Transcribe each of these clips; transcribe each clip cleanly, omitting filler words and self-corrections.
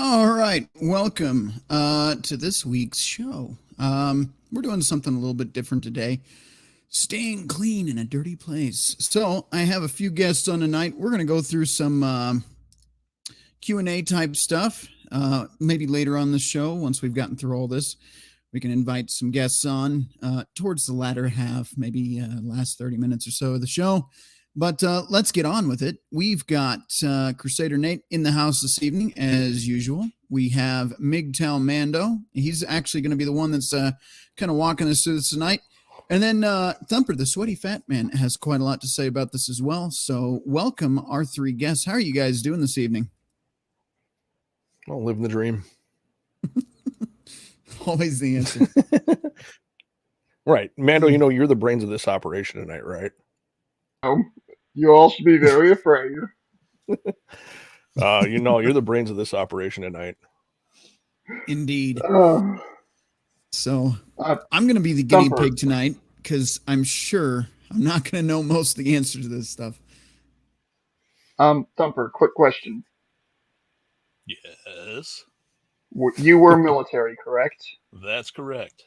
All right, welcome to this week's show. We're doing something a little bit different today. Staying clean in a dirty place. So I have a few guests on tonight. We're going to go through some Q&A type stuff. Maybe later on the show, once we've gotten through all this, we can invite some guests on towards the latter half, maybe last 30 minutes or so of the show. But let's get on with it. We've got Crusader Nate in the house this evening, as usual. We have MGTOW Mando. He's actually going to be the one that's kind of walking us through this tonight. And then Thumper, the sweaty fat man, has quite a lot to say about this as well. So welcome our three guests. How are you guys doing this evening? Well, living the dream. Always the answer. Right. Mando, you know, you're the brains of this operation tonight, right? You all should be very afraid. You know, you're the brains of this operation tonight. Indeed. Uh, So I'm going to be the guinea Thumper. pig tonight because I'm sure I'm not going to know most of the answers to this stuff. Thumper, quick question. Yes, You were military, correct? that's correct.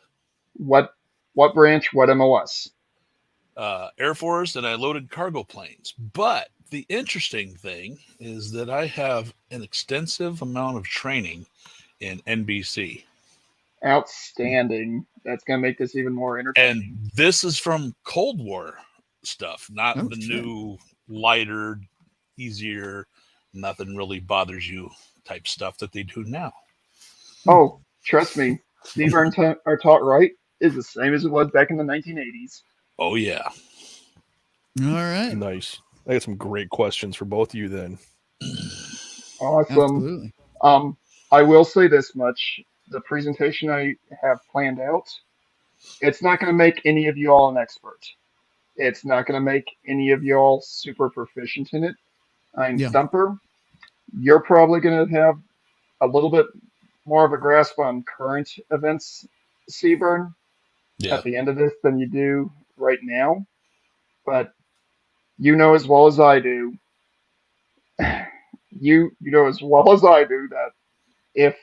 What branch? What MOS? Air Force, and I loaded cargo planes. But the interesting thing is that I have an extensive amount of training in NBC. Outstanding. That's going to make this even more entertaining. And this is from Cold War stuff, not Oh, the shit. new, lighter, easier, nothing really bothers you type stuff that they do now. Oh, trust me, Steve are taught right is the same as it was back in the 1980s. Oh, yeah. All right. Nice. I got some great questions for both of you then. Awesome. Absolutely. I will say this much. The presentation I have planned out, it's not going to make any of you all an expert. It's not going to make any of you all super proficient in it. Yeah. Thumper, you're probably going to have a little bit more of a grasp on current events, Seaburn, Yeah. at the end of this than you do right now. But you know as well as I do, you know as well as I do that if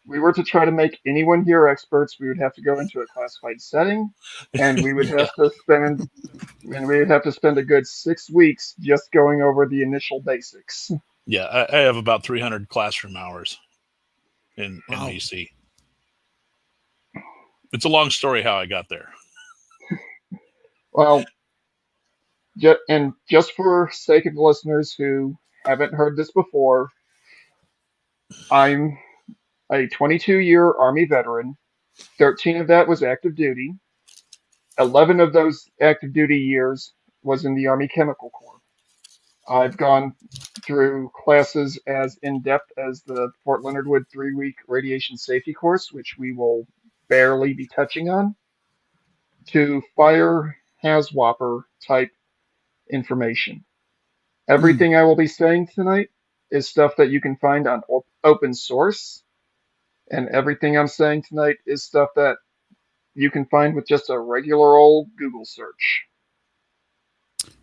we were to try to make anyone here experts, we would have to go into a classified setting, and we would have to spend a good 6 weeks just going over the initial basics. Yeah, I have about 300 classroom hours in Wow. NBC. It's a long story how I got there. Well, just for sake of the listeners who haven't heard this before, I'm a 22-year Army veteran. 13 of that was active duty. 11 of those active duty years was in the Army Chemical Corps. I've gone through classes as in-depth as the Fort Leonard Wood 3-week radiation safety course, which we will barely be touching on, to fire HAZWOPER type information. Everything I will be saying tonight is stuff that you can find on open source, and everything I'm saying tonight is stuff that you can find with just a regular old Google search.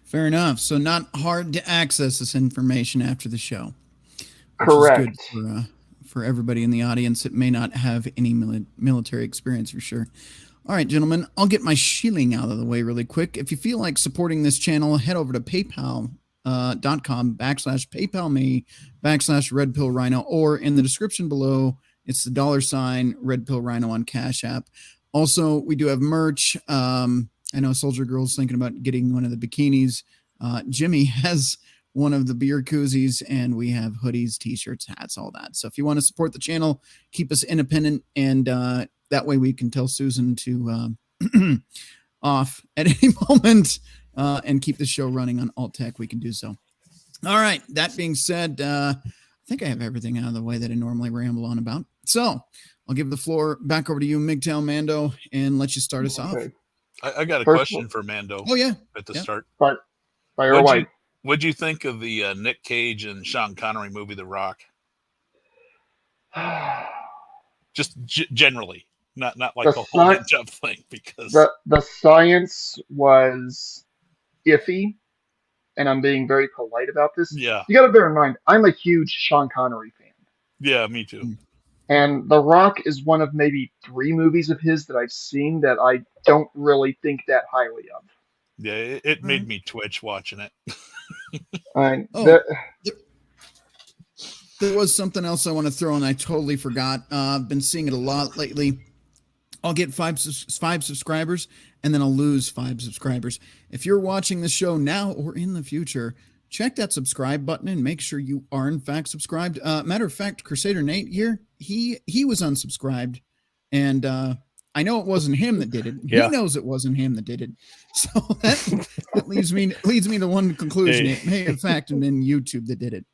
Fair enough. So not hard to access this information after the show. Which Correct. is good for everybody in the audience that may not have any military experience for sure. All right, gentlemen, I'll get my shilling out of the way really quick. If you feel like supporting this channel, head over to paypal.com/PayPal me/RedPillRhino, or in the description below, it's the $ RedPillRhino on Cash App. Also, we do have merch. I know Soldier Girl's thinking about getting one of the bikinis. Jimmy has one of the beer koozies, and we have hoodies, t-shirts, hats, all that. So if you want to support the channel, keep us independent, and that way we can tell Susan to off at any moment and keep the show running on Alt Tech. We can do so. All right. That being said, I think I have everything out of the way that I normally ramble on about. So I'll give the floor back over to you, MGTOW Mando, and let you start us off. Okay. I got a First question for Mando Oh, yeah. at the Yeah. start. Fire away. What'd you think of the Nick Cage and Sean Connery movie, The Rock? Just generally, not like The the whole sci- ninja thing, because The science was iffy, and I'm being very polite about this. yeah, You got to bear in mind, I'm a huge Sean Connery fan. Yeah, me too. And The Rock is one of maybe 3 movies of his that I've seen that I don't really think that highly of. Yeah, it made me twitch watching it. And Oh, there was something else I want to throw in. I totally forgot. I've been seeing it a lot lately. I'll get five subscribers, and then I'll lose 5 subscribers. If you're watching the show now or in the future, check that subscribe button and make sure you are in fact subscribed. Matter of fact, Crusader Nate here, he was unsubscribed, and I know it wasn't him that did it. Yeah. He knows it wasn't him that did it. So that leads me to one conclusion. Hey. It may in fact have been YouTube that did it.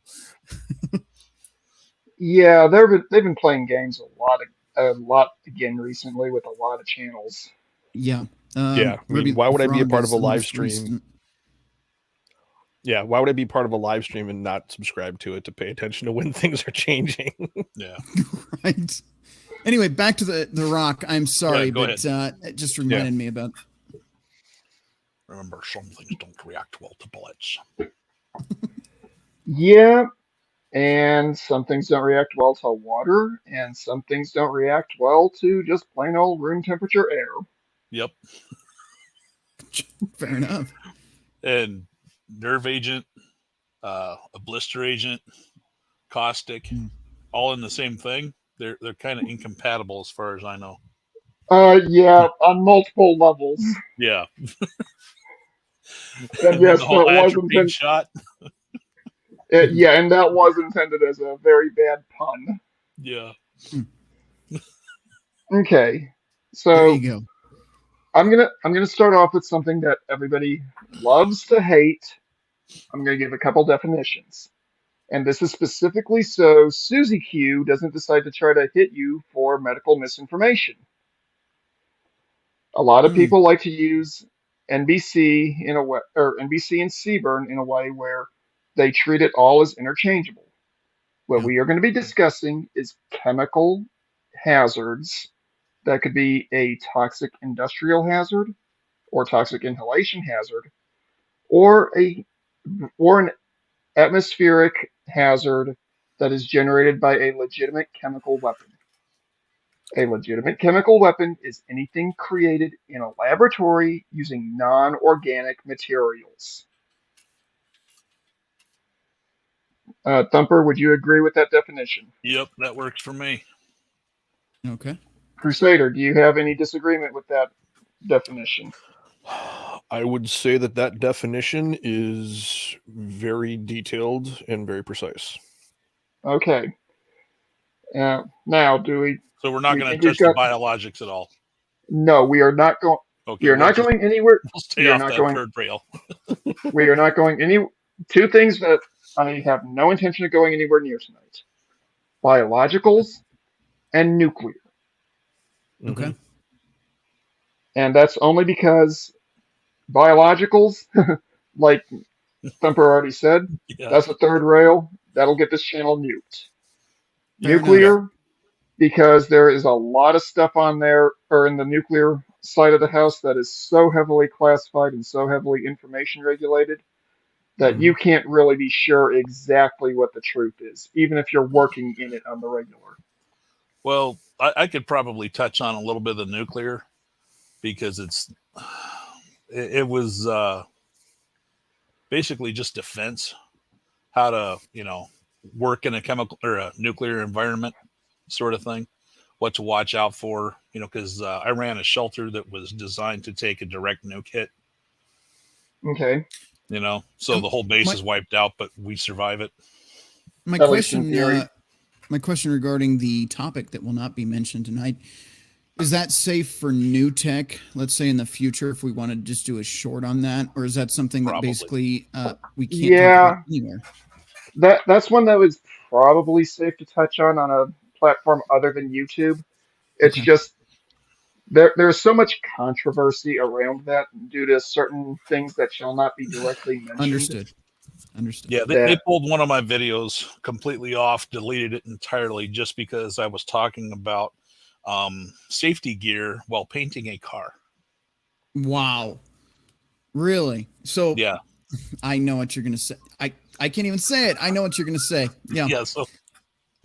yeah, they've been playing games a lot again recently with a lot of channels. Yeah. Yeah. I mean, why would I be a Frog part is of a the live most stream? recent. Yeah. Why would I be part of a live stream and not subscribe to it to pay attention to when things are changing? Yeah. Right. Anyway, back to the Rock. I'm sorry, Yeah, go but it just reminded me about. Remember, some things don't react well to bullets. Yeah, and some things don't react well to water, and some things don't react well to just plain old room temperature air. Yep. Fair enough. And nerve agent, a blister agent, caustic, all in the same thing. They're kind of incompatible as far as I know. Yeah, on multiple levels. Yeah. And And yes, the whole that was atropine intended. shot. Yeah, and that was intended as a very bad pun. Yeah. Okay, There so you go. I'm gonna start off with something that everybody loves to hate. I'm gonna give a couple definitions, and this is specifically so Susie Q doesn't decide to try to hit you for medical misinformation. A lot of people like to use NBC in a way, or NBC and CBURN in a way where they treat it all as interchangeable. What Yeah. we are going to be discussing is chemical hazards that could be a toxic industrial hazard or toxic inhalation hazard or an atmospheric hazard that is generated by a legitimate chemical weapon. A legitimate chemical weapon is anything created in a laboratory using non-organic materials. Thumper, would you agree with that definition? Yep, that works for me. Okay. Crusader, do you have any disagreement with that definition? I would say that definition is very detailed and very precise. Okay. Now, do we? So we're not we going think to we've touch the got? biologics at all. No, we are not going. Okay, We are not going anywhere. We'll stay We are off not that going. third rail. We are not going any. 2 things that I have no intention of going anywhere near tonight: biologicals and nuclear. Okay. Mhm. And that's only because biologicals, like Thumper already said, Yeah. that's the third rail. That'll get this channel nuked. Fair Nuclear, because there is a lot of stuff on there, or in the nuclear side of the house, that is so heavily classified and so heavily information regulated that you can't really be sure exactly what the truth is, even if you're working in it on the regular. Well, I could probably touch on a little bit of the nuclear because it was basically just defense, how to, work in a chemical or a nuclear environment sort of thing, what to watch out for, because I ran a shelter that was designed to take a direct nuke hit, Okay. so the whole base my- is wiped out, but we survive it. My At least in question, theory. my question regarding the topic that will not be mentioned tonight, is that safe for new tech? Let's say in the future, if we want to just do a short on that, or is that something that Probably. basically we can't Yeah. talk about anywhere? That's one that was probably safe to touch on a platform other than YouTube. It's Okay. just there's so much controversy around that due to certain things that shall not be directly mentioned. Understood. Yeah, they That- pulled one of my videos completely off, deleted it entirely just because I was talking about safety gear while painting a car. Wow. Really? So Yeah. I know what you're going to say. I can't even say it. I know what you're going to say. Yeah. Yeah. So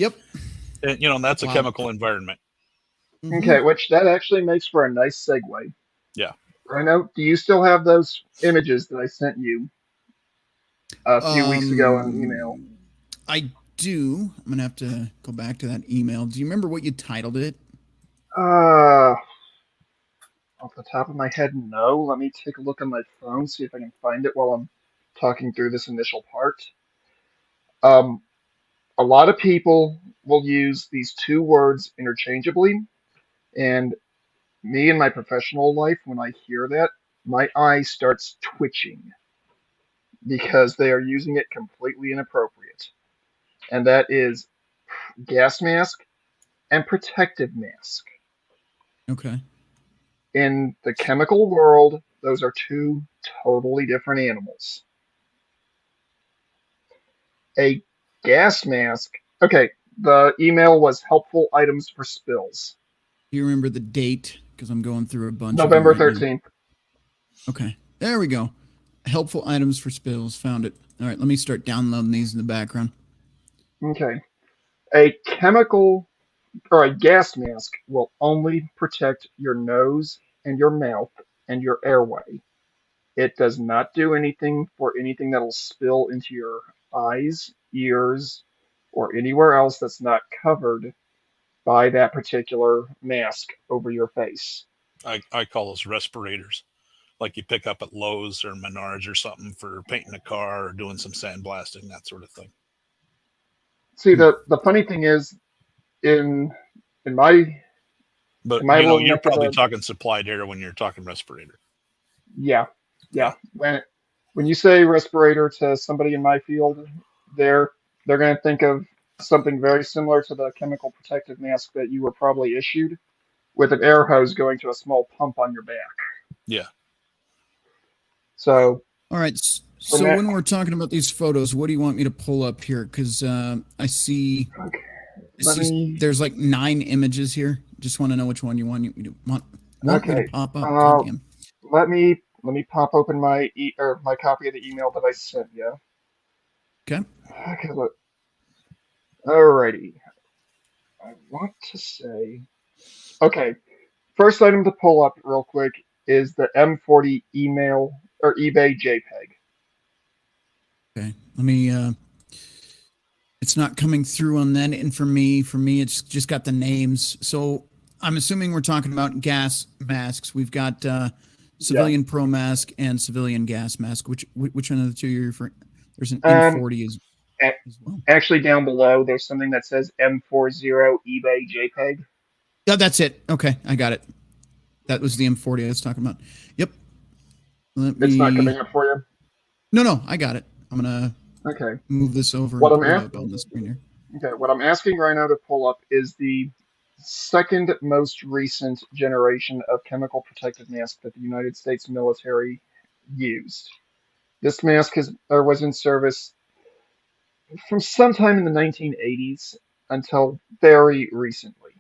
Yep. And, and that's a Wow. chemical environment. Mhm. Okay, which that actually makes for a nice segue. Yeah. Rhino, do you still have those images that I sent you a few weeks ago on email? I do. I'm gonna have to go back to that email. Do you remember what you titled it? Off the top of my head, no. Let me take a look on my phone, see if I can find it while I'm talking through this initial part. Um, a lot of people will use these two words interchangeably, and me in my professional life, when I hear that, my eye starts twitching because they are using it completely inappropriate. And that is gas mask and protective mask. Okay. In the chemical world, those are two totally different animals. A gas mask, okay, the email was helpful items for spills. Do you remember the date? Because I'm going through a bunch of them November right now. 13th. Okay. There we go. Helpful items for spills. Found it. All right. Let me start downloading these in the background. Okay. A chemical or a gas mask will only protect your nose and your mouth and your airway. It does not do anything for anything that'll spill into your eyes, ears, or anywhere else that's not covered by that particular mask over your face. I call those respirators, like you pick up at Lowe's or Menards or something for painting a car or doing some sandblasting, that sort of thing. See, the funny thing is, in in my But in my little you're neck of probably the talking supplied air when you're talking respirator. yeah, Yeah. yeah. When you say respirator to somebody in my field, they're going to think of something very similar to the chemical protective mask that you were probably issued, with an air hose going to a small pump on your back. Yeah. So All right. for So me, when we're talking about these photos, what do you want me to pull up here? Because I see, okay, let me. there's like 9 images here. Just want to know which one you want me to want me to Okay, pop up. uh, Goddamn. let me pop open my copy of the email that I sent you. Okay. Okay, look. Alrighty. I want to say. Okay, first item to pull up real quick is the M40 email or eBay JPEG. Okay. Let me. It's not coming through on that. And for me, it's just got the names. So I'm assuming we're talking about gas masks. We've got Yeah. civilian pro mask and civilian gas mask. Which one of the two you're referring? There's an Um, M40 as a- well. Actually, down below, there's something that says M40 eBay JPEG. Yeah, that's it. Okay, I got it. That was the M40 I was talking about. Yep. Let It's not me. coming up for you. No, I got it. I'm gonna Okay. move this over What and I'm pull it at, up on the screen here. okay, what I'm asking right now to pull up is the second most recent generation of chemical protective mask that the United States military used. This mask was in service from sometime in the 1980s until very recently.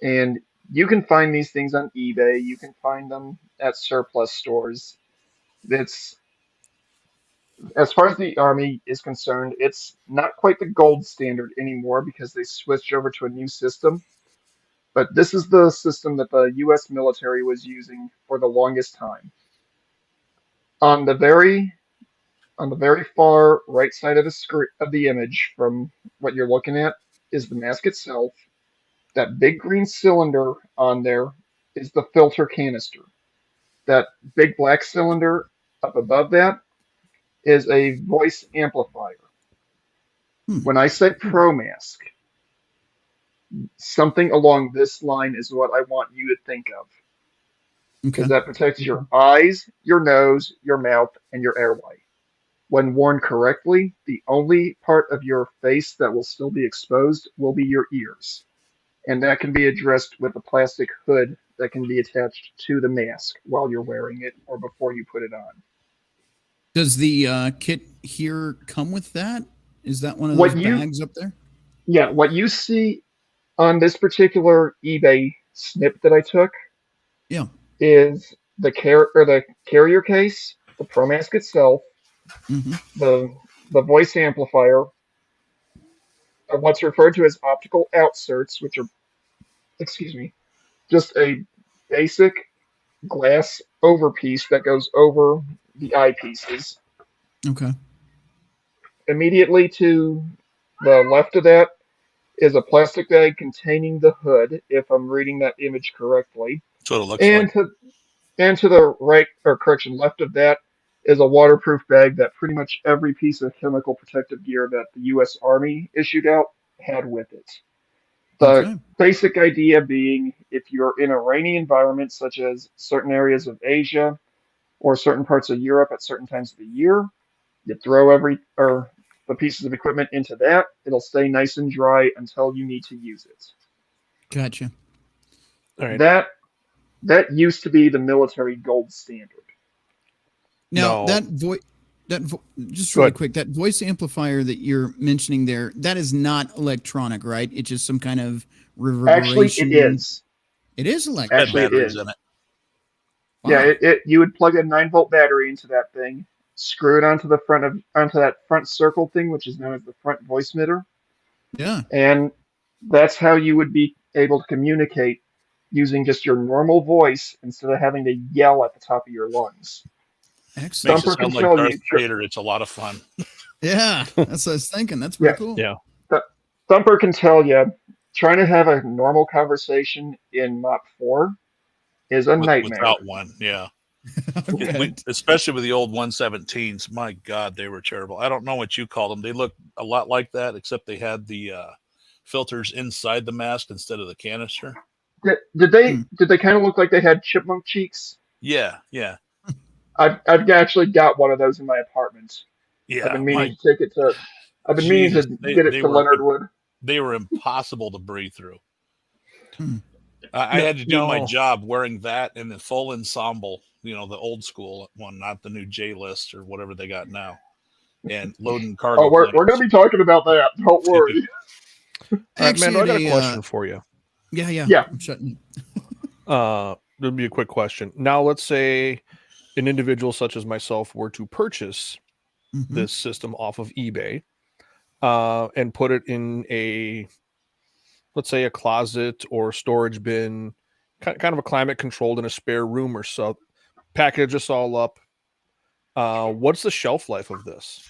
And you can find these things on eBay. You can find them at surplus stores. It's As far as the Army is concerned, it's not quite the gold standard anymore because they switched over to a new system. But this is the system that the U.S. military was using for the longest time. On the very on the very far right side of the screen of the image from what you're looking at is the mask itself. That big green cylinder on there is the filter canister. That big black cylinder up above that is a voice amplifier. Hmm. When I say pro mask, something along this line is what I want you to think of, Okay. because that protects your eyes, your nose, your mouth, and your airway. When worn correctly, the only part of your face that will still be exposed will be your ears. And that can be addressed with a plastic hood that can be attached to the mask while you're wearing it or before you put it on. Does the kit here come with that? Is that one of those What you, bags up there? yeah, what you see on this particular eBay snip that I took Yeah. is the carrier case, the Pro Mask itself, Mm-hmm. the voice amplifier, what's referred to as optical outserts, which are, excuse me, just a basic glass overpiece that goes over the eyepieces. Okay. Immediately to the left of that is a plastic bag containing the hood, if I'm reading that image correctly. That's what it looks And like. to the right, or correction, left of that is a waterproof bag that pretty much every piece of chemical protective gear that the U.S. Army issued out had with it. The Okay. basic idea being if you're in a rainy environment, such as certain areas of Asia or certain parts of Europe at certain times of the year, you throw the pieces of equipment into that. It'll stay nice and dry until you need to use it. Gotcha. All right. That used to be the military gold standard. Now No. just Go really ahead. quick, that voice amplifier that you're mentioning there, that is not electronic, right? It's just some kind of Actually, reverberation. it is. It is Had electronic. Actually, it batteries is. in it. Yeah, Wow. you would plug a 9-volt battery into that thing, screw it onto that front circle thing, which is known as the front voice emitter, Yeah. and that's how you would be able to communicate using just your normal voice instead of having to yell at the top of your lungs. Excellent. Makes it Thumper can sound like tell Darth you. Vader. It's a lot of fun. Yeah. That's what I was thinking. That's pretty Yeah, cool. Yeah. Thumper can tell you. Trying to have a normal conversation in Mach 4 is a nightmare. Without one. Yeah. Okay. Especially with the old 117s. My God, they were terrible. I don't know what you call them. They look a lot like that, except they had the filters inside the mask instead of the canister. Did they kind of look like they had chipmunk cheeks? Yeah, yeah, I've actually got one of those in my apartment. yeah. I've been meaning to take it to. I've been meaning to get it to Leonard Wood. They were impossible to breathe through. Hmm. I had to do my No. job wearing that and the full ensemble, the old school one, not the new J list or whatever they got now, and loading cargo. Oh, we're going to be talking about that. Don't worry. All right, Actually, Mando, I got had a question for you. Yeah. Yeah. I'm shutting. There'll be a quick question. Now, let's say an individual such as myself were to purchase Mhm. this system off of eBay and put it in let's say a closet or storage bin, kind of a climate controlled in a spare room or so, package this all up. What's the shelf life of this?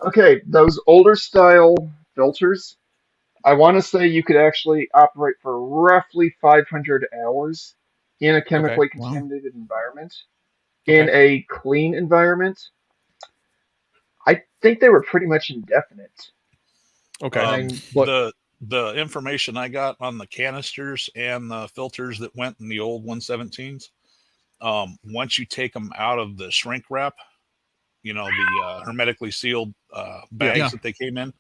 Okay, those older style filters, I want to say you could actually operate for roughly 500 hours in a chemically Wow. contaminated environment. Okay. In a clean environment, I think they were pretty much indefinite. Okay. The information I got on the canisters and the filters that went in the old 117s, once you take them out of the shrink wrap, the hermetically sealed bags Yeah. that they came in,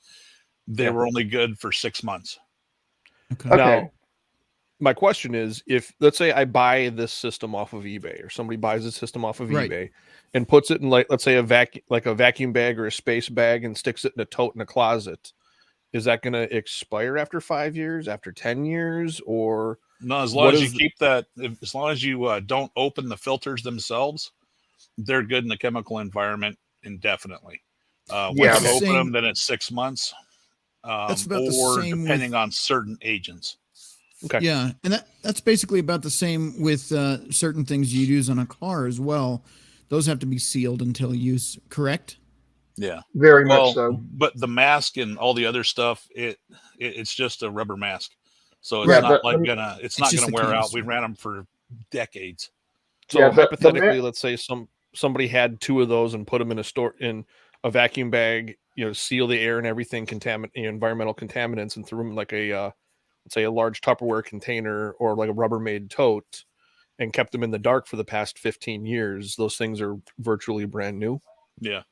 they were only good for 6 months. Okay. Okay. Now, my question is, if let's say I buy this system off of eBay, or somebody buys this system off of Right. eBay and puts it in, like, let's say a vacuum bag or a space bag and sticks it in a tote in a closet, is that going to expire after 5 years, after 10 years, or No, as long what as you is keep that, as long as you don't open the filters themselves, they're good in the chemical environment indefinitely. Once Yeah. you open Same- them, then it's 6 months, That's about the or same depending with- on certain agents. okay? Yeah, and that's basically about the same with certain things you use on a car as well. Those have to be sealed until use, correct? Yeah. Very Well, much so. but the mask and all the other stuff, it's just a rubber mask, so it's Yeah, not It's not just gonna the wear out. canister. We ran them for decades. So Yeah, hypothetically, let's say somebody had 2 of those and put them in a vacuum bag, seal the air and everything, environmental contaminants, and threw them in like let's say a large Tupperware container or like a Rubbermaid tote, and kept them in the dark for the past 15 years. Those things are virtually brand new. Yeah.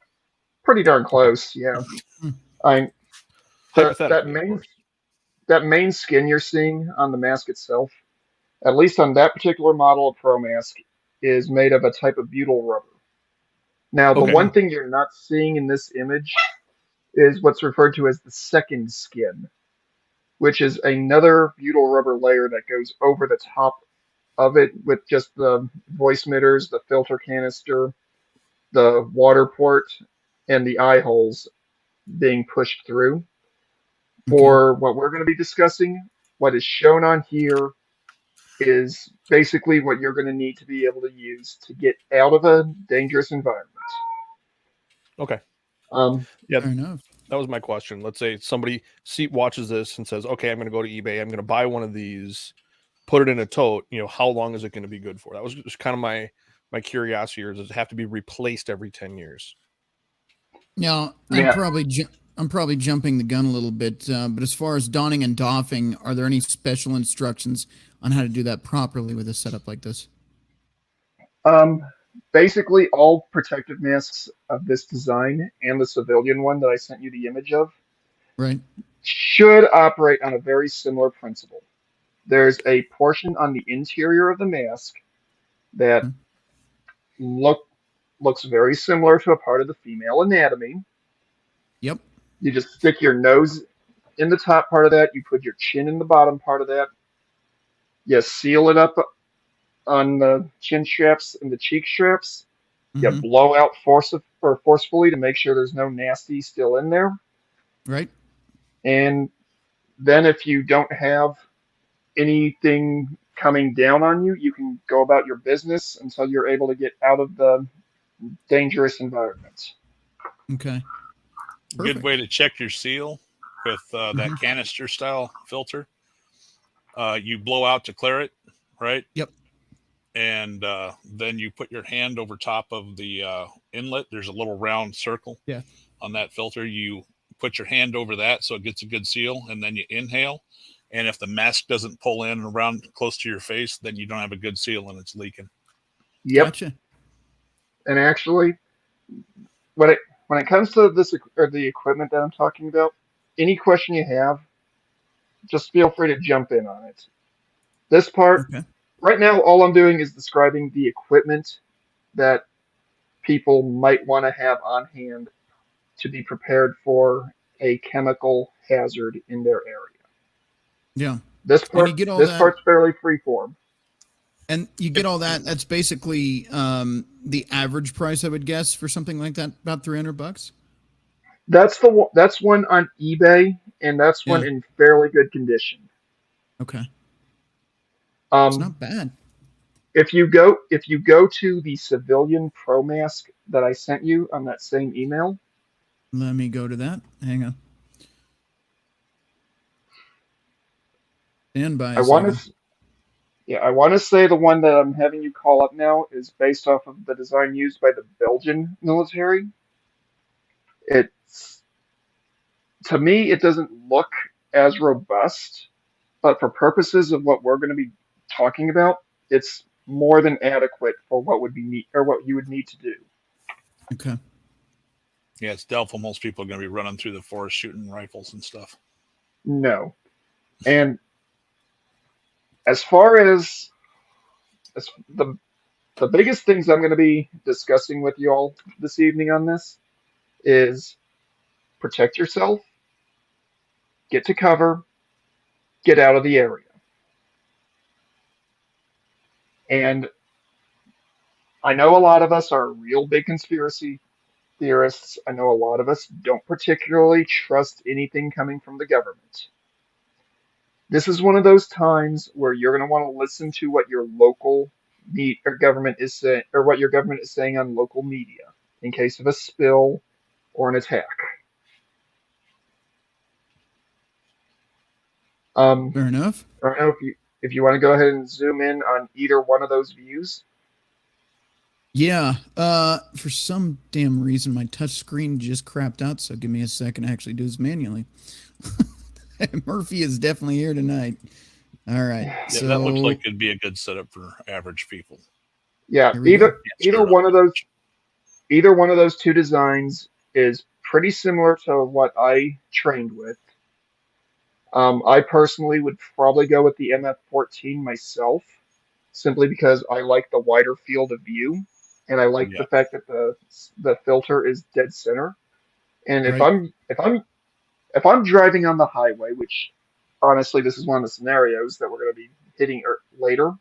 pretty darn close. Yeah. Hmm. I Hypothetically, of course. that main skin you're seeing on the mask itself, at least on that particular model of Pro Mask, is made of a type of butyl rubber. Now, the Okay. one thing you're not seeing in this image is what's referred to as the second skin, which is another butyl rubber layer that goes over the top of it with just the voice emitters, the filter canister, the water port, and the eye holes being pushed through. For what we're going to be discussing, what is shown on here is basically what you're going to need to be able to use to get out of a dangerous environment. Okay. Um, Yeah, Fair enough. that was my question. Let's say somebody watches this and says, "Okay, I'm going to go to eBay. I'm going to buy one of these, put it in a tote. How long is it going to be good for?" That was just kind of my curiosity. Or does it have to be replaced every 10 years? Now, Yeah. I'm probably jumping the gun a little bit, but as far as donning and doffing, are there any special instructions on how to do that properly with a setup like this? Basically, all protective masks of this design and the civilian one that I sent you the image of Right. should operate on a very similar principle. There's a portion on the interior of the mask that Hmm. looks very similar to a part of the female anatomy. Yep. You just stick your nose in the top part of that. You put your chin in the bottom part of that. You seal it up on the chin straps and the cheek straps. You Mm-hmm. blow out forcefully to make sure there's no nasty still in there. Right. And then if you don't have anything coming down on you, you can go about your business until you're able to get out of the dangerous environment. Okay. Good Perfect. way to check your seal with that Mhm. canister style filter. You blow out to clear it, right? Yep. And then you put your hand over top of the inlet. There's a little round circle Yeah. on that filter. You put your hand over that so it gets a good seal, and then you inhale. And if the mask doesn't pull in around close to your face, then you don't have a good seal and it's leaking. Yep. Gotcha. And actually, when it comes to this or the equipment that I'm talking about, any question you have, just feel free to jump in on it. This part, Okay. right now, all I'm doing is describing the equipment that people might want to have on hand to be prepared for a chemical hazard in their area. Yeah. This And you part, get all this that, part's fairly freeform. and you get all that. That's basically the average price, I would guess, for something like that, about $300. That's one on eBay, and that's one Yeah. in fairly good condition. Okay. It's Um, not bad. if you go to the civilian pro mask that I sent you on that same email, Let me go to that. Hang on. Stand by I a want second. to I want to say the one that I'm having you call up now is based off of the design used by the Belgian military. It's To me, it doesn't look as robust, but for purposes of what we're going to be talking about, it's more than adequate for what would be need or what you would need to do. Okay. Yeah, it's doubtful most people are going to be running through the forest shooting rifles and stuff. No. And as far as the biggest things I'm going to be discussing with you all this evening on this is protect yourself, get to cover, get out of the area. And I know a lot of us are real big conspiracy theorists. I know a lot of us don't particularly trust anything coming from the government. This is one of those times where you're going to want to listen to what your local or government is saying, or what your government is saying on local media in case of a spill or an attack. Fair enough. I don't know if you want to go ahead and zoom in on either one of those views. Yeah. For some damn reason, my touch screen just crapped out. So give me a second to actually do this manually. Murphy is definitely here tonight. All right. Yeah, So that looks like it'd be a good setup for average people. Yeah, here we go. either one of those two designs is pretty similar to what I trained with. I personally would probably go with the MF-14 myself, simply because I like the wider field of view, and I like Yeah. the fact that the filter is dead center. And Right. if I'm driving on the highway, which honestly this is one of the scenarios that we're going to be hitting later.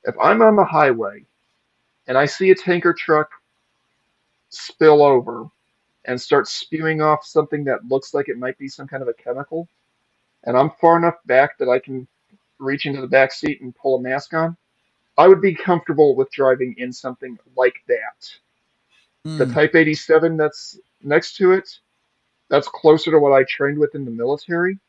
If I'm on the highway and I see a tanker truck spill over, and starts spewing off something that looks like it might be some kind of a chemical, and I'm far enough back that I can reach into the back seat and pull a mask on, I would be comfortable with driving in something like that. The Hmm. Type 87 that's next to it, that's closer to what I trained with in the military,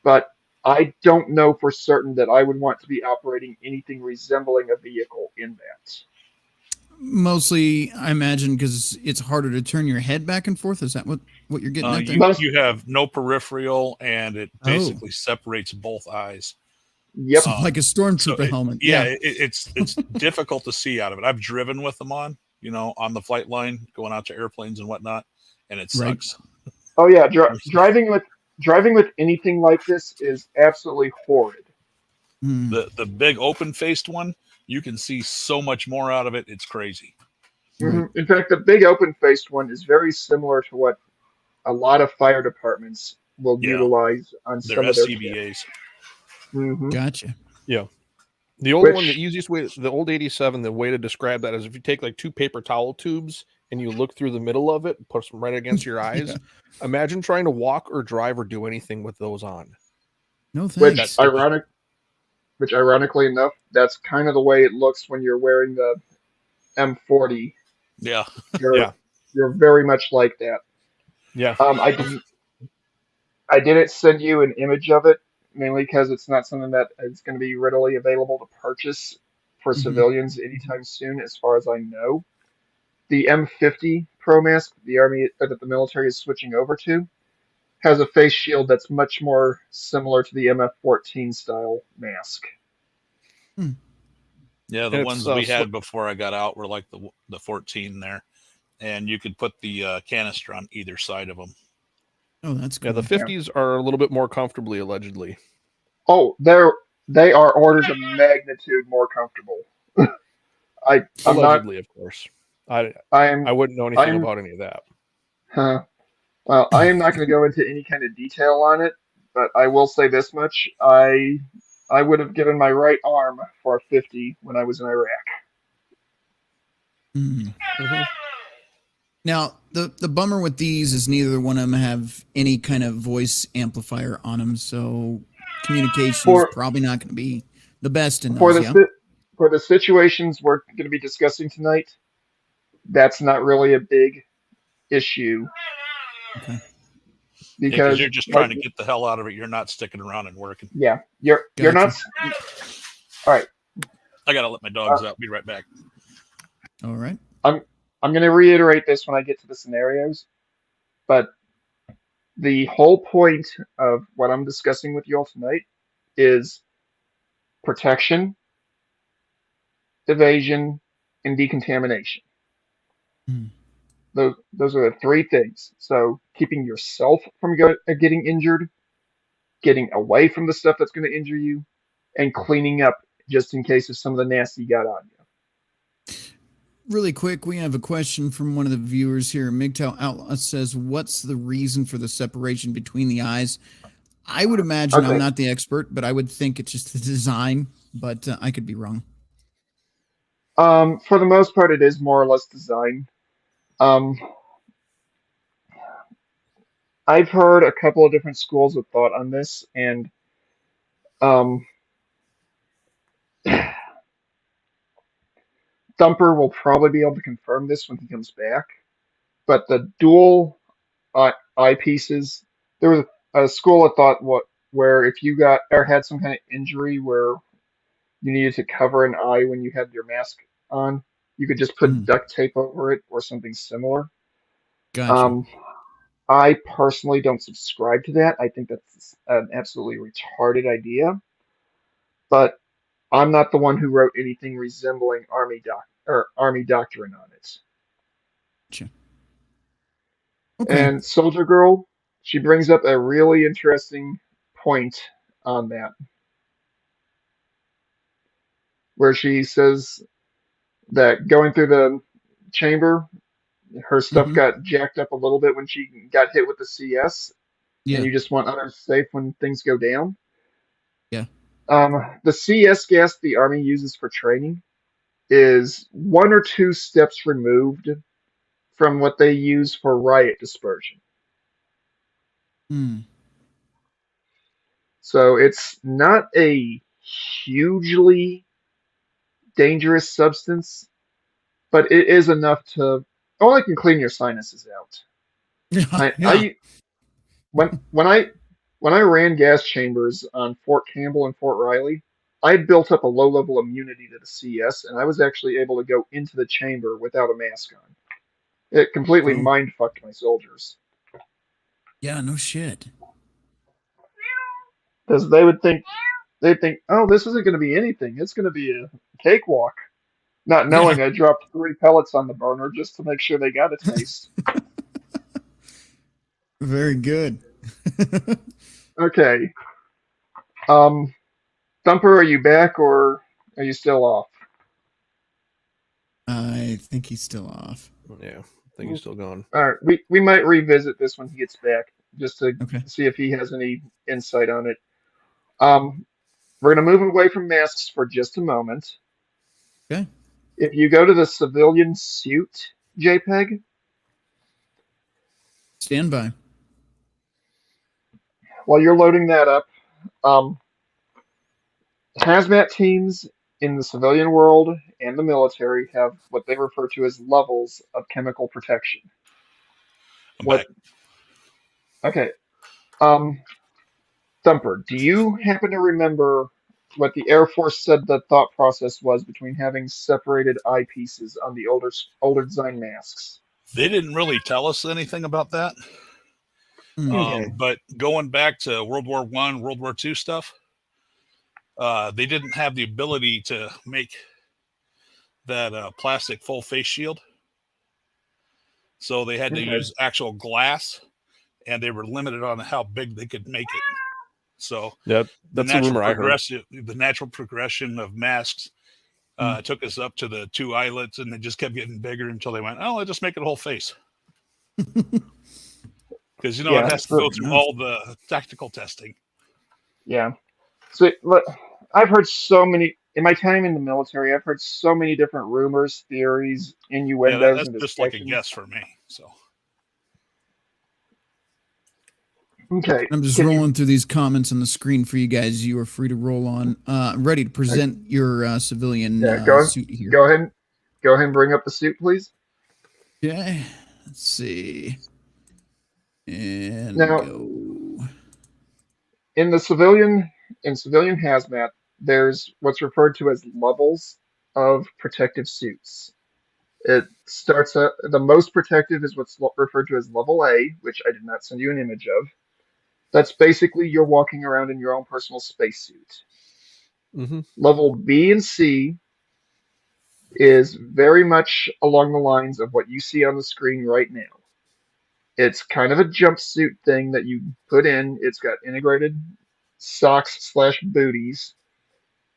but I don't know for certain that I would want to be operating anything resembling a vehicle in that. Mostly, I imagine, because it's harder to turn your head back and forth. Is that what you're getting at there? Most, You have no peripheral, and it Oh, basically separates both eyes. yep. so like a stormtrooper helmet. Yeah, Yeah. it's difficult to see out of it. I've driven with them on, on the flight line, going out to airplanes and whatnot, and it Right. sucks. Oh yeah, driving with anything like this is absolutely horrid. Hmm. The big open faced one, you can see so much more out of it. It's crazy. Right. In fact, the big open-faced one is very similar to what a lot of fire departments will Yeah, utilize on they're some of their SCBAs. hmm Gotcha. Yeah. The old one, the Which, easiest way, the old 87, the way to describe that is if you take like 2 paper towel tubes and you look through the middle of it, push them right against your eyes. Yeah. Imagine trying to walk or drive or do anything with those on. No which thanks. ironically enough, that's kind of the way it looks when you're wearing the M40. Yeah, You're Yeah. you're very much like that. Yeah. I didn't send you an image of it mainly because it's not something that is going to be readily available to purchase for Mhm. civilians anytime soon, as far as I know. The M50 Pro Mask the Army that the military is switching over to has a face shield that's much more similar to the MF14 style mask. Hmm. yeah. The And ones we had before I got out were like the 14 there, and you could put the canister on either side of them. Oh, that's Yeah, cool. the 50s are a little bit more comfortably, allegedly. Oh, they are orders of magnitude more comfortable. I'm not Allegedly, of course. I I'm wouldn't know anything I'm about any of that. huh, well, I am not going to go into any kind of detail on it, but I will say this much. I would have given my right arm for a 50 when I was in Iraq. Hmm. Mhm. Now, the bummer with these is neither one of them have any kind of voice amplifier on them, so communication is For probably not going to be the best in for those. the Yeah. for the situations we're going to be discussing tonight, that's not really a big issue Okay. Yeah, because because, you're just like, trying to get the hell out of it. You're not sticking around and working. yeah, you're Gotcha. not. All right, I gotta let my dogs out. Be right back. All right. I'm going to reiterate this when I get to the scenarios, but the whole point of what I'm discussing with you all tonight is protection, evasion, and decontamination. Hmm. Those are the 3 things. So keeping yourself from getting injured, getting away from the stuff that's going to injure you, and cleaning up just in case if some of the nasty got on you. Really quick, we have a question from one of the viewers here. MGTOW Outlaw says, "What's the reason for the separation between the eyes?" I would imagine, I'm Okay. not the expert, but I would think it's just the design, but I could be wrong. For the most part, it is more or less design. Um, I've heard a couple of different schools of thought on this, and um, Thumper will probably be able to confirm this when he comes back. But the dual eyepieces, there was a school of thought where if you got or had some kind of injury where you needed to cover an eye when you had your mask on, you could just put Hmm. duct tape over it or something similar. Gotcha. I personally don't subscribe to that. I think that's an absolutely retarded idea. But I'm not the one who wrote anything resembling Army doctrine on it. Gotcha. Okay. And Soldier Girl, she brings up a really interesting point on that, where she says that going through the chamber, her stuff Hmm. got jacked up a little bit when she got hit with the CS, and Yeah. you just want others safe when things go down. Yeah. The CS gas the Army uses for training is 1 or 2 steps removed from what they use for riot dispersion. Hmm. So it's not a hugely dangerous substance, but it is enough to. Oh, it can clean your sinuses out. Yeah. Yeah. I when I ran gas chambers on Fort Campbell and Fort Riley, I had built up a low level immunity to the CS, and I was actually able to go into the chamber without a mask on. It completely Oh. mind fucked my soldiers Yeah. No shit. because they'd think, oh, this isn't going to be anything. It's going to be a cakewalk. Not Yeah. knowing I dropped 3 pellets on the burner just to make sure they got a taste. Very good. Okay. Thumper, are you back or are you still off? I think he's still off. Yeah, I think he's still going. All right, we might revisit this when he gets back, just to Okay. see if he has any insight on it. We're gonna move away from masks for just a moment. Okay. If you go to the civilian suit JPEG, Stand by. while you're loading that up, um, hazmat teams in the civilian world and the military have what they refer to as levels of chemical protection. I'm What? back. Okay. Um, Thumper, do you happen to remember what the Air Force said the thought process was between having separated eyepieces on the older design masks? They didn't really tell us anything about that. Hmm. Okay. But going back to World War I, World War II stuff, they didn't have the ability to make that plastic full face shield. So they had to Okay. use actual glass, and they were limited on how big they could make it. So Yeah, that's the rumor I heard. the natural progression of masks took us up to the 2 eyelets, and they just kept getting bigger until they went, oh, let's just make it a whole face. Because, Yeah, it has to go through all the tactical testing. Yeah. So look, I've heard so many in my time in the military. I've heard so many different rumors, theories, Yeah, innuendos, that's and just like a discussions. guess for me. So Okay. I'm just Can you? rolling through these comments on the screen for you guys. You are free to roll on. I'm ready to present your civilian Yeah. Go suit here. Go ahead. Go ahead and bring up the suit, please. Okay. Let's see. And Now, go. in civilian hazmat, there's what's referred to as levels of protective suits. It starts at the most protective is what's referred to as level A, which I did not send you an image of. That's basically you're walking around in your own personal spacesuit. Mm-hmm. Level B and C is very much along the lines of what you see on the screen right now. It's kind of a jumpsuit thing that you put in. It's got integrated socks / booties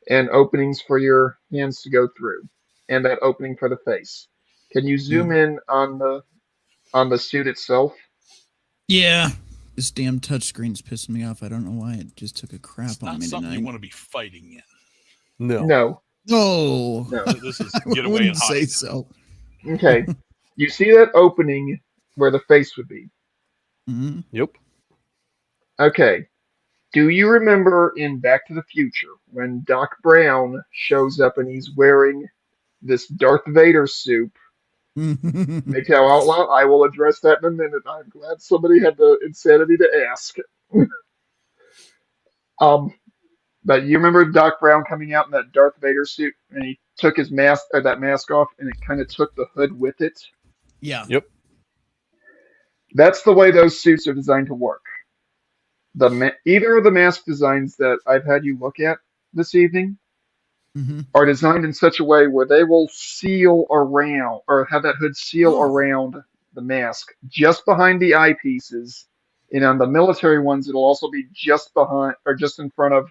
and openings for your hands to go through, and that opening for the face. Can you zoom in on the suit itself? Yeah. This damn touchscreen's pissing me off. I don't know why it just took a crap it's on not me something tonight. you want to be fighting in. No. No, No. no. This is I get away wouldn't and say hide. so. Okay. You see that opening where the face would be. Mm-hmm. Yep. Okay. Do you remember in Back to the Future when Doc Brown shows up and he's wearing this Darth Vader suit? Mikhail Outlaw, I will address that in a minute. I'm glad somebody had the insanity to ask. But you remember Doc Brown coming out in that Darth Vader suit and he took his mask or that mask off and it kind of took the hood with it? Yeah. Yep. That's the way those suits are designed to work. Either of the mask designs that I've had you look at this evening Mm-hmm. are designed in such a way where they will seal around or have that hood seal around the mask just behind the eyepieces. And on the military ones, it'll also be just behind or just in front of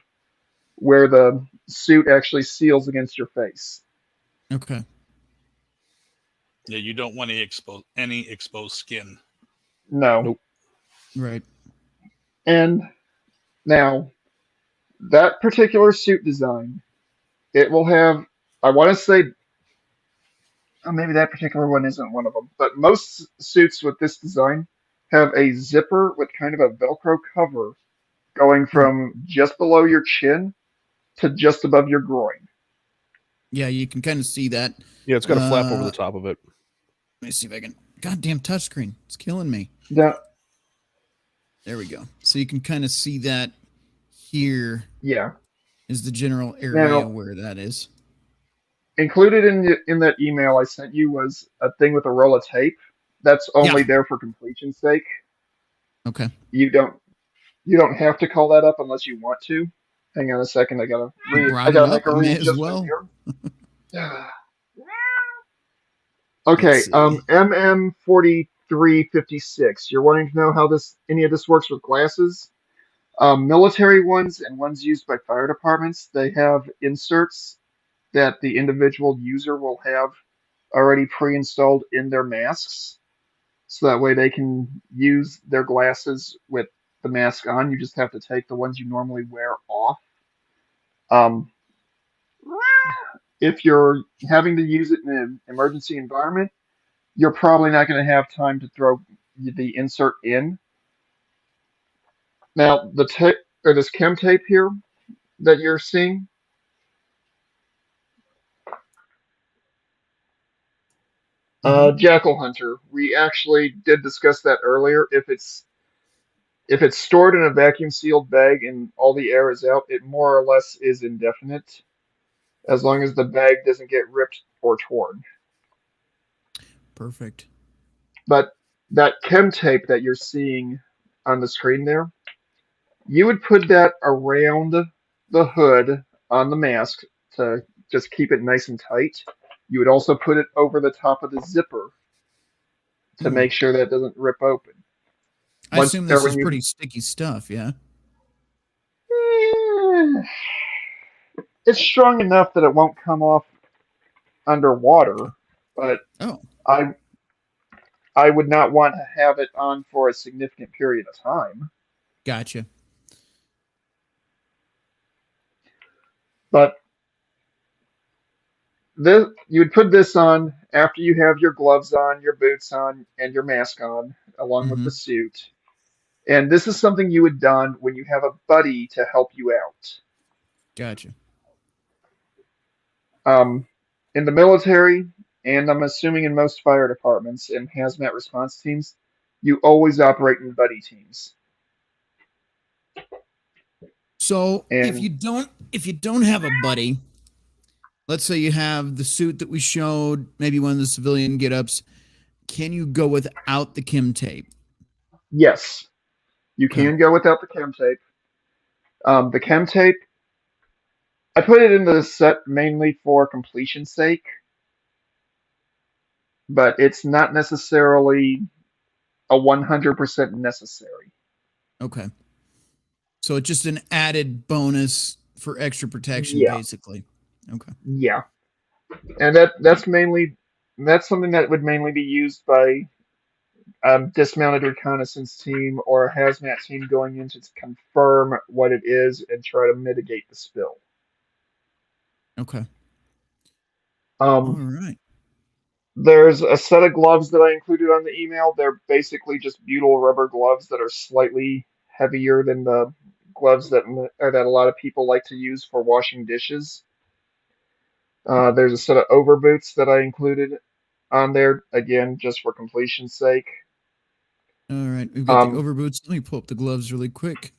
where the suit actually seals against your face. Okay. Yeah, you don't want any exposed skin. No. Nope. Right. And now, that particular suit design, it will have, I want to say, maybe that particular one isn't one of them, but most suits with this design have a zipper with kind of a Velcro cover going Hmm. from just below your chin to just above your groin. Yeah, you can kind of see that. Yeah, it's got a flap over Uh, the top of it. Let me see if I can. Goddamn touchscreen. It's killing me. Now, There we go. So you can kind of see that here yeah. is the general area Now, where that is. included in that email I sent you was a thing with a roll of tape. That's Yeah. only there for completion's sake. Okay. You don't have to call that up unless you want to. Hang on a second. You I brought it gotta make up. a You may as readjustment well. here. Let's Okay, see. MM4356. You're wanting to know how any of this works with glasses? Military ones and ones used by fire departments, they have inserts that the individual user will have already pre-installed in their masks. So that way they can use their glasses with the mask on. You just have to take the ones you normally wear off. Um, if you're having to use it in an emergency environment, you're probably not going to have time to throw the insert in. Now, the tape or this chem tape here that you're seeing, Mm-hmm. Jackal Hunter, we actually did discuss that earlier. If it's stored in a vacuum sealed bag and all the air is out, it more or less is indefinite, as long as the bag doesn't get ripped or torn. Perfect. But that chem tape that you're seeing on the screen there, you would put that around the hood on the mask to just keep it nice and tight. You would also put it over the top of the zipper to Mm. make sure that it doesn't rip open. I assume Or this is pretty sticky stuff, yeah? Eh, it's strong enough that it won't come off underwater, but Oh, I I would not want to have it on for a significant period of time. gotcha. But you would put this on after you have your gloves on, your boots on, and your mask on, along with Mm-hmm. the suit. And this is something you would don when you have a buddy to help you out. Gotcha. Um, in the military, and I'm assuming in most fire departments and hazmat response teams, you always operate in buddy teams. So if And you don't have a buddy, let's say you have the suit that we showed, maybe one of the civilian get-ups, can you go without the chem tape? yes, you Okay. can go without the chem tape. The chem tape, I put it into the set mainly for completion's sake, but it's not necessarily a 100% necessary. Okay. So it's just an added bonus for extra protection, Yeah, basically. Okay. yeah, and that's something that would mainly be used by dismounted reconnaissance team or a hazmat team going in to confirm what it is and try to mitigate the spill. Okay. All Um, right. there's a set of gloves that I included on the email. They're basically just butyl rubber gloves that are slightly heavier than the gloves that a lot of people like to use for washing dishes. There's a set of overboots that I included on there, again, just for completion's sake. All right. We've got the Um, overboots. Let me pull up the gloves really quick.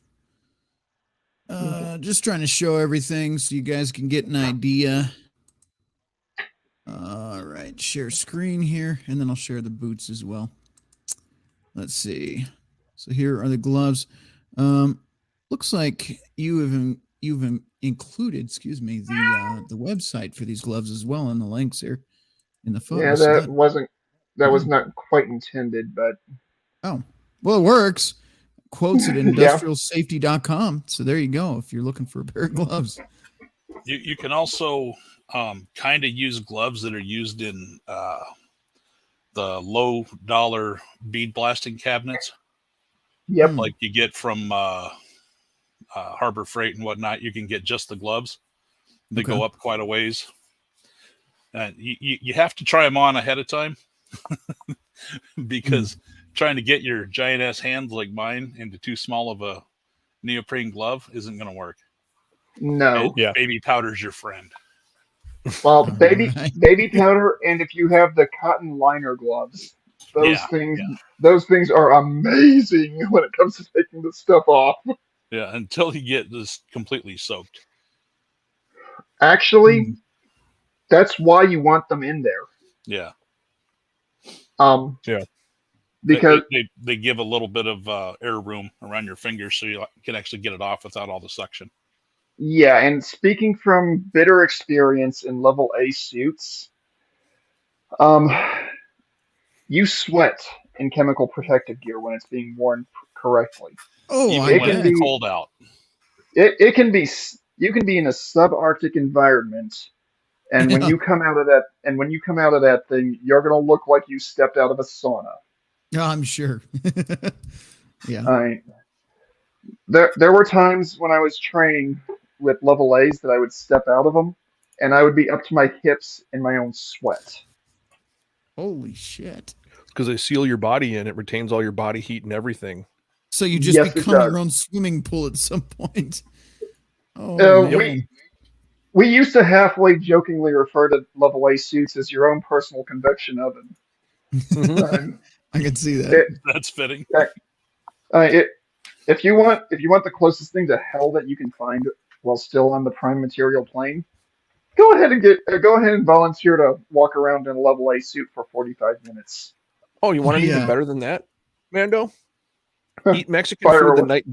Just trying to show everything so you guys can get an idea. All right. Share screen here, and then I'll share the boots as well. Let's see. So here are the gloves. Looks like you've included, excuse me, the website for these gloves as well in the links here in the photo. yeah, So that was not quite intended, but oh, well, it works. Quotes at yeah. industrialsafety.com. So there you go. If you're looking for a pair of gloves. You can also kind of use gloves that are used in the low dollar bead blasting cabinets, Yep. like you get from Harbor Freight and whatnot. You can get just the gloves. They Okay. go up quite a ways. You have to try them on ahead of time because trying to get your giant ass hands like mine into too small of a neoprene glove isn't going to work. No. Yeah. Baby powder's your friend. Well, Right. baby powder, and if you have the cotton liner gloves, those Yeah, things those things are amazing when it comes to taking this stuff off. Yeah, until you get this completely soaked. Actually, that's why you want them in there. Yeah. Yeah. Because They give a little bit of air room around your fingers so you can actually get it off without all the suction. yeah, and speaking from bitter experience in level A suits, um, you sweat in chemical protective gear when it's being worn correctly. Oh, Even I It when can bet. it's be cold out. it can be you can be in a subarctic environment, and when Yeah. you come out of that thing, you're gonna look like you stepped out of a sauna. Yeah, I'm sure. Yeah. I there were times when I was training with level A's that I would step out of them, and I would be up to my hips in my own sweat. Holy shit. Because they seal your body in, it retains all your body heat and everything. So you just Yes, it become does. your own swimming pool at some point. Oh, Uh, man. we used to halfway jokingly refer to level A suits as your own personal convection oven. Mhm. Um, I can see that. it, That's fitting. it, if you want the closest thing to hell that you can find while still on the prime material plane, go ahead and volunteer to walk around in a level A suit for 45 minutes. Oh, you want it even Yeah. better than that, Mando? Eat Mexican Fire food the away. night.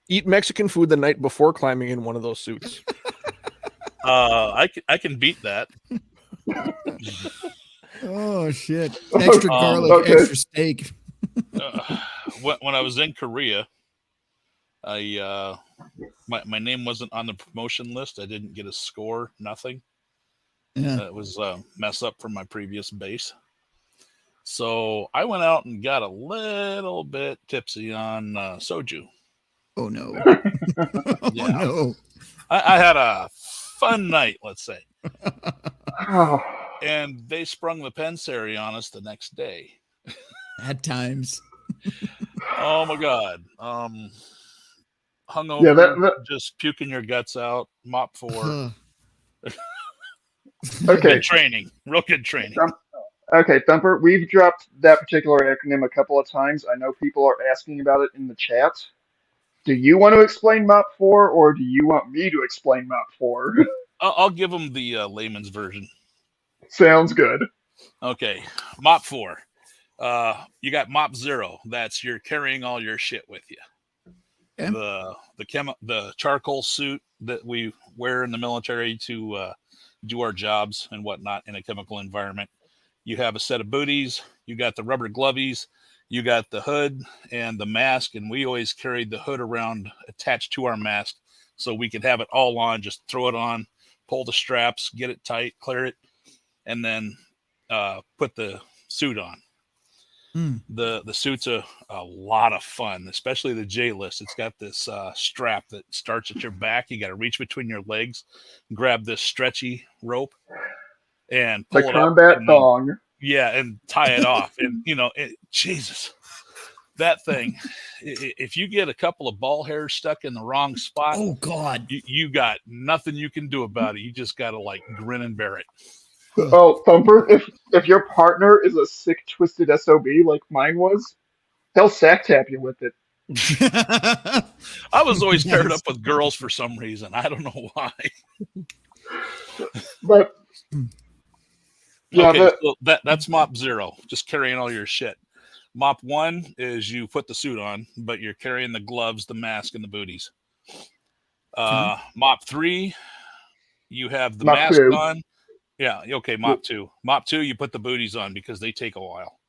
Eat Mexican food the night before climbing in one of those suits. I can beat that. Oh, shit. Extra garlic, okay. extra steak. When I was in Korea, I my name wasn't on the promotion list. I didn't get a score, nothing. Yeah. It was a mess up from my previous base. So I went out and got a little bit tipsy on soju. Oh, no. Yeah. Oh, no. I had a fun night, let's say. Oh, And they sprung the pensary on us the next day. At times. Oh my God. Hungover, yeah, that just puking your guts out, mop 4. okay. Good training. Real good training. Okay, Thumper, we've dropped that particular acronym a couple of times. I know people are asking about it in the chat. Do you want to explain MOP 4 or do you want me to explain MOP 4? I'll give them the layman's version. Sounds good. Okay. Mop 4. You got Mop 0. That's you're carrying all your shit with you. Okay. The charcoal suit that we wear in the military to do our jobs and whatnot in a chemical environment. You have a set of booties. You got the rubber glovies. You got the hood and the mask. And we always carried the hood around attached to our mask so we could have it all on. Just throw it on, pull the straps, get it tight, clear it, and then put the suit on. The suit's a lot of fun, especially the J list. It's got this strap that starts at your back. You got to reach between your legs, grab this stretchy rope, and pull The it combat up. And then, thong. yeah, and tie it off. And Jesus, that thing. If you get a couple of ball hairs stuck in the wrong spot, Oh, God. you got nothing you can do about it. You just got to like grin and bear it. Oh, Thumper, if your partner is a sick, twisted SOB like mine was, they'll sack tap you with it. I was always paired Nice. up with girls for some reason. I don't know why. But yeah, Okay, so that's Mop 0, just carrying all your shit. Mop 1 is you put the suit on, but you're carrying the gloves, the mask, and the booties. Mop 3, you have the Mop mask 2. on. Yeah, okay, Mop 2. Mop 2, you put the booties on because they take a while.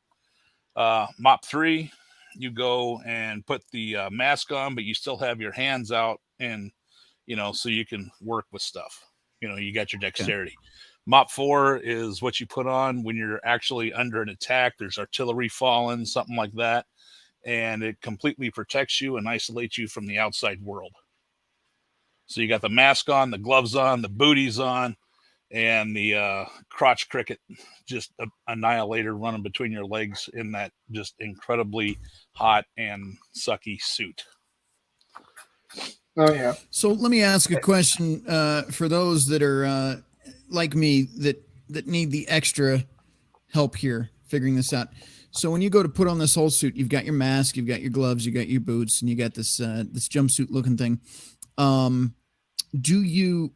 Mop 3, you go and put the mask on, but you still have your hands out and, so you can work with stuff. You got your dexterity. Okay. Mop 4 is what you put on when you're actually under an attack. There's artillery falling, something like that. And it completely protects you and isolates you from the outside world. So you got the mask on, the gloves on, the booties on, and the crotch cricket just annihilator running between your legs in that just incredibly hot and sucky suit. Oh yeah. So let me ask a question for those that are like me that need the extra help here figuring this out. So when you go to put on this whole suit, you've got your mask, you've got your gloves, you got your boots, and you got this this jumpsuit looking thing. Do you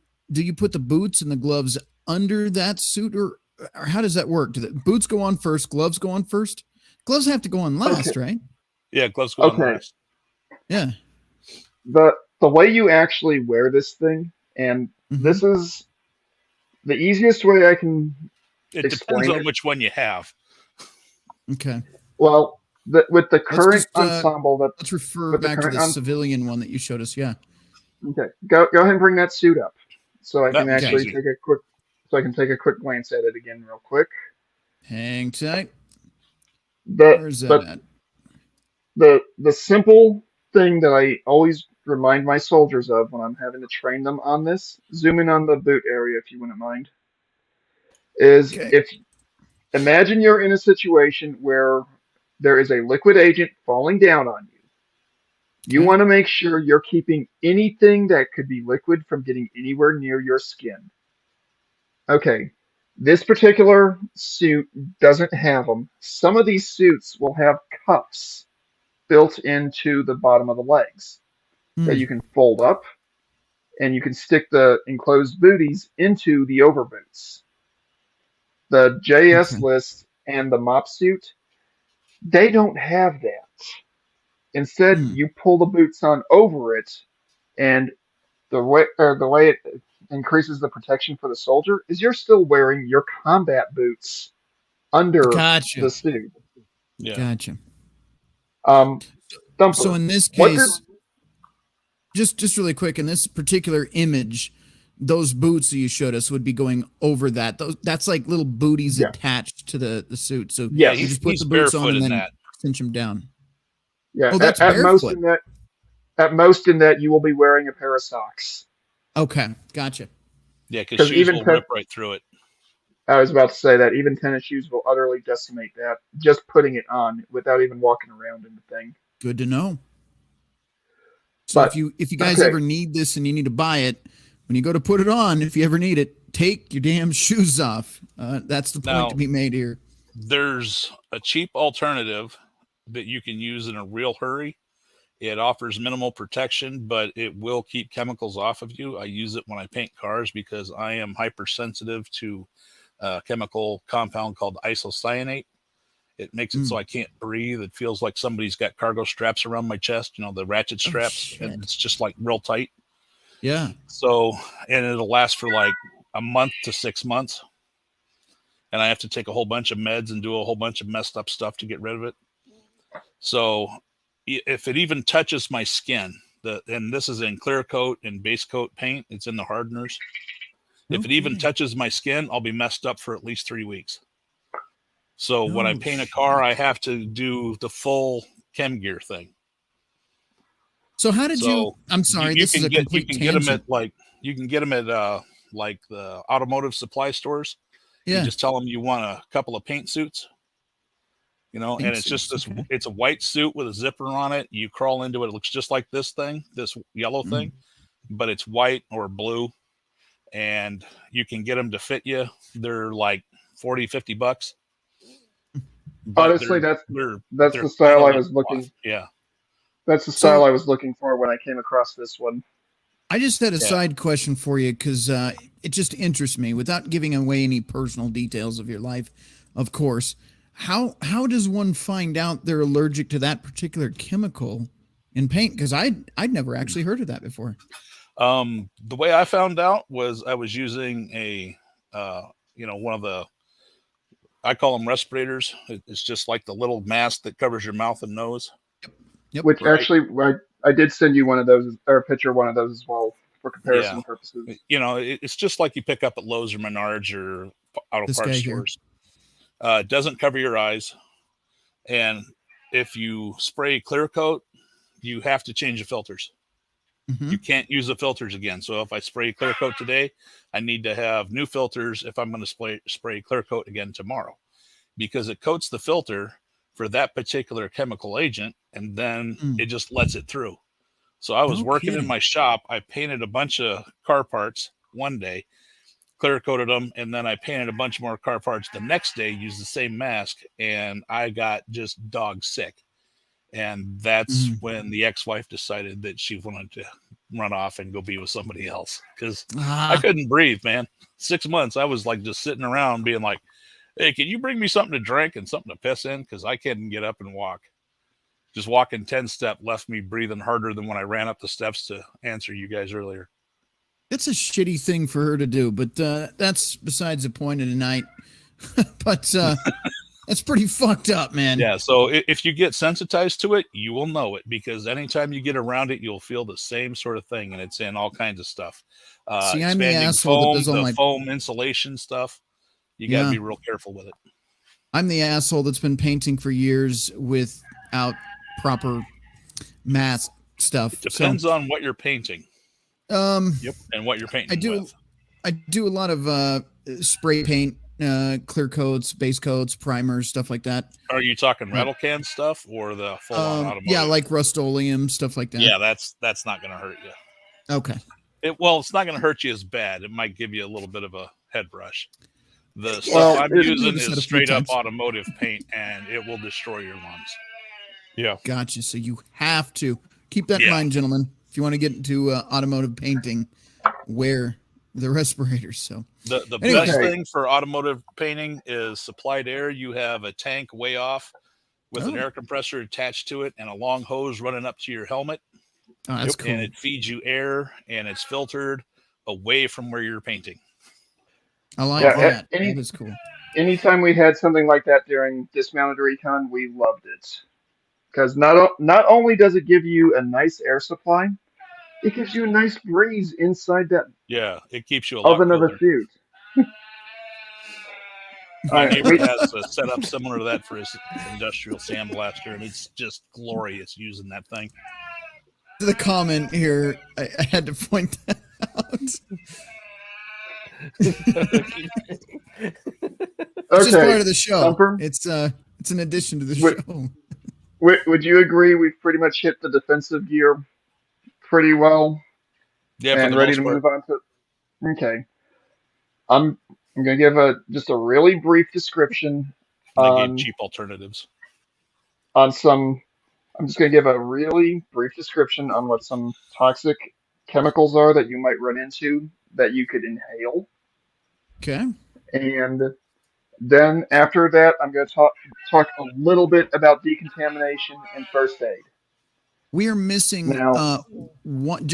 put the boots and the gloves under that suit, or how does that work? Do the boots go on first, gloves go on first? Gloves have to go on last, right? Yeah, gloves go on Okay. last. Yeah. The way you actually wear this thing, and Mhm. this is the easiest way I can It depends explain on it. which one you have. Okay. Well, with the Let's current just ensemble that let's refer with the back to current the civilian one that you showed us. Yeah. okay, go ahead and bring that suit up so I That can was actually easy. take a quick glance at it again real quick. Hang tight. The Where's that but at? the simple thing that I always remind my soldiers of when I'm having to train them on this, zoom in on the boot area if you wouldn't mind, is Okay. if imagine you're in a situation where there is a liquid agent falling down on you. You Okay. want to make sure you're keeping anything that could be liquid from getting anywhere near your skin. Okay, this particular suit doesn't have them. Some of these suits will have cuffs built into the bottom of the legs that Hmm. you can fold up, and you can stick the enclosed booties into the overboots. The JS Okay. list and the mop suit, they don't have that. Instead, Hmm. you pull the boots on over it, and the way it increases the protection for the soldier is you're still wearing your combat boots under Gotcha. the suit. Yeah. Gotcha. Um, So Thumper, in this what did case, just really quick, in this particular image, those boots that you showed us would be going over that. That's like little booties yeah attached to the suit. So Yeah, you yes just put he's the boots on barefoot and in then that. cinch them down. yeah Oh, that's at most barefoot. in that at most in that you will be wearing a pair of socks Okay, gotcha. Yeah, because because shoes will rip right through it. I was about to say that even tennis shoes will utterly decimate that just putting it on without even walking around in the thing. Good to know. So But if you guys okay, ever need this and you need to buy it, when you go to put it on, if you ever need it, take your damn shoes off. That's the point to Now, be made here. there's a cheap alternative that you can use in a real hurry. It offers minimal protection, but it will keep chemicals off of you. I use it when I paint cars because I am hypersensitive to a chemical compound called isocyanate. It makes it so Mm. I can't breathe. It feels like somebody's got cargo straps around my chest, the ratchet Oh straps, and shit. it's just like real tight. Yeah. So, and it'll last for like a month to 6 months. And I have to take a whole bunch of meds and do a whole bunch of messed up stuff to get rid of it. So if it even touches my skin, and this is in clear coat and base coat paint, it's in the hardeners. If it even Okay. touches my skin, I'll be messed up for at least 3 weeks. So when I No paint a shit. car, I have to do the full chem gear thing. So how did you? So I'm sorry. This is a you complete can get them tangent. at like the automotive supply stores. You Yeah. just tell them you want a couple of paint suits, and Pink it's just suits. this. Okay. It's a white suit with a zipper on it. You crawl into it. It looks just like this thing, this yellow Mm. thing, but it's white or blue, and you can get them to fit you. They're like $40-$50, but honestly, that's they're the gonna style I let was you off. looking. Yeah, That's the style So I was looking for when I came across this one. I just had a yeah. side question for you because it just interests me. Without giving away any personal details of your life, of course. How does one find out they're allergic to that particular chemical in paint? Because I'd never actually heard of that before. The way I found out was I was using one of the, I call them respirators. It's just like the little mask that covers your mouth and nose. Yep. Which Right. actually, I did send you one of those, or a picture of one of those as well for Yeah. comparison purposes. It's just like you pick up at Lowe's or Menards or auto This parts guy here. stores. It doesn't cover your eyes. And if you spray clear coat, you have to change the filters. Mhm. You can't use the filters again. So if I spray clear coat today, I need to have new filters if I'm going to spray clear coat again tomorrow, because it coats the filter for that particular chemical agent and then it just lets it through. So I was No working in kidding. my shop. I painted a bunch of car parts one day, clear coated them, and then I painted a bunch more car parts the next day, used the same mask, and I got just dog sick. And that's when the ex-wife decided that she wanted to run off and go be with somebody else, because I couldn't breathe, man. 6 months I was like just sitting around being like, hey, can you bring me something to drink and something to piss in, because I couldn't get up and walk. Just walking 10 step left me breathing harder than when I ran up the steps to answer you guys earlier. It's a shitty thing for her to do, but that's besides the point of the night. But that's pretty fucked up, man. Yeah, so if you get sensitized to it, you will know it, because anytime you get around it, you'll feel the same sort of thing, and it's in all kinds of stuff. See, I'm the Expanding asshole that foam, does all the my foam insulation stuff. You got to Yeah. be real careful with it. I'm the asshole that's been painting for years without proper mask stuff. Depends on what you're painting. Yep. And what you're painting with. I do a lot of spray paint, clear coats, base coats, primers, stuff like that. Are you talking rattle can stuff or the full on automotive? Yeah, like Rust-Oleum, stuff like that. Yeah, that's not going to hurt you. Okay. It's not going to hurt you as bad. It might give you a little bit of a head rush. The Well, stuff I'm using said a is few straight up times. automotive paint, and it will destroy your lungs. Yeah. Gotcha. So you have to keep that in mind, gentlemen. If you want to get into automotive painting, wear the respirators. So The Anyway. best thing for automotive painting is supplied air. You have a tank way off with an air compressor attached to it and a long hose running up to your helmet. Oh, that's cool. And it feeds you air, and it's filtered away from where you're painting. I like Yeah, that. any- That is cool. Anytime we had something like that during Dismounted Recon, we loved it. Because not only does it give you a nice air supply, it gives you a nice breeze inside that Yeah, it keeps you a lot oven of cooler. a suit. My Alright, neighbor has a setup similar to that for his industrial sandblaster, and it's just glorious using that thing. The comment here, I had to point that out. It's just part of the show. Thumper? It's an addition to the Wait. show. Would you agree we've pretty much hit the defensive gear pretty well Yeah, for and the ready most to part. move on to? Okay, I'm going to give just a really brief description I gave cheap alternatives. on some. I'm just going to give a really brief description on what some toxic chemicals are that you might run into that you could inhale. Okay. And then after that, I'm going to talk a little bit about decontamination and first aid. We are missing Now- one.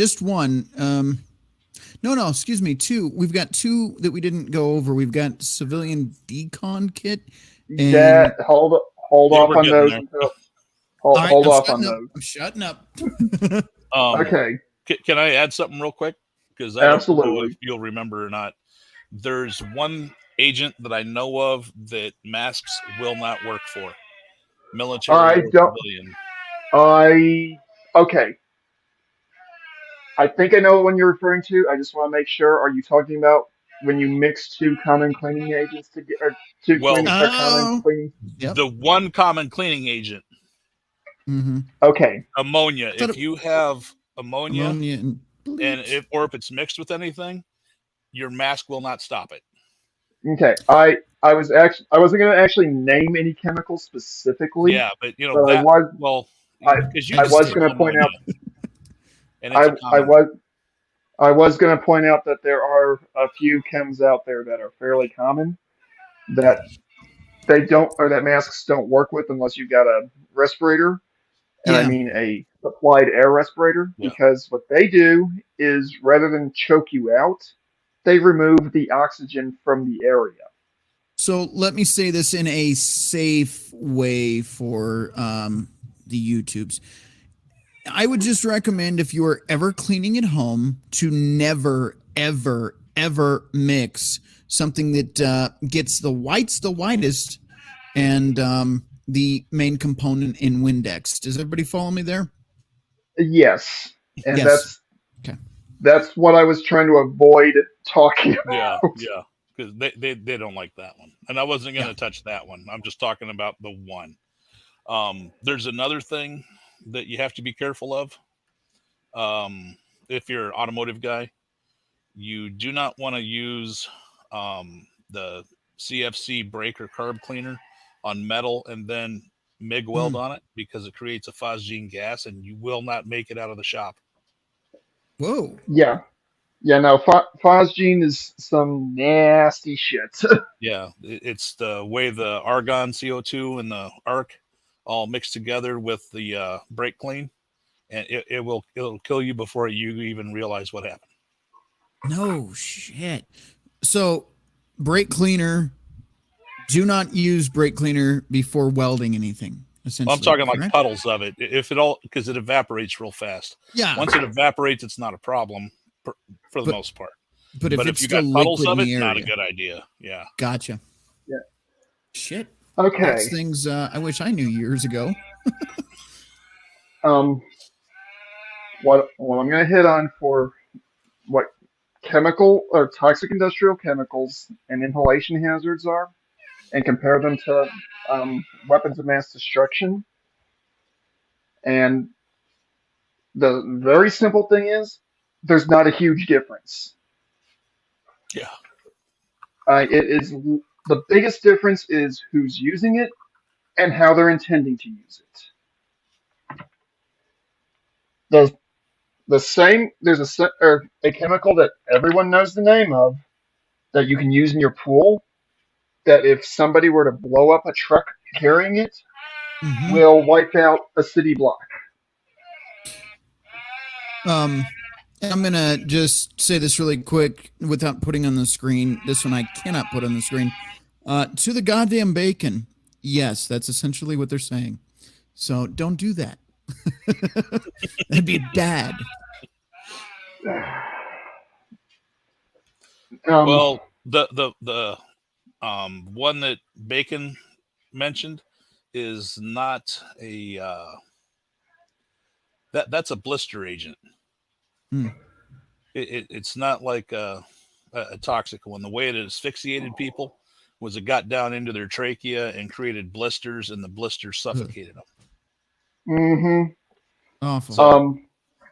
No, excuse me, two. We've got two that we didn't go over. We've got civilian decon kit. And That hold Yeah, off we're on getting those there. until All right, hold I'm off on shutting up. those. I'm shutting up. Okay, Can I add something real quick? Because I don't know Absolutely. if you'll remember or not. There's one agent that I know of that masks will not work for. Military I or don't- civilian. Okay. I think I know what one you're referring to. I just want to make sure. Are you talking about when you mix two common cleaning agents together? Well- Common cleaning. Yep. The one common cleaning agent, Mm-hmm. Okay. ammonia. Thought If you have ammonia, and if it's mixed with anything, your mask will not stop it. Okay. I wasn't going to actually name any chemicals specifically. Yeah, but But I was because you I just was said gonna point out- ammonia. And it's a I common- was going to point out that there are a few chems out there that are fairly common that that masks don't work with unless you've got a respirator, and I Yeah. mean a applied air respirator, Yeah. because what they do is rather than choke you out, they remove the oxygen from the area. So let me say this in a safe way for the YouTubes. I would just recommend, if you are ever cleaning at home, to never, ever, ever mix something that gets the whites the whitest and the main component in Windex. Does everybody follow me there? Yes, and Yes. That's what I was trying to avoid talking about. Yeah, because they don't like that one, and I wasn't going to touch that one. I'm just talking about the one. There's another thing that you have to be careful of. If you're an automotive guy, you do not want to use the CFC brake or carb cleaner on metal and then MIG weld on it, because it creates a phosgene gas and you will not make it out of the shop. Whoa. Yeah. Yeah, no, phosgene is some nasty shit. Yeah, it's the way the argon, CO2, and the arc all mixed together with the brake clean, and it'll kill you before you even realize what happened. No shit. So, brake cleaner. Do not use brake cleaner before welding anything. Essentially, Well, I'm talking correct? like puddles of it. If it all, because it evaporates real fast. Yeah. Once it evaporates, it's not a problem for the most part. But if But it's if you still got puddles liquid of in it, the not a area. good idea. Yeah. Gotcha. Yeah. Shit. Okay. That's things I wish I knew years ago. What I'm going to hit on for what chemical or toxic industrial chemicals and inhalation hazards are, and compare them to weapons of mass destruction. And the very simple thing is, there's not a huge difference. Yeah. It is the biggest difference is who's using it and how they're intending to use it. There's a chemical that everyone knows the name of that you can use in your pool. That if somebody were to blow up a truck carrying it, will wipe out a city block. I'm going to just say this really quick without putting on the screen. This one I cannot put on the screen. To the goddamn bacon. Yes, that's essentially what they're saying. So don't do that. That'd be bad. Well, the one that Bacon mentioned is not a that's a blister agent. It's not like a toxic one. The way it asphyxiated people was it got down into their trachea and created blisters, and the blisters suffocated them. Mm-hmm. Awful. So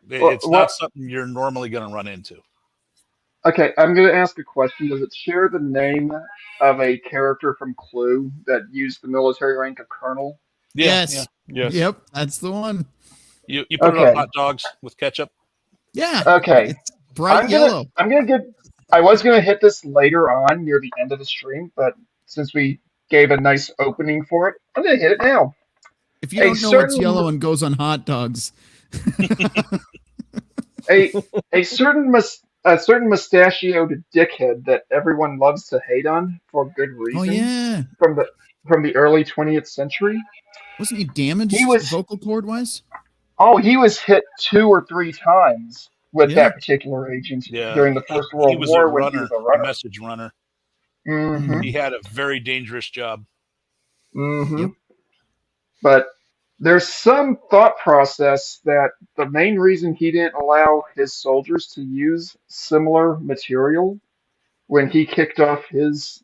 it's not something you're normally going to run into. Okay, I'm going to ask a question. Does it share the name of a character from Clue that used the military rank of colonel? Yes. Yeah. Yes. Yep, that's the one. You put it on hot dogs with ketchup? Yeah. Okay. It's bright yellow. I was going to hit this later on near the end of the stream, but since we gave a nice opening for it, I'm going to hit it now. If you don't know what's yellow and goes on hot dogs. a certain mustachioed dickhead that everyone loves to hate on for good reason. Oh yeah. From the early 20th century. Wasn't he damaged vocal cord wise? Oh, he was hit 2 or 3 times with that particular agent during the First World War when he was a runner. A message runner. Mm-hmm. He had a very dangerous job. Mm-hmm. Yep. But there's some thought process that the main reason he didn't allow his soldiers to use similar material when he kicked off his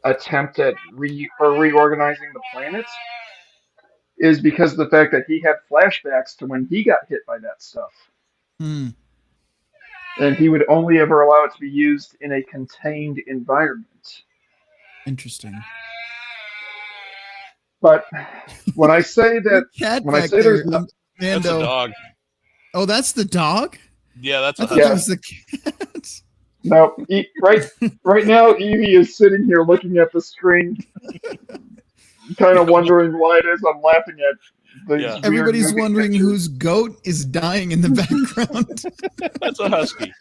attempt at reorganizing the planet is because of the fact that he had flashbacks to when he got hit by that stuff. And he would only ever allow it to be used in a contained environment. Interesting. But when I say that, that's a dog. Oh, that's the dog? Yeah, that's I thought that was the cat. No, right now Evie is sitting here looking at the screen, kind of wondering why it is I'm laughing at. Everybody's wondering whose goat is dying in the background. That's a husky.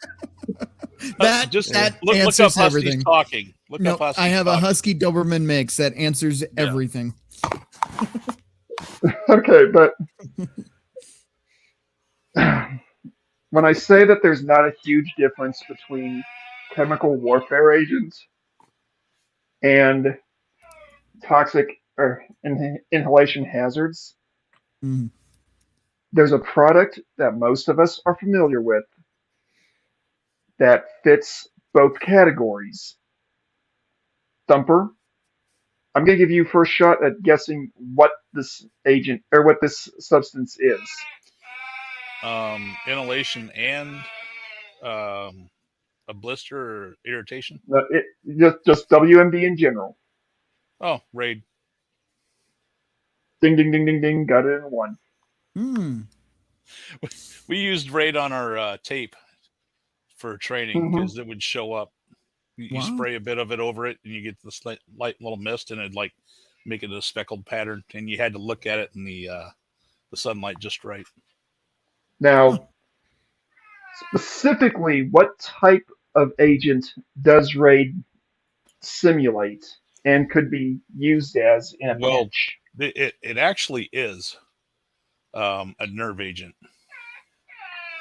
That look answers up everything. Huskies talking. I have a husky Doberman mix that answers everything. Okay, but when I say that there's not a huge difference between chemical warfare agents and toxic or inhalation hazards, there's a product that most of us are familiar with that fits both categories. Thumper, I'm going to give you first shot at guessing what this agent or what this substance is. Inhalation and a blister or irritation. Just WMD in general. Oh, Raid. Ding, ding, ding, ding, ding. Got it in one. We used Raid on our tape for training because it would show up. You spray a bit of it over it, and you get this light little mist, and it'd like make it a speckled pattern. And you had to look at it in the sunlight just right. Now, specifically, what type of agent does Raid simulate and could be used as in a pinch? It actually is a nerve agent.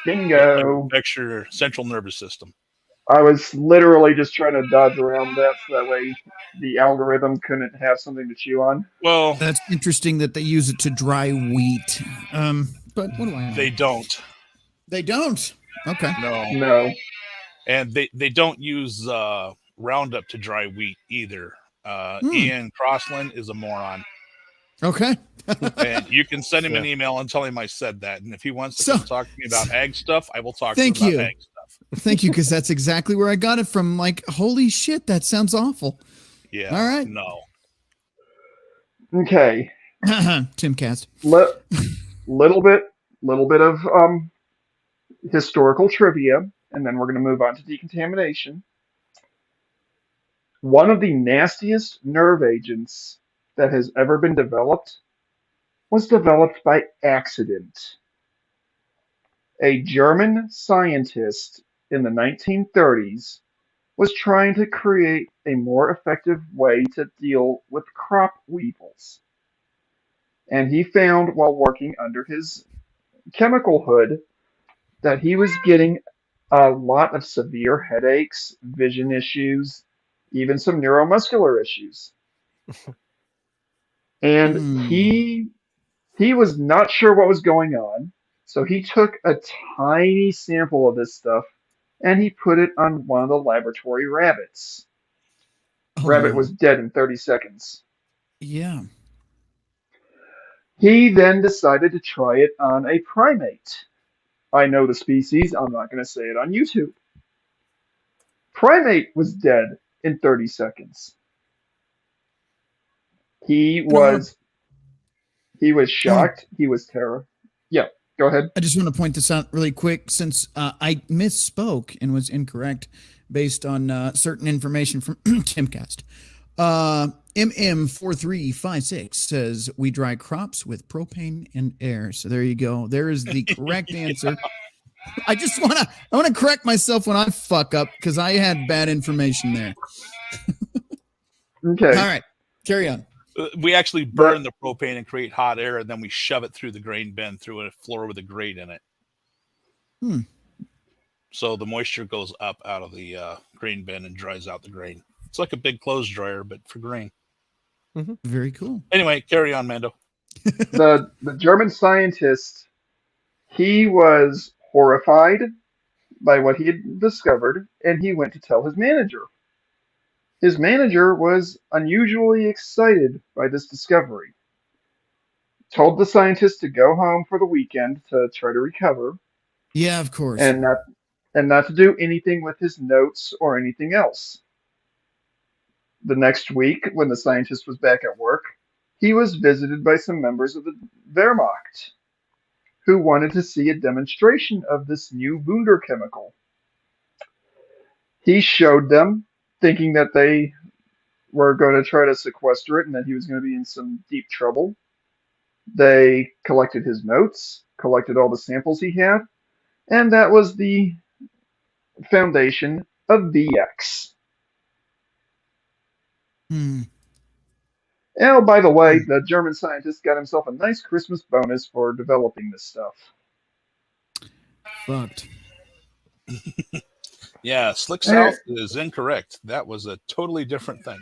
Bingo. It affects your central nervous system. I was literally just trying to dodge around that so that way the algorithm couldn't have something to chew on. Well, that's interesting that they use it to dry wheat. But what do I know? They don't. They don't. Okay. No. And they don't use Roundup to dry wheat either. Ian Crossland is a moron. Okay. And you can send him an email and tell him I said that. And if he wants to talk to me about ag stuff, I will talk to him about ag stuff. Thank you, because that's exactly where I got it from. Like, holy shit, that sounds awful. Yeah. All right. No. Okay. Timcast. Little bit of historical trivia, and then we're going to move on to decontamination. One of the nastiest nerve agents that has ever been developed was developed by accident. A German scientist in the 1930s was trying to create a more effective way to deal with crop weevils. And he found while working under his chemical hood that he was getting a lot of severe headaches, vision issues, even some neuromuscular issues. And he was not sure what was going on, so he took a tiny sample of this stuff and he put it on one of the laboratory rabbits. Rabbit was dead in 30 seconds. Yeah. He then decided to try it on a primate. I know the species, I'm not going to say it on YouTube. Primate was dead in 30 seconds. He was shocked. He was terror. Yeah, go ahead. I just want to point this out really quick since I misspoke and was incorrect based on certain information from Timcast. MM4356 says we dry crops with propane and air. So there you go. There is the correct answer. I want to correct myself when I fuck up because I had bad information there. Okay. All right. Carry on. We actually burn the propane and create hot air, and then we shove it through the grain bin through a floor with a grate in it. So the moisture goes up out of the grain bin and dries out the grain. It's like a big clothes dryer, but for grain. Very cool. Anyway, carry on, Mando. The German scientist, he was horrified by what he had discovered, and he went to tell his manager. His manager was unusually excited by this discovery. Told the scientist to go home for the weekend to try to recover. Yeah, of course. And not to do anything with his notes or anything else. The next week, when the scientist was back at work, he was visited by some members of the Wehrmacht who wanted to see a demonstration of this new Wunder chemical. He showed them, thinking that they were going to try to sequester it and that he was going to be in some deep trouble. They collected his notes, collected all the samples he had, and that was the foundation of VX. Oh, by the way, the German scientist got himself a nice Christmas bonus for developing this stuff. Fucked. Yeah, Slick South is incorrect. That was a totally different thing.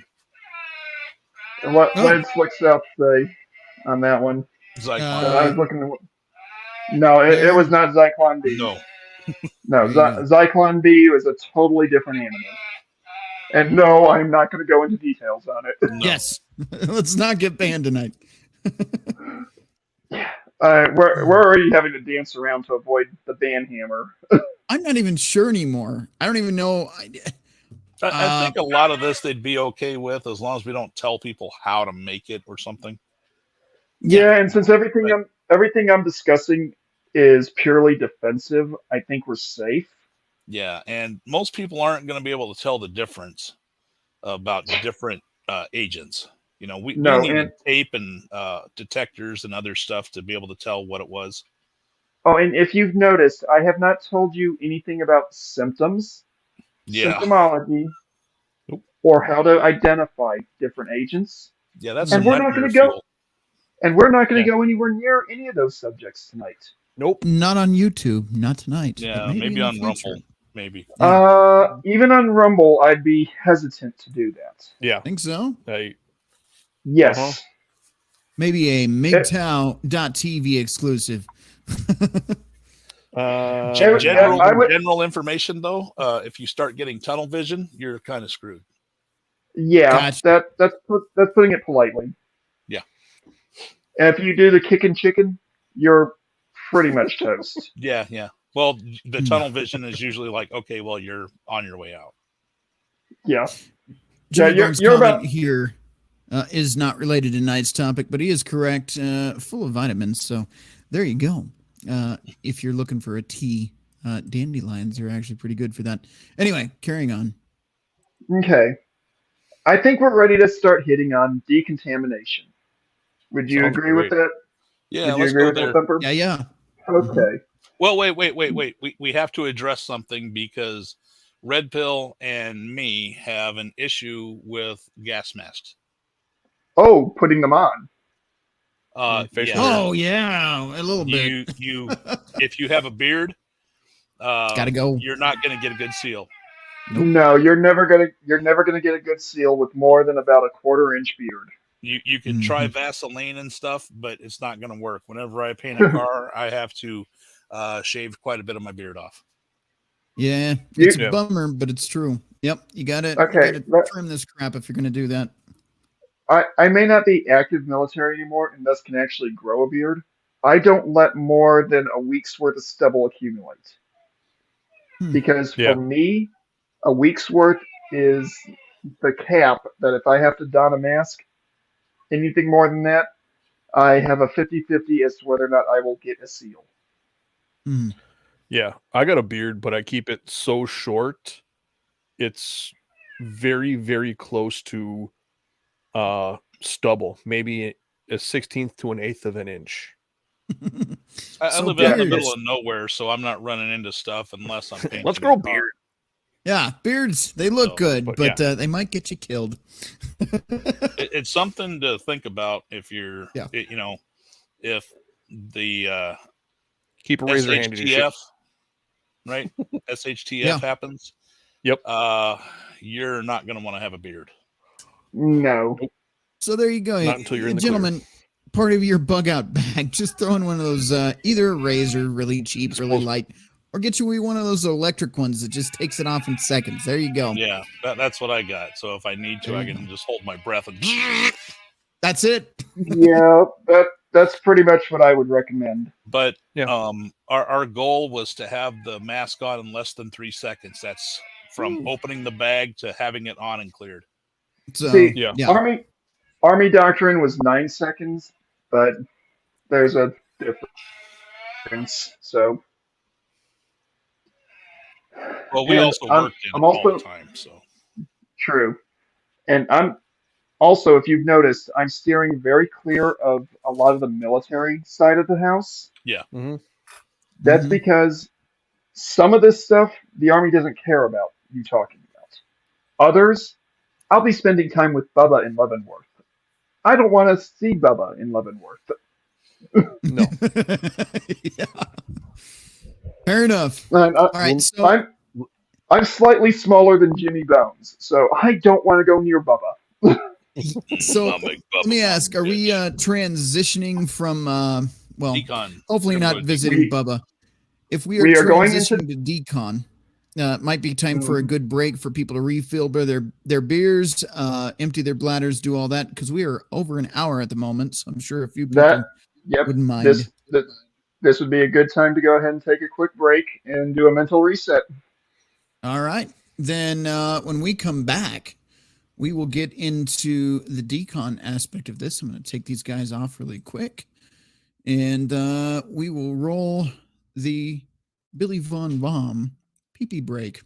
What did Slick South say on that one? Zyklon. I was looking at. No, it was not Zyklon B. No. No, There you go. Zyklon B is a totally different animal. And no, I'm not going to go into details on it. No. Yes. Let's not get banned tonight. We're already having to dance around to avoid the ban hammer. I'm not even sure anymore. I don't even know. I think a lot of this they'd be okay with as long as we don't tell people how to make it or something. Yeah, and since everything I'm discussing is purely defensive, I think we're safe. Yeah, and most people aren't going to be able to tell the difference about different agents. You know, we No, needed and tape and detectors and other stuff to be able to tell what it was. and if you've noticed, I have not told you anything about symptoms, Yeah. symptomology, Nope. or how to identify different agents. Yeah, that's And some we're not nightmare going to go. fuel. And we're not going to Yeah. go anywhere near any of those subjects tonight. Nope. Not on YouTube. Not tonight. but Yeah, maybe maybe in the on future. Rumble. Maybe. Even on Rumble, I'd be hesitant to do that. Yeah. Think so? Yes. Uh-huh. Maybe a MGTOW.TV exclusive. General information though, if you start getting tunnel vision, you're kind of screwed. Yeah, Gotcha. that's putting it politely. Yeah. And if you do the kick and chicken, you're pretty much toast. Yeah. Well, the tunnel vision is usually like, okay, well, you're on your way out. Yeah. Jimmy you're Burns' comment about here is not related to tonight's topic, but he is correct. Full of vitamins. So there you go. If you're looking for a tea, dandelions are actually pretty good for that. Anyway, carrying on. Okay. I think we're ready to start hitting on decontamination. Would you Sounds agree with great. that? Yeah, Would you let's agree go with there. that, Thumper? Yeah. Okay. Well, wait. We have to address something because Red Pill and me have an issue with gas masks. Oh, putting them on. Facial Yeah. hair. Oh yeah, a little bit. You if you have a beard, Gotta go. you're not going to get a good seal. Nope. No, you're never gonna get a good seal with more than about a 1/4 inch beard. You can try Vaseline and stuff, but it's not going to work. Whenever I paint a car, I have to shave quite a bit of my beard off. Yeah, it's You- a bummer, but it's true. Yep, you gotta trim this crap if you're gonna do that. I may not be active military anymore and thus can actually grow a beard. I don't let more than a week's worth of stubble accumulate. Because Yeah. for me, a week's worth is the cap that if I have to don a mask, anything more than that, I have a 50-50 as to whether or not I will get a seal. Yeah, I got a beard, but I keep it so short. It's very, very close to stubble, maybe a 1/16 to an 1/8 of an inch. I So live out in the beards. middle of nowhere, so I'm not running into stuff unless I'm painting. Let's grow a car. beard. Yeah, beards, they look So, good, but but they might get you killed. It's something to think about if you're, Yeah. if the Keep a razor handy to shave. SHTF, right? SHTF happens. Yep. You're not going to want to have a beard. No. So there you go, Not until you're in the gentlemen. Part of your bug out bag, just throw in one of those, either a razor, really cheap, really light, or get you one of those electric ones that just takes it off in seconds. There you go. Yeah, that's what I got. So if I need to, I can just hold my breath and. That's it. Yeah, that's pretty much what I would recommend. But Yeah. our goal was to have the mask on in less than 3 seconds. That's from opening the bag to having it on and cleared. So, See, Yeah. Army doctrine was 9 seconds, but there's a difference. So. Well, we And also I'm- worked in I'm it all also- the time, so. True. And I'm also, if you've noticed, I'm steering very clear of a lot of the military side of the house. Yeah. Mhm. That's Mhm. because some of this stuff the Army doesn't care about you talking about. Others, I'll be spending time with Bubba in Leavenworth. I don't want to see Bubba in Leavenworth. No. Yeah. Fair enough. And, All right, so I'm slightly smaller than Jimmy Bones, so I don't want to go near Bubba. So I'll make let Bubba me sound ask: Are we bitch. transitioning from? Well, Decon. hopefully We're not gonna go visiting We- Bubba. If we We are are going into transitioning to decon, it might be time for a good break for people to refill their beers, empty their bladders, do all that, because we are over an hour at the moment. So I'm sure a few that. people Yep. wouldn't mind. This would be a good time to go ahead and take a quick break and do a mental reset. All right. Then when we come back, we will get into the decon aspect of this. I'm going to take these guys off really quick, and we will roll the Billy Von Baum pee-pee break.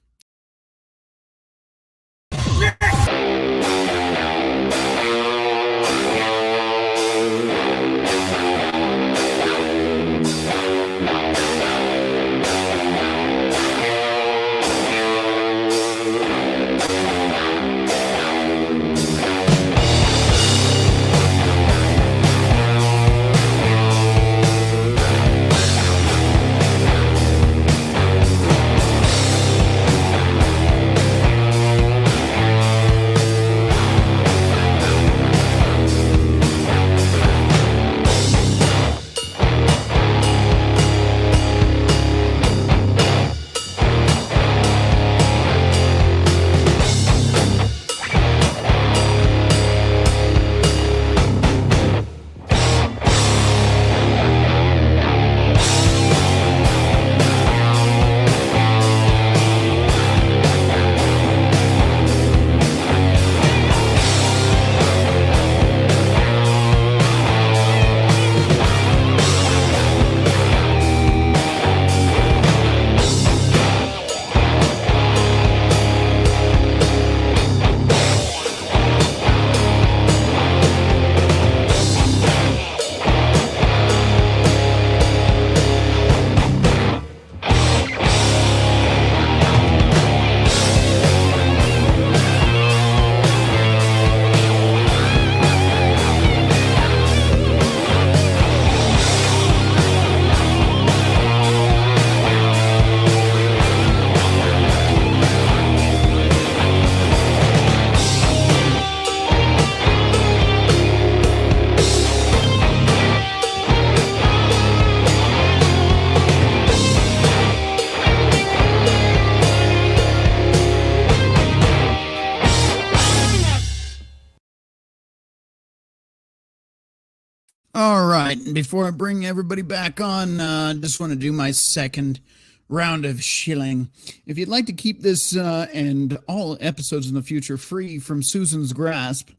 All right. Before I bring everybody back on, just want to do my second round of shilling. If you'd like to keep this and all episodes in the future free from Susan's grasp,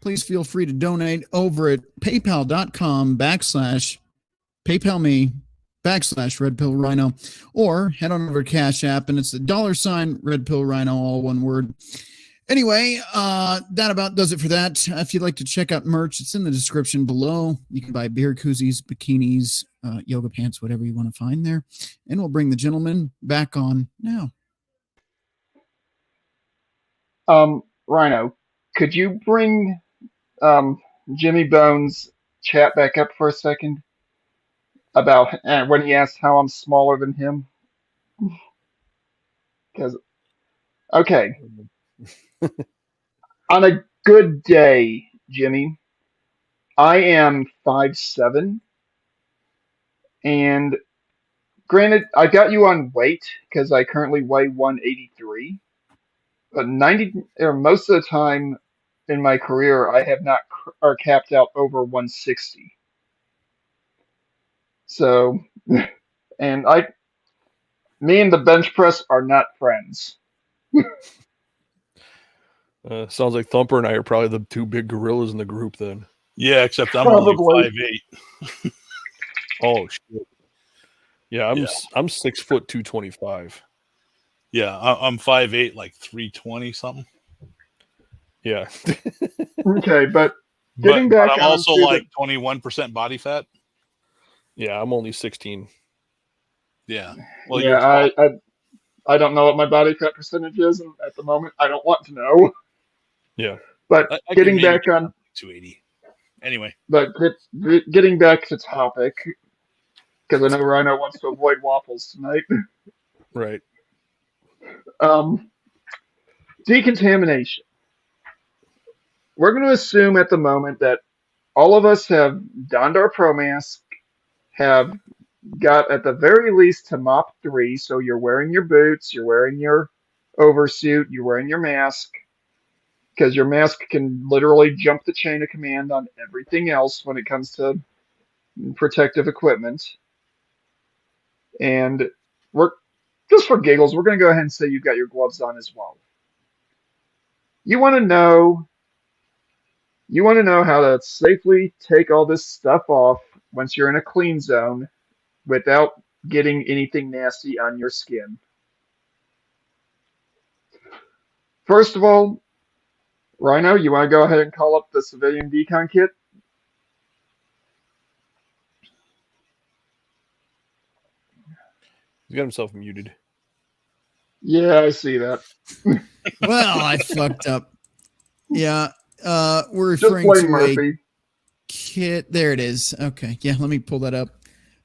please feel free to donate over at paypal.com/PayPal me/RedPillRhino, or head on over to Cash App, and it's the $RedPillRhino, all one word. Anyway, that about does it for that. If you'd like to check out merch, it's in the description below. You can buy beer koozies, bikinis, yoga pants, whatever you want to find there. And we'll bring the gentleman back on now. Rhino, could you bring Jimmy Bones' chat back up for a second about when he asked how I'm smaller than him? Because, okay. On a good day, Jimmy, I am 5'7", and granted, I got you on weight because I currently weigh 183, but most of the time in my career, I have not capped out over 160. So, and me and the bench press are not friends. Sounds like Thumper and I are probably the two big gorillas in the group then. Yeah, except I'm Probably. only 5'8". Oh shit. Yeah, I'm 6 foot 225. Yeah, I'm 5'8", like 320 something. Yeah. Okay, but But getting back I'm also onto like 21% body fat. Yeah, I'm only 16. Yeah. Well, yeah, you're 12. I don't know what my body fat percentage is at the moment. I don't want to know. Yeah. But I getting can maybe back on, 280. Anyway. but getting back to topic, because I know Rhino wants to avoid waffles tonight. Right. Decontamination. We're going to assume at the moment that all of us have donned our pro mask, have got at the very least to mop 3, so you're wearing your boots, you're wearing your oversuit, you're wearing your mask, because your mask can literally jump the chain of command on everything else when it comes to protective equipment. And we're just for giggles, we're going to go ahead and say you've got your gloves on as well. You want to know how to safely take all this stuff off once you're in a clean zone without getting anything nasty on your skin. First of all, Rhino, you want to go ahead and call up the civilian decon kit? He's got himself muted. Yeah, I see that. Well, I fucked up. Yeah, we're Just referring blame to a Murphy. kit. There it is. Okay, yeah, let me pull that up.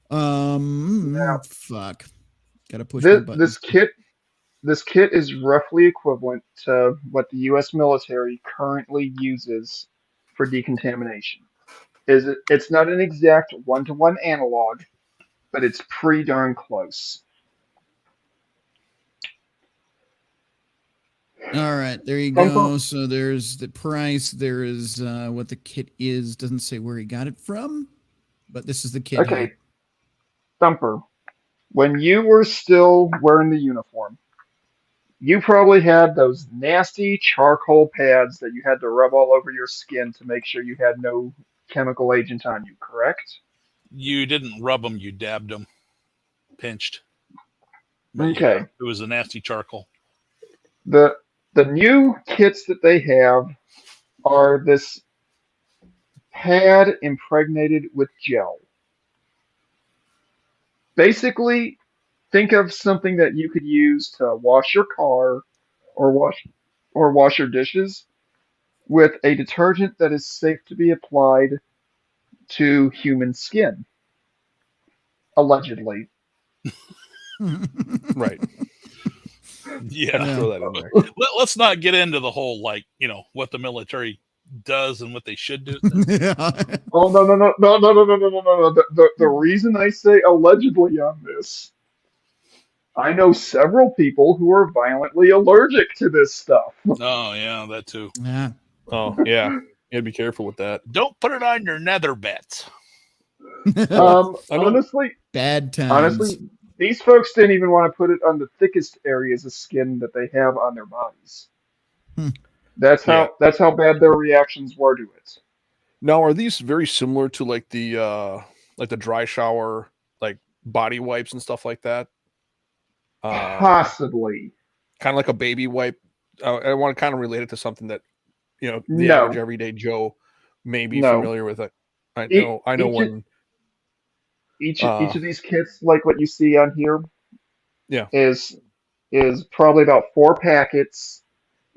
Now, Fuck. Gotta push my button. This kit is roughly equivalent to what the U.S. military currently uses for decontamination. It's not an exact one-to-one analog, but it's pretty darn close. All right, there you go. So there's the price. There is what the kit is. Doesn't say where he got it from, but this is the kit. Okay, Here. Thumper, when you were still wearing the uniform, you probably had those nasty charcoal pads that you had to rub all over your skin to make sure you had no chemical agent on you, correct? You didn't rub them, you dabbed them, pinched. But Okay. yeah, it was a nasty charcoal. The new kits that they have are this pad impregnated with gel. Basically, think of something that you could use to wash your car or wash your dishes with a detergent that is safe to be applied to human skin. Allegedly. Right. Yeah. Throw that in there. Let's not get into the whole, like, what the military does and what they should do. Yeah. Oh, no. The reason I say allegedly on this, I know several people who are violently allergic to this stuff. Oh, yeah, that too. Yeah. Oh, yeah. You gotta be careful with that. Don't put it on your nether bets. Honestly, Bad times. these folks didn't even want to put it on the thickest areas of skin that they have on their bodies. That's how bad their reactions were to it. Now, are these very similar to like the dry shower, like body wipes and stuff like that? Possibly. Kind of like a baby wipe. I want to kind of relate it to something that the No. average everyday Joe may be No. familiar with. It. I know one. Each of these kits, like what you see on here, Yeah. is probably about 4 packets,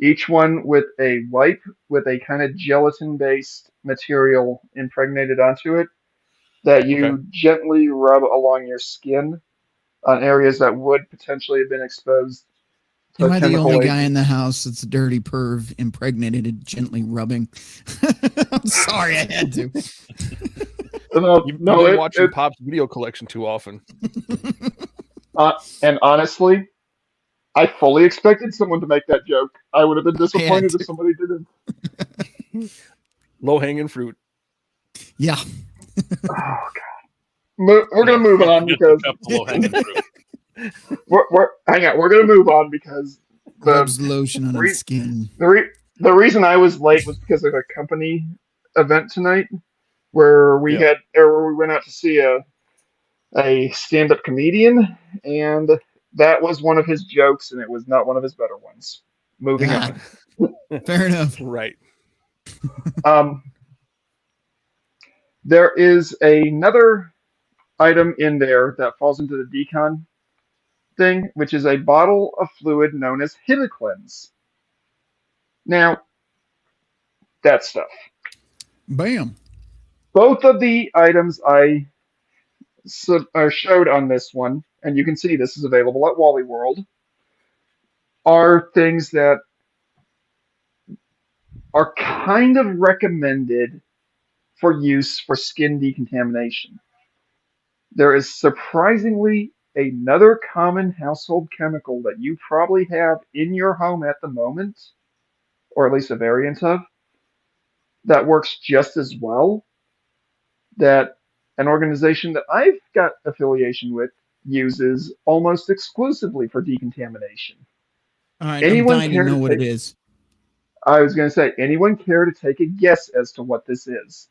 each one with a wipe with a kind of gelatin-based material impregnated onto it that you gently rub along your skin on areas that would potentially have been exposed to Am I the chemical only guy agents. in the house that's a dirty perv impregnated and gently rubbing? I'm sorry, I had to. You've been watching Pop's video collection too often. And honestly, I fully expected someone to make that joke. I would have been disappointed if somebody didn't. Low hanging fruit. Yeah. Oh God. We're gonna move on because we're gonna move on because Rubs lotion on his skin. The reason I was late was because of a company event tonight where we went out to see a stand-up comedian, and that was one of his jokes, and it was not one of his better ones. Moving on. Fair enough. Right. There is another item in there that falls into the decon thing, which is a bottle of fluid known as Hibiclens. Now, that stuff. Bam. Both of the items I showed on this one, and you can see this is available at Wally World, are things that are kind of recommended for use for skin decontamination. there is surprisingly another common household chemical that you probably have in your home at the moment, or at least a variant of, that works just as well, that an organization that I've got affiliation with uses almost exclusively for decontamination. All right, I'm Anyone dying to care know to what it take? is. I was going to say, anyone care to take a guess as to what this is?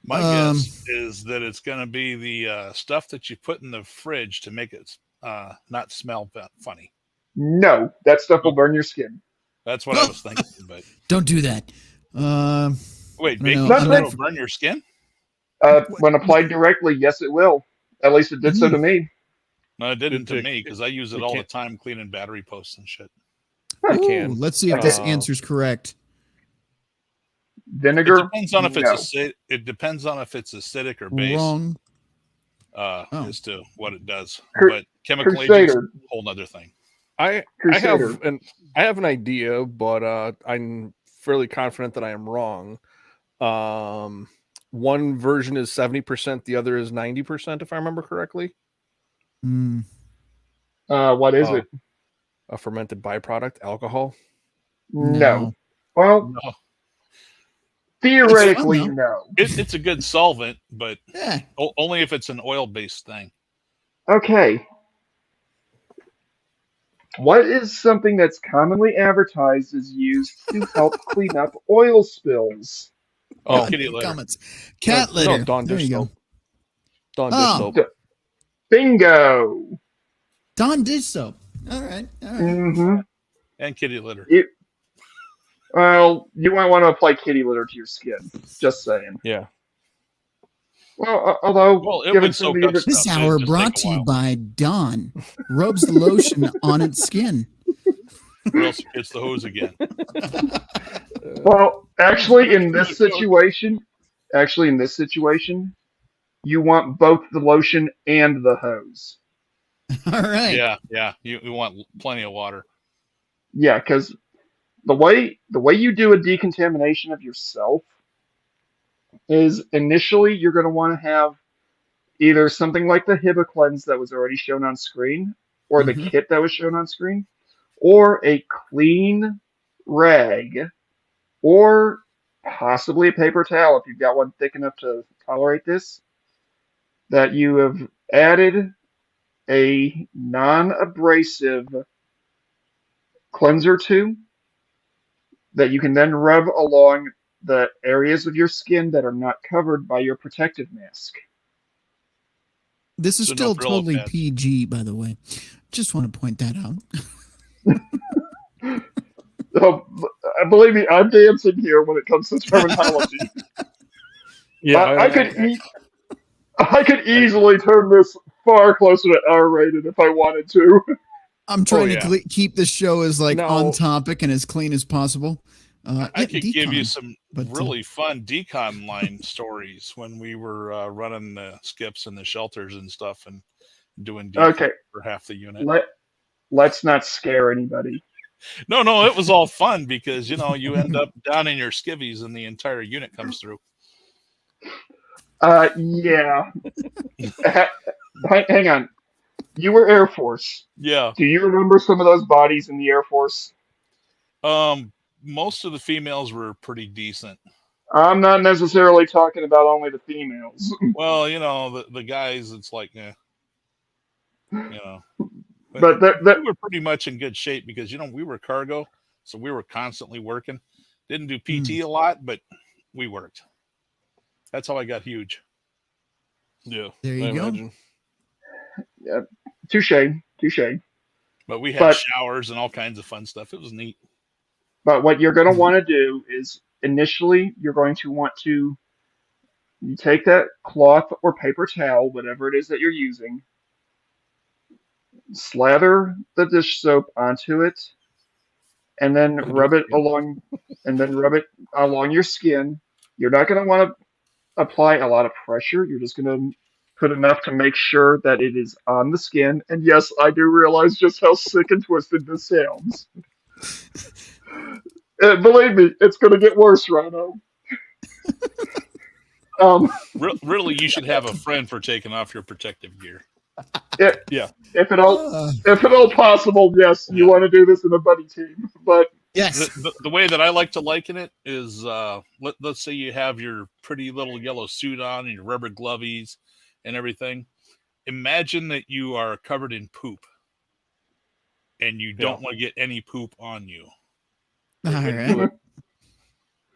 My guess is that it's going to be the stuff that you put in the fridge to make it not smell funny. No, that stuff will burn your skin. That's what I was thinking. But Don't do that. wait, I don't baking know. soda will burn your skin? When applied directly, yes, it will. At least it did so to me. No, it didn't to It- me because I use it it all the can't- time cleaning battery posts and shit. It Ooh, can. let's see if this Uh, answer's correct. Vinegar? It depends on if No. it depends on if it's acidic or base Wrong. as to what it does. Cru- But chemical agents, Crusader. whole other thing. I Crusader. have an idea, but I'm fairly confident that I am wrong. One version is 70%, the other is 90%, if I remember correctly. Mm. What is it? A fermented byproduct, alcohol. No. Well, No, theoretically, It's fun, no. it's a good solvent, but Yeah. only if it's an oil-based thing. Okay. What is something that's commonly advertised as used to help clean up oil spills? Oh, kitty litter. Comments. Cat No, litter. Dawn there dish you go. soap. Dawn Oh. dish soap. Bingo. Dawn dish soap. All right. Mm-hmm. And kitty litter. Well, you might want to apply kitty litter to your skin. Just saying. Yeah. Well, although, Well, it given would some of soak the up other, This stuff, so hour it'd just brought take to a you while. by Dawn. Rubs the lotion on its skin. Or else it's the hose again. well, actually, in this situation, you want both the lotion and the hose. All right. Yeah. You want plenty of water. Yeah, because the way you do a decontamination of yourself is initially you're going to want to have either something like the HibaCleanse that was already shown on screen, or the kit that was shown on screen, or a clean rag, or possibly a paper towel if you've got one thick enough to tolerate this, that you have added a non-abrasive cleanser to, that you can then rub along the areas of your skin that are not covered by your protective mask. This is So no still Brillo totally pads. PG, by the way. Just want to point that out. Oh, believe me, I'm dancing here when it comes to terminology. Yeah. I could easily turn this far closer to R-rated if I wanted to. I'm trying yeah. to keep the show as No. on topic and as clean as possible. I could give you decon, some but, really fun decon line stories when we were running the skips and the shelters and stuff and doing decon Okay. for half the unit. Let's not scare anybody. No, it was all fun because, you end up down in your skivvies and the entire unit comes through. Yeah. Hang on. You were Air Force. Yeah. Do you remember some of those bodies in the Air Force? Most of the females were pretty decent. I'm not necessarily talking about only the females. Well, the guys, it's like, But we were pretty much in good shape because, we were cargo, so we were constantly working. Didn't do PT a lot, but we worked. That's how I got huge. Yeah. There you I go. imagine. yeah, touche. But we had But- showers and all kinds of fun stuff. It was neat. But what you're going to want to do is initially you're going to want to you take that cloth or paper towel, whatever it is that you're using, slather the dish soap onto it, and then rub it along your skin. You're not going to want to apply a lot of pressure. You're just going to put enough to make sure that it is on the skin. And yes, I do realize just how sick and twisted this sounds. Believe me, it's going to get worse, Rhino. Really, you should have a friend for taking off your protective gear. Yeah. If at all possible, yes, you want to do this in a buddy team. But Yes. The way that I like to liken it is, let's say you have your pretty little yellow suit on and your rubber glovies and everything. Imagine that you are covered in poop and you don't want to get any poop on you. All right.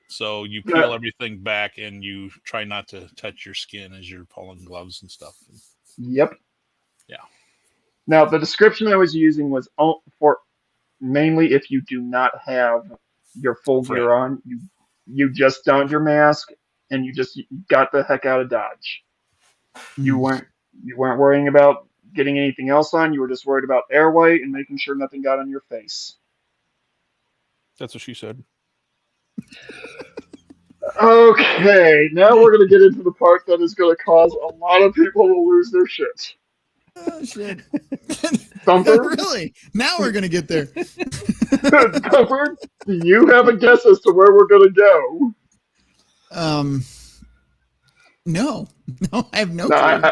So you peel everything back and you try not to touch your skin as you're pulling gloves and stuff. yep. Yeah. Now the description I was using was for mainly if you do not have your full gear on, you just donned your mask and you just got the heck out of Dodge. You weren't worrying about getting anything else on. You were just worried about airway and making sure nothing got on your face. That's what she said. Okay, now we're going to get into the part that is going to cause a lot of people to lose their shit. Oh, shit. Thumper? Really? Now we're going to get there. Thumper, do you have a guess as to where we're going to go? No, I have no clue.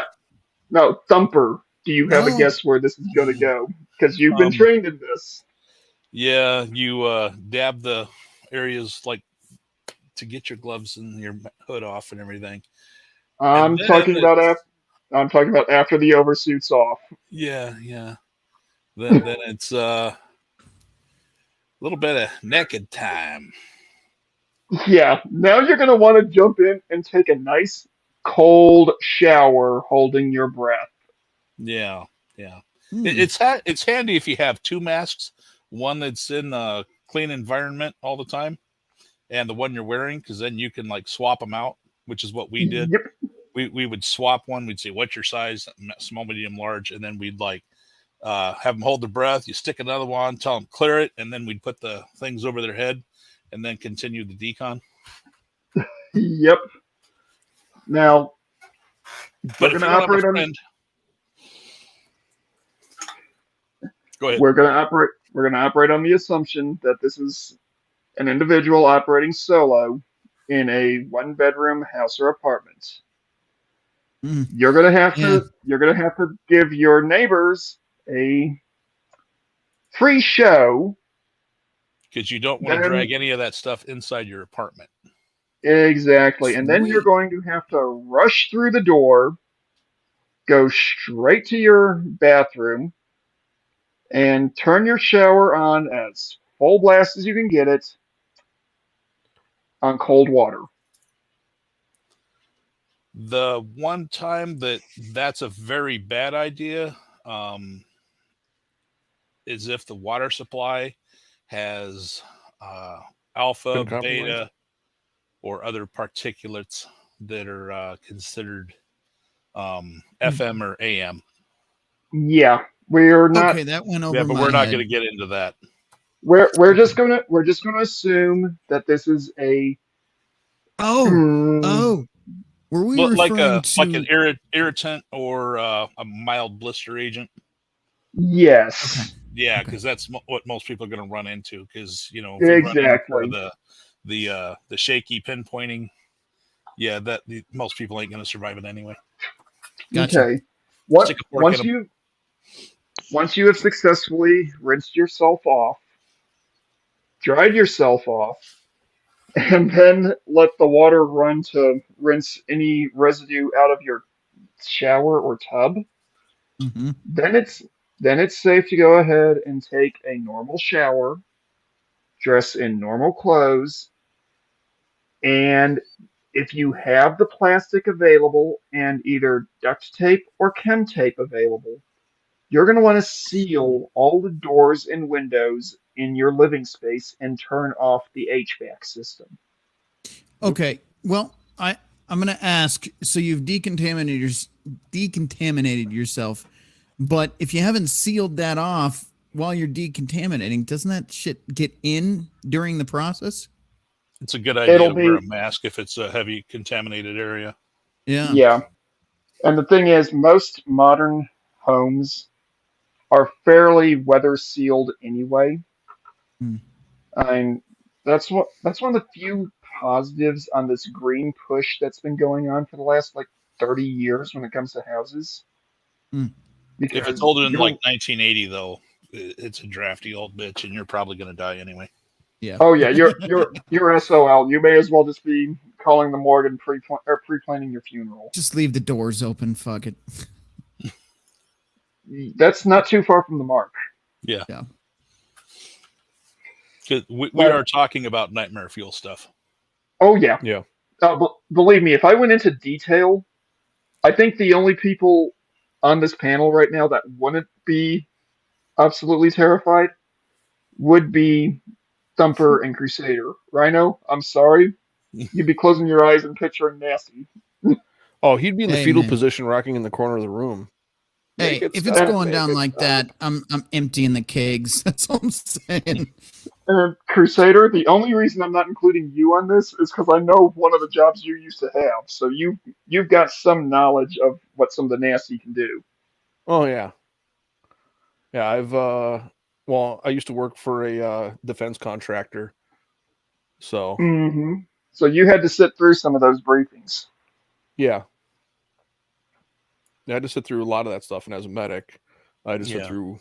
No, Thumper, do you have a guess where this is going to go? Because you've been trained in this. Yeah, you dab the areas like to get your gloves and your hood off and everything. I'm talking about after the oversuit's off. Yeah. Then it's a little bit of naked time. Yeah, now you're going to want to jump in and take a nice cold shower holding your breath. Yeah. It's handy if you have two masks, one that's in a clean environment all the time and the one you're wearing, because then you can like swap them out, which is what we did. Yep. We would swap one. We'd say, what's your size? Small, medium, large. And then we'd like have them hold their breath. You stick another one, tell them clear it. And then we'd put the things over their head and then continue the decon. Yep. Now, but we're going to operate on. Go ahead. We're going to operate on the assumption that this is an individual operating solo in a one-bedroom house or apartment. You're going to have to give your neighbors a free show, because you don't want to drag any of that stuff inside your apartment. Exactly. And then you're going to have to rush through the door, go straight to your bathroom, and turn your shower on as full blast as you can get it on cold water. The one time that's a very bad idea is if the water supply has alpha, beta, or other particulates that are considered FM or AM. Yeah, we're not. Okay, that went over. Yeah, but we're not going to get into that. We're just gonna assume that this is a. Were we referring to like an irritant or a mild blister agent? Yes. Okay. Yeah, because that's what most people are going to run into. Because exactly the shaky pinpointing, most people ain't going to survive it anyway. Gotcha. Okay. Once you have successfully rinsed yourself off, dried yourself off, and then let the water run to rinse any residue out of your shower or tub, then it's safe to go ahead and take a normal shower, dress in normal clothes, and if you have the plastic available and either duct tape or chem tape available, you're going to want to seal all the doors and windows in your living space and turn off the HVAC system. Okay. Well, I'm going to ask, so you've decontaminated yourself, but if you haven't sealed that off while you're decontaminating, doesn't that shit get in during the process? It's a good idea to wear a mask if it's a heavy contaminated area. Yeah. And the thing is, most modern homes are fairly weather sealed anyway. I mean, that's one of the few positives on this green push that's been going on for the last like 30 years when it comes to houses. Mm. Because If it's older than you'll- like 1980, though, it's a drafty old bitch, and you're probably going to die anyway. Yeah. oh yeah, you're SOL. You may as well just be calling the morgue and pre-planning your funeral. Just leave the doors open. Fuck it. That's not too far from the mark. Yeah. Yeah. 'Cause we But- are talking about nightmare fuel stuff. Oh yeah. Yeah. Believe me, if I went into detail, I think the only people on this panel right now that wouldn't be absolutely terrified would be Thumper and Crusader. Rhino, I'm sorry. You'd be closing your eyes and picturing nasty. Oh, he'd be in the Hey, fetal man. position, rocking in the corner of the room. Hey, Make it if it's stop, going make down it like stop. that, I'm emptying the kegs. That's all I'm saying. And Crusader, the only reason I'm not including you on this is because I know one of the jobs you used to have. So you've got some knowledge of what some of the nasty can do. Oh yeah. Yeah, I used to work for a defense contractor. So Mm-hmm. So you had to sit through some of those briefings. yeah. I had to sit through a lot of that stuff, and as a medic, I had to sit Yeah. through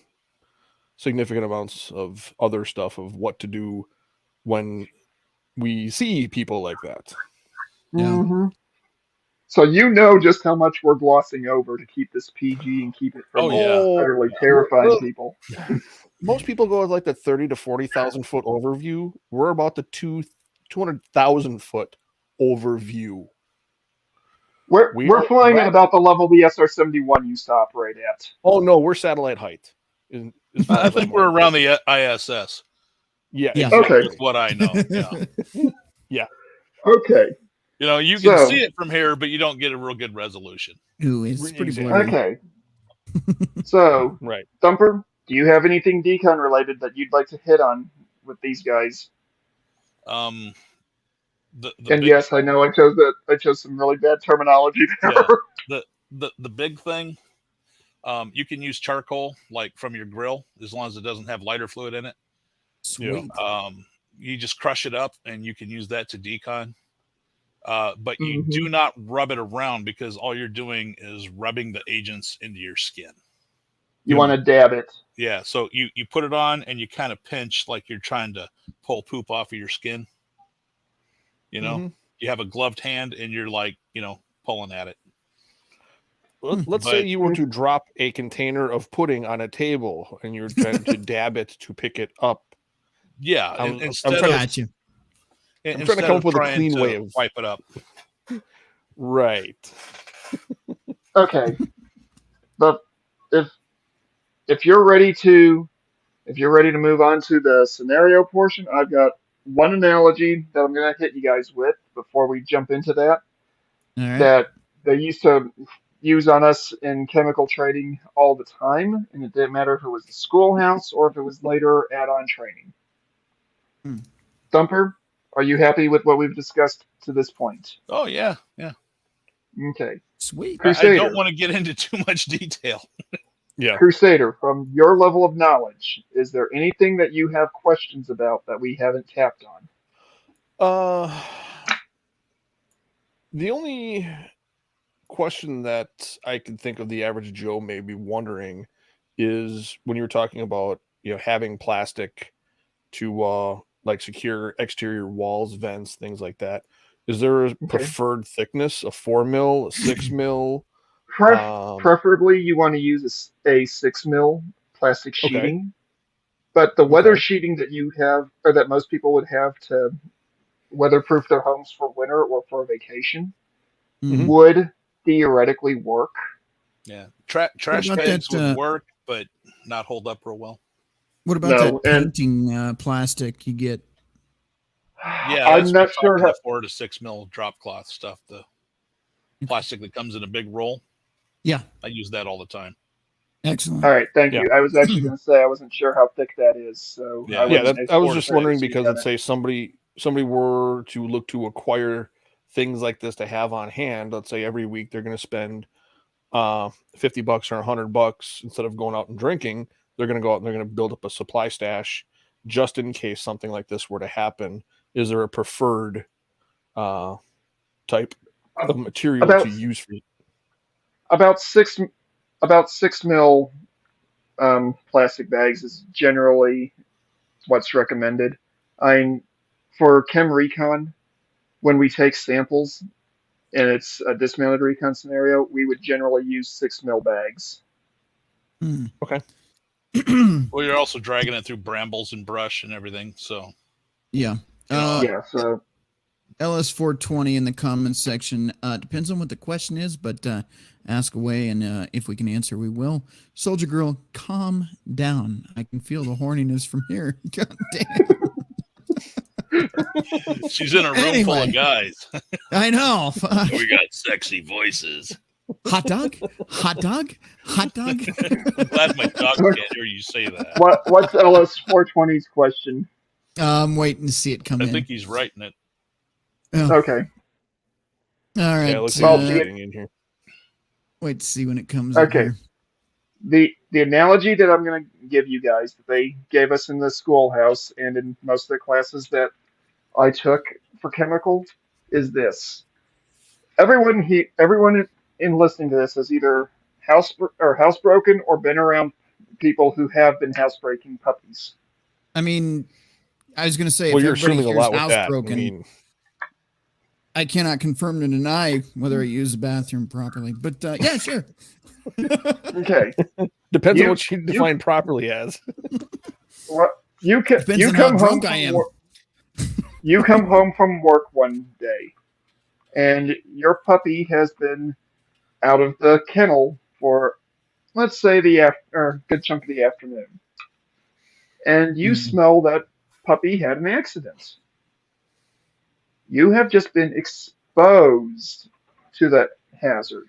significant amounts of other stuff of what to do when we see people like that. Yeah. Mm-hmm. So you know just how much we're glossing over to keep this PG and keep it from Oh, yeah. utterly terrifying Well, people. Most people go with like the 30 to 40,000 foot overview. We're about the 200,000 foot overview. We're flying at at- about the level the SR-71 used to operate at. Oh no, we're satellite height. As far I as think I'm we're aware. around the ISS. Yeah, Yeah. exactly. Okay. That's what I know. Yeah. Okay. You know, you can So- see it from here, but you don't get a real good resolution. Ooh, it's pretty Exactly. blurry. Okay. So, Right. Thumper, do you have anything decon related that you'd like to hit on with these guys? The And big, yes, I know I chose some really bad terminology there. Yeah. the big thing, you can use charcoal like from your grill as long as it doesn't have lighter fluid in it. Sweet. You just crush it up and you can use that to decon. But you Mhm. do not rub it around because all you're doing is rubbing the agents into your skin. You want to dab it. Yeah, so you put it on and you kind of pinch like you're trying to pull poop off of your skin. You know, Mhm. you have a gloved hand and you're like, pulling at it. Let's say But- you were to drop a container of pudding on a table and you're trying to dab it to pick it up. Yeah, I'm instead trying of Got you. trying to instead come of up with a trying clean to way of- wipe it up. Right. Okay. But if you're ready to move on to the scenario portion, I've got one analogy that I'm going to hit you guys with before we jump into that. All right. That they used to use on us in chemical trading all the time, and it didn't matter if it was the schoolhouse or if it was later add-on training. Hmm. Thumper, are you happy with what we've discussed to this point? Oh yeah. Okay. Sweet. I Crusader. don't want to get into too much detail. Yeah. Crusader, from your level of knowledge, is there anything that you have questions about that we haven't tapped on? The only question that I can think of the average Joe may be wondering is when you were talking about, having plastic to like secure exterior walls, vents, things like that. Is there a preferred thickness, a 4 mil, a 6 mil? Preferably, you want to use a 6 mil plastic Okay. sheeting. But the weather Okay. sheeting that you have, or that most people would have to weatherproof their homes for winter or for a vacation, Mhm. would theoretically work. Yeah, trash about bags that, would work, but not hold up real well. What about No, that and- painting plastic you get? Yeah, I'm that's not what sure talking how. the 4 to 6 mil drop cloth stuff. The plastic that comes in a big roll. Yeah. I use that all the time. Excellent. All right, thank Yeah. you. I was actually going to say I wasn't sure how thick that is, so Yeah. I Yeah, wasn't I was as just forthright wondering as you because done let's it. say somebody were to look to acquire things like this to have on hand. Let's say every week they're going to spend $50 or $100 instead of going out and drinking. They're going to go out and they're going to build up a supply stash just in case something like this were to happen. Is there a preferred type of material About to use for. about 6 mil plastic bags is generally what's recommended. For chem recon, when we take samples and it's a dismounted recon scenario, we would generally use 6 mil bags. Okay. Well, you're also dragging it through brambles and brush and everything. So Yeah. Yeah, so LS420 in the comments section. Depends on what the question is, but ask away, and if we can answer, we will. Soldier Girl, calm down. I can feel the horniness from here. God damn. she's in a room full Anyway. of guys. I know. We got sexy voices. Hot dog? Hot dog? Hot dog? I'm glad my dog can't hear you say that. what's LS420's question? I'm waiting to see it come I in. think he's writing it. Oh, Okay. all right. Yeah, it looks Well, like the- it's getting in here. Wait to see when it comes in Okay. here. The analogy that I'm going to give you guys that they gave us in the schoolhouse and in most of the classes that I took for chemical is this. Everyone in listening to this has either housebroken or been around people who have been housebreaking puppies. I mean, I was going to say, Well, if you're everybody assuming a hears lot with that. housebroken, I mean, I cannot confirm or deny whether I use the bathroom properly. But yeah, sure. Okay. depends You- on what you define properly as. Well, you Depends on how come home drunk I from am. work. You come home from work one day, and your puppy has been out of the kennel for, let's say, a good chunk of the afternoon, and you smell that puppy had an accident. You have just been exposed to that hazard.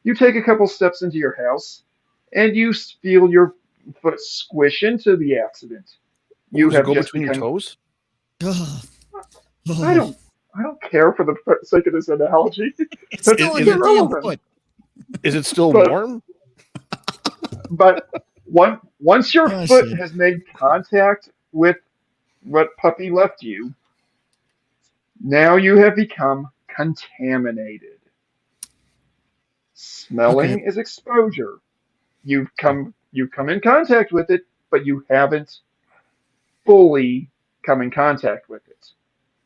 You take a couple steps into your house, and you feel your foot squish into the accident. You Does it have go just between your become. toes? Ugh. Ugh. I don't care for the sake of this analogy. It's That's still on is your it- damn irrelevant. foot. Is it still But- warm? But once your Oh, foot shit. has made contact with what puppy left you, now you have become contaminated. Smelling is exposure. You've come in contact with it, but you haven't fully come in contact with it.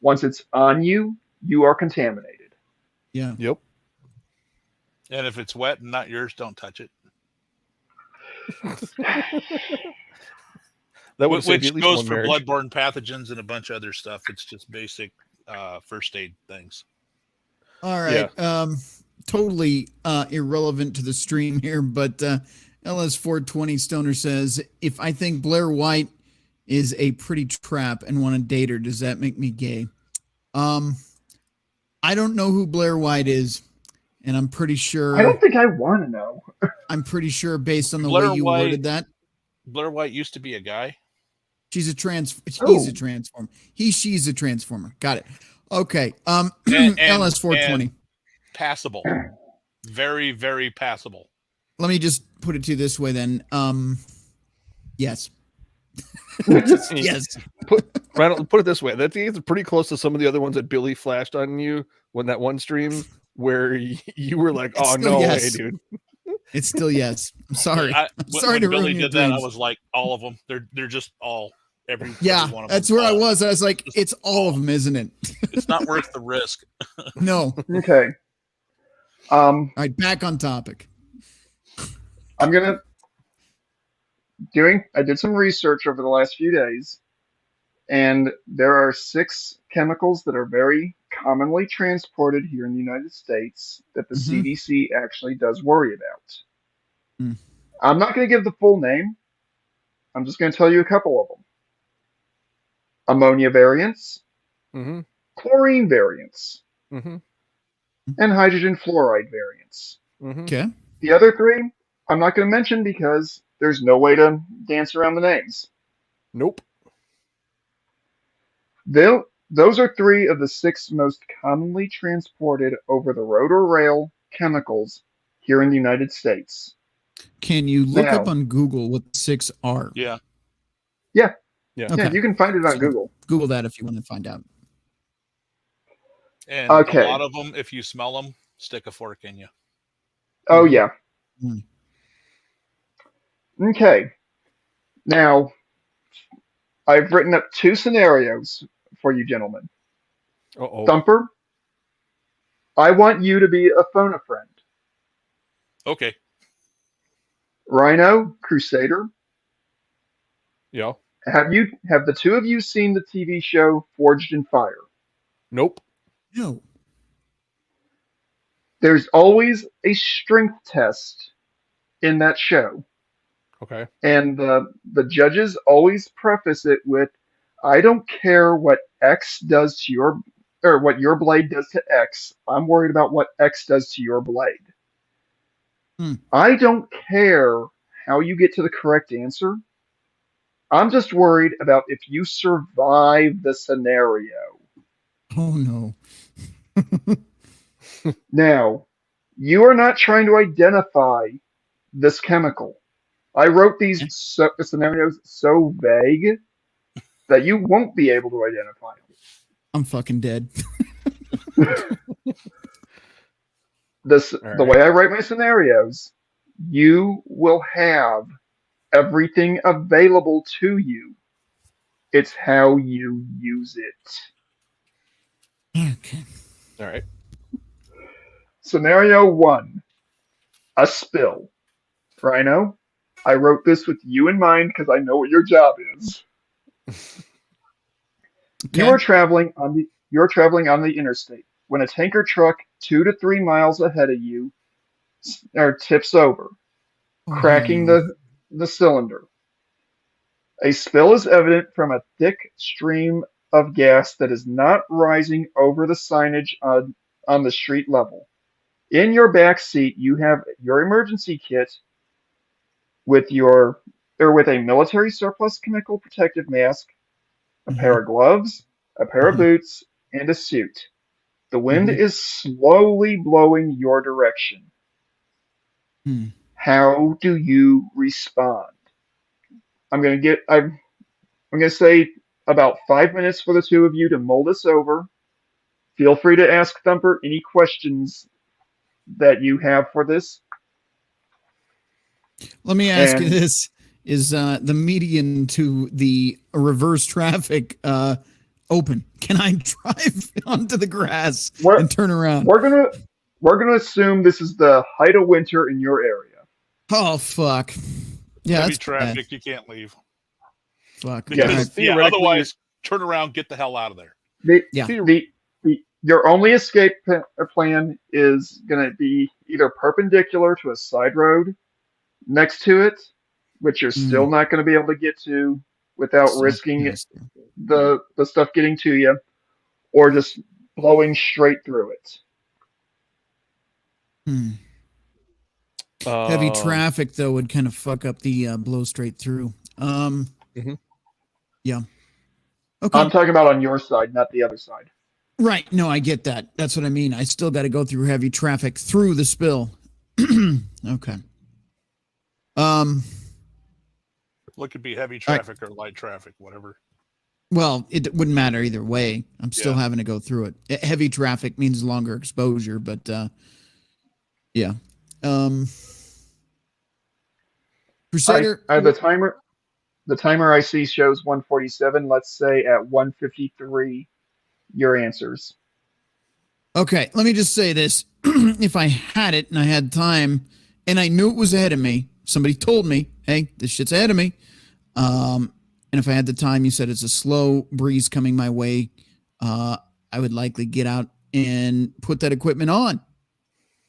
Once it's on you, you are contaminated. Yeah. Yep. And if it's wet and not yours, don't touch it. That would save Which you at least goes one for marriage. bloodborne pathogens and a bunch of other stuff. It's just basic first aid things. All right. Totally irrelevant to the stream here, but LS420 Stoner says, if I think Blair White is a pretty trap and want to date her, does that make me gay? I don't know who Blair White is, and I'm pretty sure. I don't think I want to know. I'm pretty sure based on the Blair way you White- worded that, Blair White used to be a guy. he's a transformer. She's a transformer. Got it. Okay. And- LS420. Passable. Very, very passable. Let me just put it to you this way then. Yes. Yes. Ryan, put it this way. That thing is pretty close to some of the other ones that Billy flashed on you when that one stream where you were like, It's "Oh still no yes. way, dude." It's still yes. I'm sorry. When sorry to Billy ruin your did that, I dreams. was like, all of them. They're just all every Yeah, one of that's them. where I All. was. I was like, it's all of them, isn't it? It's not worth the risk. No. Okay. All right, back on topic. I'm gonna I did some research over the last few days, and there are 6 chemicals that are very commonly transported here in the United States that the Mhm. CDC actually does worry about. Mm. I'm not going to give the full name. I'm just going to tell you a couple of them. Ammonia variants, Mm-hmm. chlorine variants, Mm-hmm. and hydrogen fluoride variants. Mm-hmm. Okay. The other 3, I'm not going to mention because there's no way to dance around the names. Nope. Those are 3 of the 6 most commonly transported over the road or rail chemicals here in the United States. Can you look Now- up on Google what 6 are? Yeah. Yeah, Okay. you can find it on So- Google. Google that if you want to find out. And Okay. a lot of them, if you smell them, stick a fork in you. Oh, Mhm. yeah. Mm. Okay. Now, I've written up 2 scenarios for you gentlemen. Uh-oh. Thumper, I want you to be a phone a friend. Okay. Rhino, Crusader, Yeah. have the 2 of you seen the TV show Forged in Fire? Nope. No. There's always a strength test in that show, Okay. and the judges always preface it with, "I don't care what X does to your or what your blade does to X. I'm worried about what X does to your blade. Hmm. I don't care how you get to the correct answer. I'm just worried about if you survive the scenario." Oh no. Now, you are not trying to identify this chemical. I wrote these scenarios so vague that you won't be able to identify I'm fucking dead. them. All The right. way I write my scenarios, you will have everything available to you. It's how you use it. Okay. All right. Scenario 1, a spill. Rhino, I wrote this with you in mind because I know what your job is. Okay. You're traveling on the interstate when a tanker truck 2 to 3 miles ahead of you tips over, Oh, cracking no. the cylinder. A spill is evident from a thick stream of gas that is not rising over the signage on the street level. In your back seat, you have your emergency kit with with a military surplus chemical protective mask, a pair Mhm. of gloves, a pair of Mhm. boots, and a suit. The wind Mhm. is slowly blowing your direction. Hmm. How do you respond? I'm gonna say about 5 minutes for the 2 of you to mull this over. Feel free to ask Thumper any questions that you have for this. Let me ask you And this: is the median to the reverse traffic open? Can I drive onto the grass we're and turn around? we're gonna we're gonna assume this is the height of winter in your area. Oh fuck! Yeah, Heavy that's bad. traffic, you can't leave. Fuck. Yes. All right. Because theoretically, Otherwise, turn around, get the hell out of there. The Yeah. theor- your only escape plan is going to be either perpendicular to a side road next to it, which you're still Mm. not going to be able to get to without So risking yes. the stuff getting to you, or just blowing straight through it. Hmm. Heavy um, traffic though would kind of fuck up the blow straight through. mhm. Yeah. I'm Okay. talking about on your side, not the other side. Right. No, I get that. That's what I mean. I still got to go through heavy traffic through the spill. Okay. Um. Look, could be heavy All right. traffic or light traffic, whatever. Well, it wouldn't matter either way. I'm still Yeah. having to go through it. Heavy traffic means longer exposure, but yeah. Um. Crusader. The timer. The timer I see shows 147. Let's say at 153, your answers. Okay, let me just say this. If I had it and I had time and I knew it was ahead of me, somebody told me, hey, this shit's ahead of me. And if I had the time, you said it's a slow breeze coming my way, I would likely get out and put that equipment on.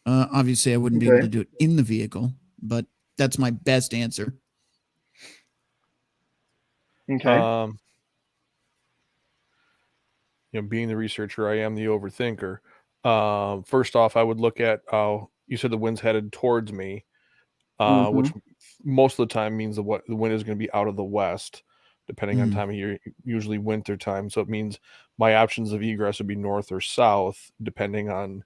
Obviously, I wouldn't be able to Okay. do it in the vehicle, but that's my best answer. Okay. um, being the researcher, I am the overthinker. First off, I would look at you said the wind's headed towards me, Mm-hmm. which most of the time means the wind is going to be out of the west, depending on Mm. time of year, usually winter time. So it means my options of egress would be north or south, depending on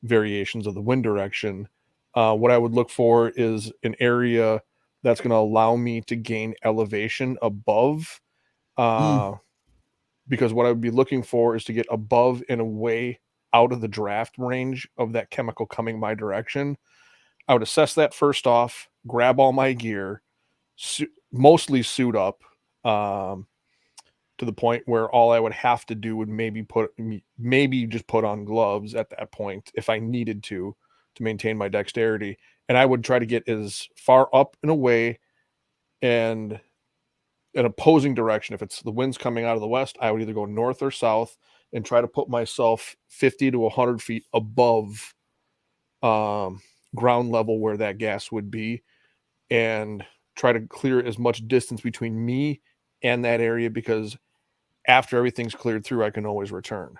variations of the wind direction. What I would look for is an area that's going to allow me to gain elevation above. Mm. Because what I would be looking for is to get above and away out of the draft range of that chemical coming my direction, I would assess that first off, grab all my gear, mostly suit up, to the point where all I would have to do would maybe just put on gloves at that point if I needed to maintain my dexterity. And I would try to get as far up and away and an opposing direction. If it's the wind's coming out of the west, I would either go north or south and try to put myself 50 to 100 feet above ground level where that gas would be, and try to clear as much distance between me and that area, because after everything's cleared through, I can always return.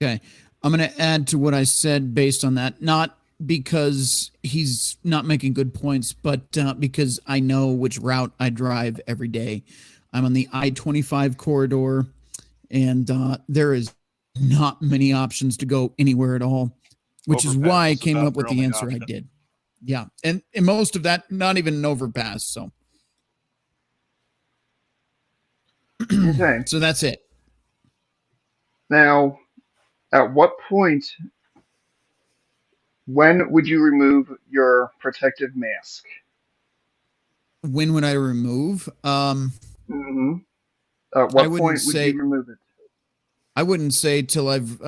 Okay. I'm going to add to what I said based on that, not because he's not making good points, but because I know which route I drive every day. I'm on the I-25 corridor, and there is not many options to go anywhere at all, which is why I came up with the answer I did. Yeah. And most of that, not even an overpass. So. Okay. So that's it. Now, at what point, when would you remove your protective mask? When would I remove? Mm-hmm. At what point would you remove it? I wouldn't say till I've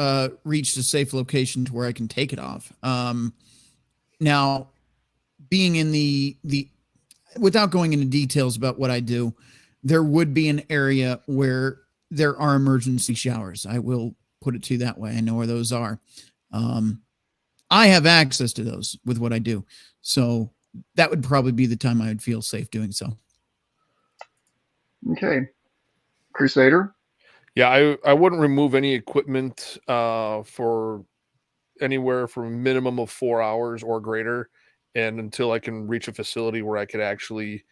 reached a safe location to where I can take it off. Now, being in the without going into details about what I do, there would be an area where there are emergency showers. I will put it to you that way. I know where those are. I have access to those with what I do. So that would probably be the time I would feel safe doing so. Okay. Crusader? Yeah, I wouldn't remove any equipment for anywhere from a minimum of 4 hours or greater, and until I can reach a facility where I could actually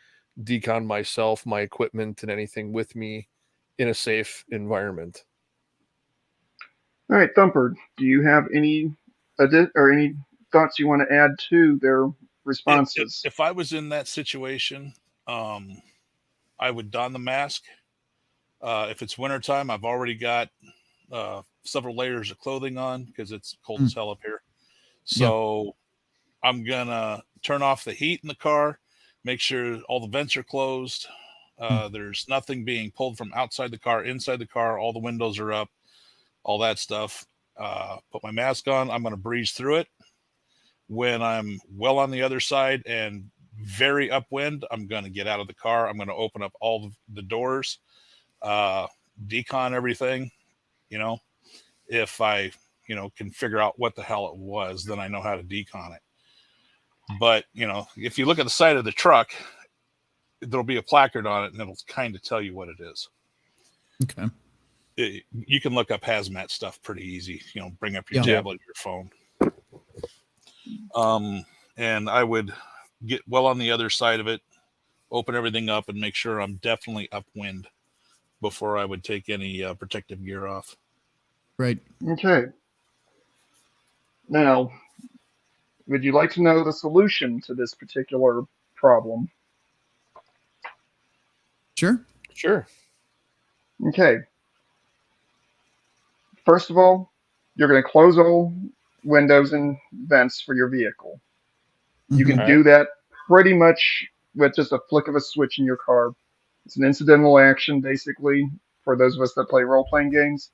decon myself, my equipment, and anything with me in a safe environment. All right, Thumper, do you have any any thoughts you want to add to their responses? If I was in that situation, I would don the mask. If it's wintertime, I've already got several layers of clothing on because it's cold as hell up here. So I'm going to turn off the heat in the car, make sure all the vents are closed. There's nothing being pulled from outside the car, inside the car. All the windows are up, all that stuff. Put my mask on. I'm going to breeze through it. When I'm well on the other side and very upwind, I'm going to get out of the car. I'm going to open up all the doors, decon everything. If I, can figure out what the hell it was, then I know how to decon it. But, if you look at the side of the truck, there'll be a placard on it and it'll kind of tell you what it is. Okay. You can look up hazmat stuff pretty easy, bring up your tablet, your phone. And I would get well on the other side of it, open everything up and make sure I'm definitely upwind before I would take any protective gear off. Right. Okay. Now, would you like to know the solution to this particular problem? Sure. Okay. First of all, you're going to close all windows and vents for your vehicle. You can do that pretty much with just a flick of a switch in your car. It's an incidental action, basically, for those of us that play role-playing games.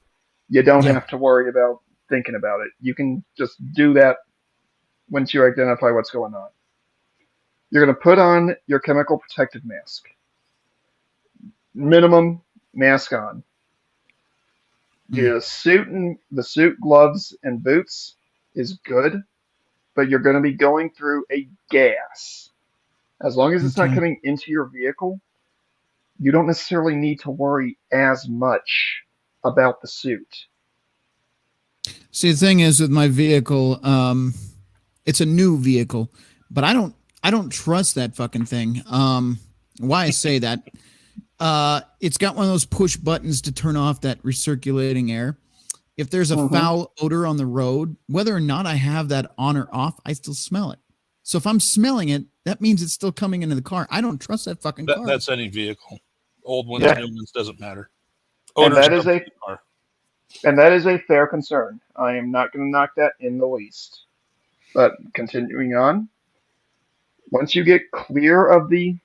You don't have to worry about thinking about it. You can just do that once you identify what's going on. You're going to put on your chemical protective mask. Minimum mask on. The suit, gloves, and boots is good, but you're going to be going through a gas. As long as it's not coming into your vehicle, you don't necessarily need to worry as much about the suit. See, the thing is with my vehicle, it's a new vehicle, but I don't trust that fucking thing. Why I say that? It's got one of those push buttons to turn off that recirculating air. If there's a foul odor on the road, whether or not I have that on or off, I still smell it. So if I'm smelling it, that means it's still coming into the car. I don't trust that fucking car. That's any vehicle. Old ones, new ones, doesn't matter. And that is And that is a fair concern. I am not going to knock that in the least. But continuing on, once you get clear of the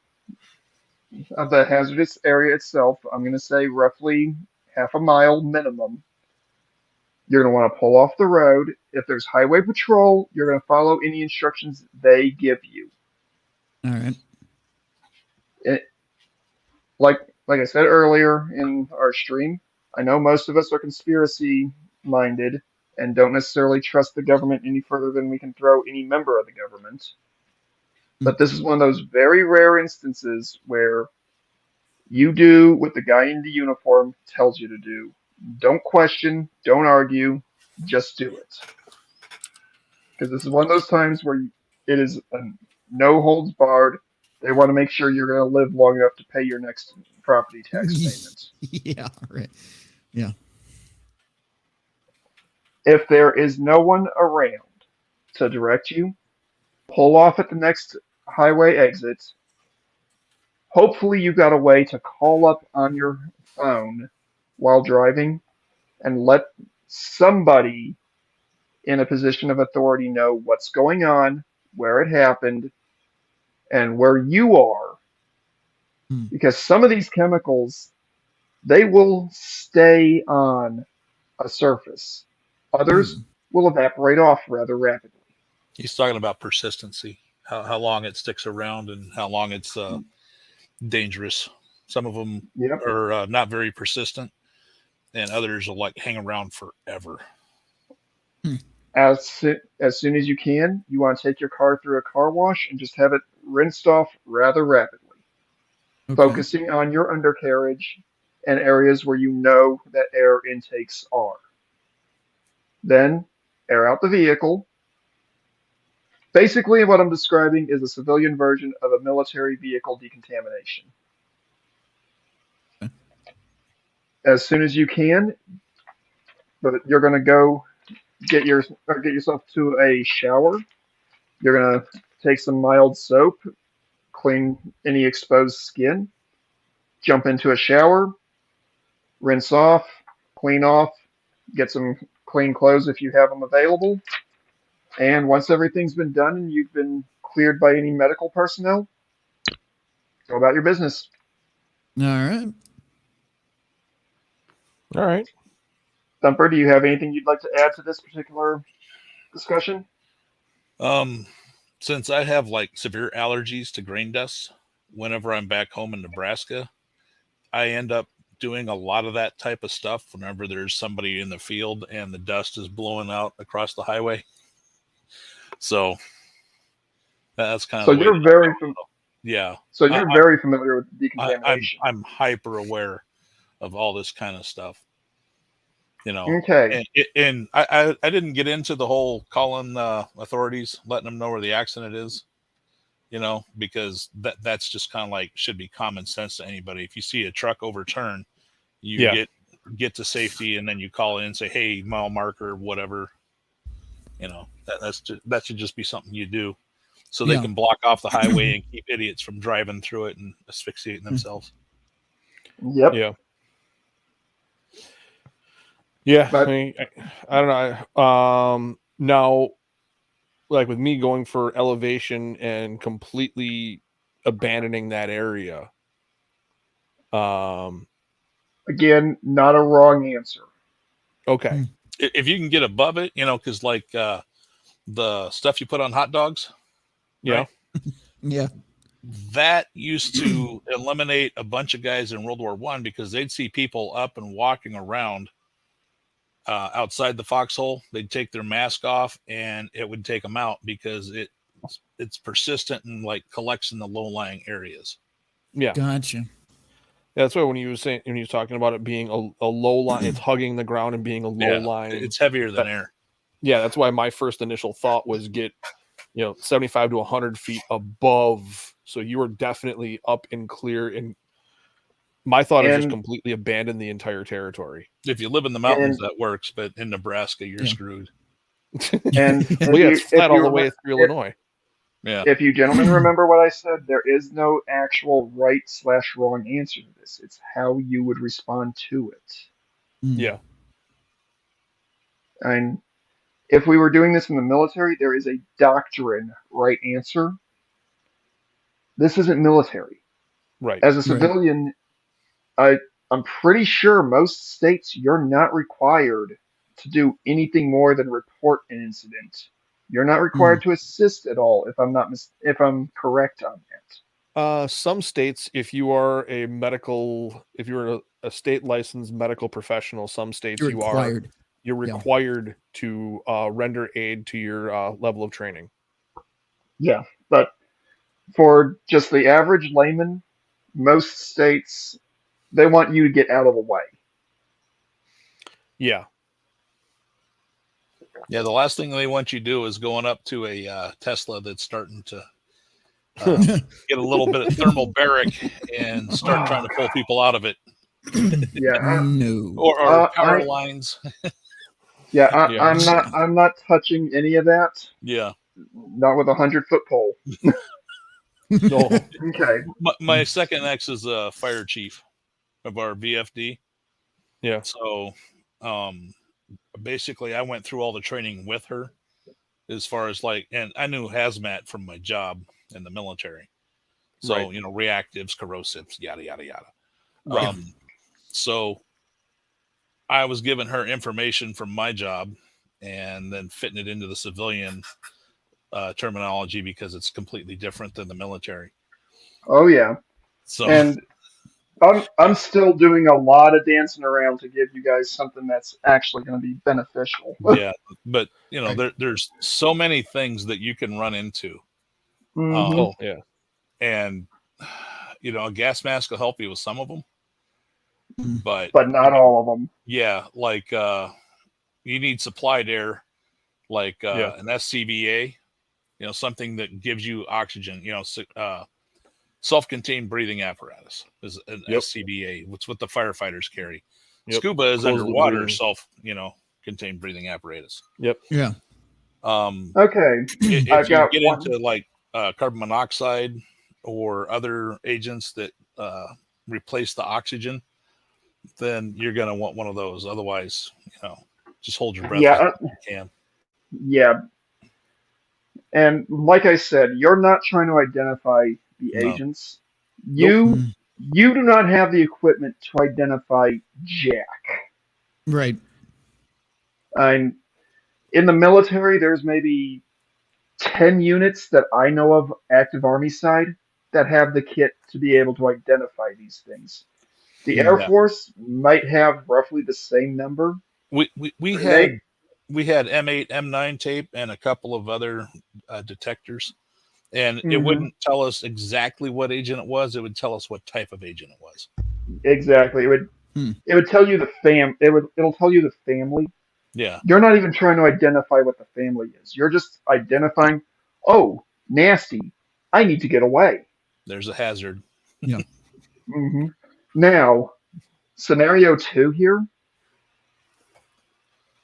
hazardous area itself, I'm going to say roughly half a mile minimum, you're going to want to pull off the road. If there's highway patrol, you're going to follow any instructions they give you. All right. Like I said earlier in our stream, I know most of us are conspiracy minded and don't necessarily trust the government any further than we can throw any member of the government. But this is one of those very rare instances where you do what the guy in the uniform tells you to do. Don't question, don't argue, just do it. Because this is one of those times where it is a no holds barred. They want to make sure you're going to live long enough to pay your next property tax payment. Yeah, right. Yeah. If there is no one around to direct you, pull off at the next highway exit. Hopefully you got a way to call up on your phone while driving and let somebody in a position of authority know what's going on, where it happened, and where you are. Because some of these chemicals, they will stay on a surface. Others will evaporate off rather rapidly. He's talking about persistency, how long it sticks around and how long it's dangerous. Some of them are not very persistent, and others will like hang around forever. As soon as you can, you want to take your car through a car wash and just have it rinsed off rather rapidly. Okay. Focusing on your undercarriage and areas where you know that air intakes are. Then air out the vehicle. Basically, what I'm describing is a civilian version of a military vehicle decontamination. Okay. As soon as you can, but you're going to go get yourself to a shower. You're going to take some mild soap, clean any exposed skin, jump into a shower, rinse off, clean off, get some clean clothes if you have them available. And once everything's been done and you've been cleared by any medical personnel, go about your business. All right. All right. Thumper, do you have anything you'd like to add to this particular discussion? Since I have like severe allergies to grain dust, whenever I'm back home in Nebraska, I end up doing a lot of that type of stuff whenever there's somebody in the field and the dust is blowing out across the highway. So that's kind of so you're very yeah. So you're very familiar with decontamination. I'm hyper aware of all this kind of stuff. You know, okay. And I didn't get into the whole calling authorities, letting them know where the accident is, you know, because that's just kind of like should be common sense to anybody. If you see a truck overturn, you get to safety and then you call in and say, hey, mile marker, whatever, you know, that should just be something you do so they can block off the highway and keep idiots from driving through it and asphyxiating themselves. Yep. Yeah. Yeah, but, I mean, I don't know. Now, like with me going for elevation and completely abandoning that area. Again, not a wrong answer. Okay. If you can get above it, you know, because like the stuff you put on hot dogs. Yeah. Right? Yeah. That used to eliminate a bunch of guys in World War I because they'd see people up and walking around outside the foxhole. They'd take their mask off and it would take them out because it's persistent and like collects in the low-lying areas. Yeah. Gotcha. Yeah, that's why when you were talking about it being a low line, it's hugging the ground and being a low line. It's heavier than air. Yeah, that's why my first initial thought was get 75 to 100 feet above. So you were definitely up and clear. And my thought is just completely abandon the entire territory. If you live in the mountains, that works, but in Nebraska, you're screwed. And it's flat all the way through Illinois. Yeah. If you gentlemen remember what I said, there is no actual right/wrong answer to this. It's how you would respond to it. Yeah. And if we were doing this in the military, there is a doctrine right answer. This isn't military. Right. As a Right. civilian, I'm pretty sure most states you're not required to do anything more than report an incident. You're not required to assist at all, if I'm correct on that. Some states, if you are if you're a state licensed medical professional, some states You're required. you're required to render aid to your level of training. Yeah, but for just the average layman, most states they want you to get out of the way. Yeah. Yeah, the last thing they want you to do is going up to a Tesla that's starting to get a little bit of thermobaric and start trying to pull people out of it. Yeah, No. Or power lines. yeah, Yeah. I'm not touching any of that. Yeah. Not with a 100-foot pole. No. Okay. My second ex is a fire chief of our VFD. Yeah. So basically I went through all the training with her as far as and I knew hazmat from my job in the military. So, Right. Reactives, corrosives, yada, yada, yada. Right. So I was giving her information from my job and then fitting it into the civilian terminology because it's completely different than the military. Oh yeah. So, And I'm still doing a lot of dancing around to give you guys something that's actually going to be beneficial. yeah, but there's so many things that you can run into. Mhm. Oh yeah. And a gas mask will help you with some of them, but not all of them. yeah, you need supplied air, an SCBA, something that gives you oxygen, self-contained breathing apparatus is an SCBA. It's what the firefighters carry. Yep. Scuba is Closed underwater breathing. contained breathing apparatus. Yep. Yeah. Okay. If I've you got get one. into carbon monoxide or other agents that replace the oxygen, then you're going to want one of those. Otherwise, just hold your breath as Yeah. you can. Yeah. And like I said, you're not trying to identify the No. agents. You Nope. you do not have the equipment to identify Jack. Right. I'm in the military. There's maybe 10 units that I know of active Army side that have the kit to be able to identify these things. The Air Yeah. Force might have roughly the same number. We They- had M8, M9 tape and a couple of other detectors, and it Mhm. wouldn't tell us exactly what agent it was. It would tell us what type of agent it was. Exactly. It would tell you it'll tell you the family. Yeah. You're not even trying to identify what the family is. You're just identifying, oh, nasty. I need to get away. There's a hazard. Yeah. Hmm. Now, scenario 2 here,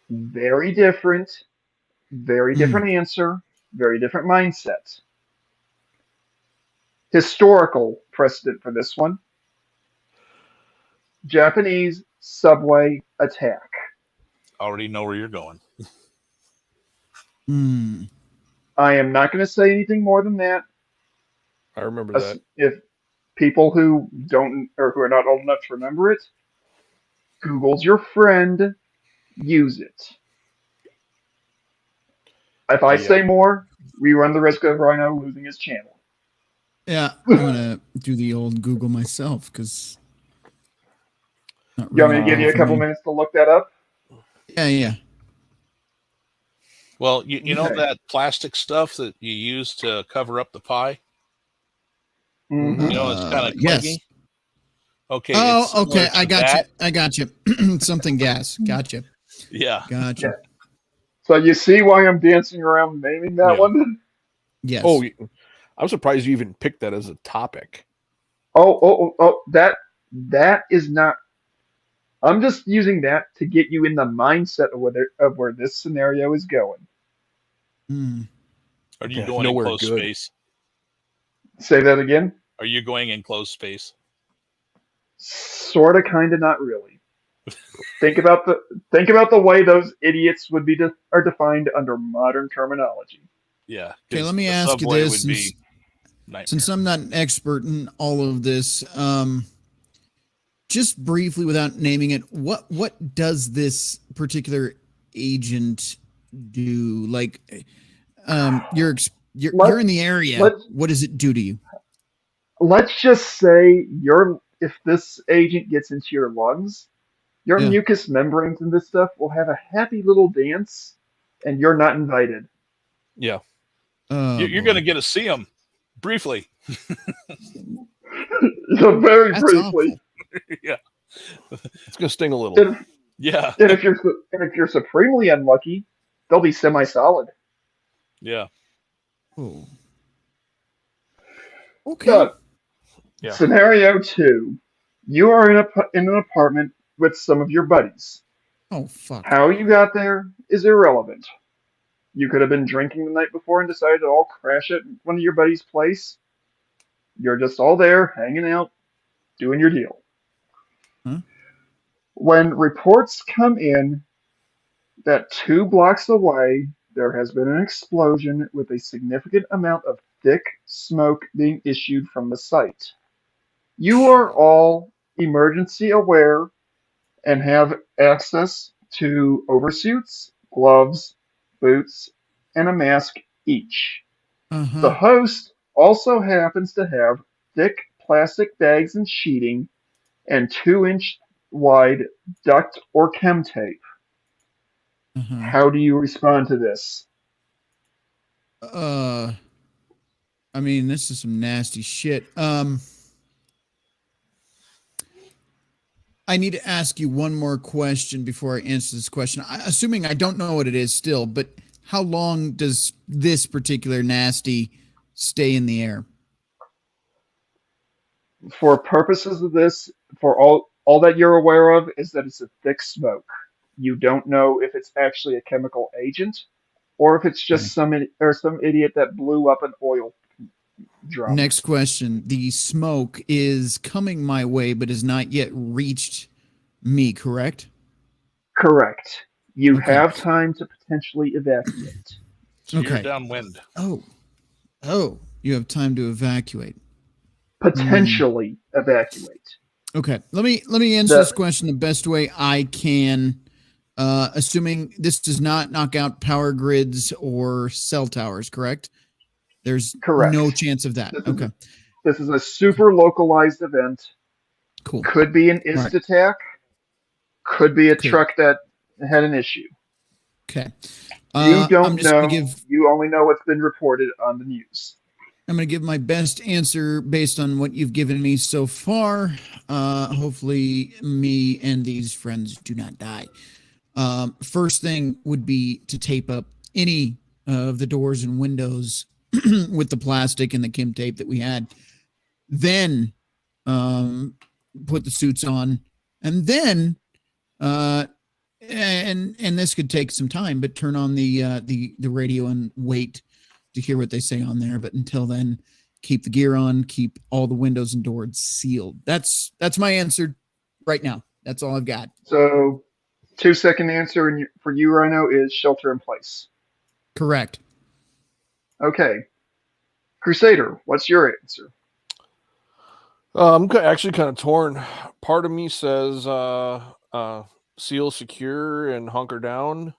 very different answer, very different mindset. Historical precedent for this one. Japanese subway attack. Already know where you're going. I am not going to say anything more than that. I remember that. If people who don't or who are not old enough to remember it, Google's your friend. Use it. If I say more, we run the risk of Rhino losing his channel. Yeah, I'm gonna do the old Google myself because. You want me to give you a couple minutes to look that up? Yeah. Well, you know Okay. that plastic stuff that you use to cover up the pie? Mhm. It's kind of yes. clicky. Okay. Oh, it's similar okay. to I got that. you. I got you. Something gas. Gotcha. Yeah. Gotcha. Yeah. So you see why I'm dancing around naming that one? Yes. Oh, I'm surprised you even picked that as a topic. Oh, that is not. I'm just using that to get you in the mindset of where this scenario is going. Are you Yeah, going in nowhere closed good. space? Say that again. Are you going in closed space? Sorta, kinda, not really. Think about the way those idiots would be are defined under modern terminology. Yeah. Okay, 'cause let me a ask you subway this, would be nightmare. since I'm not an expert in all of this, just briefly, without naming it, what does this particular agent do? Like, you're Let in the area. let What does it do to you? let's just say if this agent gets into your lungs, your Yeah. mucous membranes and this stuff will have a happy little dance, and you're not invited. Yeah. Oh, You're going to boy. get to see them briefly. So very That's briefly, awful. Yeah. It's gonna sting a little. and, Yeah. and if you're supremely unlucky, they'll be semi-solid. Yeah. Oh. Okay. So, Yeah. scenario 2: you are in an apartment with some of your buddies. Oh, fuck. How you got there is irrelevant. You could have been drinking the night before and decided to all crash at one of your buddies' place. You're just all there, hanging out, doing your deal. Huh? When reports come in that 2 blocks away there has been an explosion with a significant amount of thick smoke being issued from the site, you are all emergency aware and have access to oversuits, gloves, boots, and a mask each. The Uh-huh. host also happens to have thick plastic bags and sheeting and 2-inch wide duct or chem tape. Uh-huh. How do you respond to this? I mean, this is some nasty shit. I need to ask you one more question before I answer this question. Assuming I don't know what it is still, but how long does this particular nasty stay in the air? For purposes of this, for all that you're aware of is that it's a thick smoke. You don't know if it's actually a chemical agent or if it's Okay. just some idiot that blew up an oil drum. Next question. The smoke is coming my way, but has not yet reached me, correct? Correct. You Okay. have time to potentially evacuate. So you're Okay. downwind. Oh, you have time to evacuate. Potentially evacuate. Okay. Let me answer this question the best way I can. Assuming this does not knock out power grids or cell towers, correct? There's Correct. no chance of that. Okay. This is a super localized event. Cool. Could be an ist attack. Could be a Could. truck that had an issue. Okay. You don't I'm just know. gonna give. You only know what's been reported on the news. I'm going to give my best answer based on what you've given me so far. Hopefully, me and these friends do not die. First thing would be to tape up any of the doors and windows with the plastic and the chem tape that we had. Then put the suits on, and then and this could take some time, but turn on the radio and wait to hear what they say on there. But until then, keep the gear on, keep all the windows and doors sealed. That's my answer right now. That's all I've got. So, 2-second answer for you, Rhino, is shelter in place. Correct. Okay. Crusader, what's your answer? I'm actually kind of torn. Part of me says seal secure and hunker down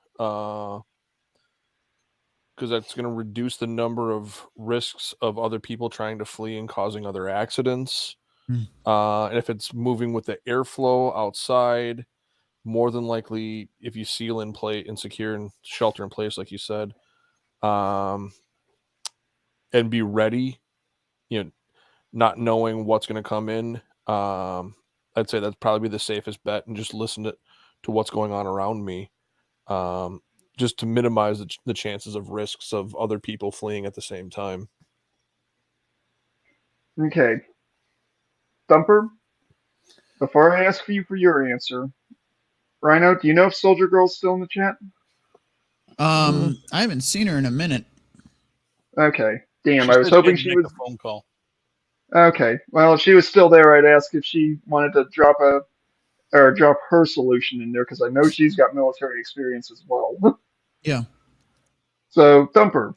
because that's going to reduce the number of risks of other people trying to flee and causing other accidents. And if it's moving with the airflow outside, more than likely, if you seal in place and secure and shelter in place, like you said, and be ready, not knowing what's going to come in, I'd say that'd probably be the safest bet, and just listen to what's going on around me, just to minimize the chances of risks of other people fleeing at the same time. Okay. Thumper, before I ask you for your answer, Rhino, do you know if Soldier Girl's still in the chat? I haven't seen her in a minute. Okay. Damn, She I was said hoping had to she make was. a phone call. Okay. Well, if she was still there, I'd ask if she wanted to drop or drop her solution in there because I know she's got military experience as well. Yeah. So, Thumper,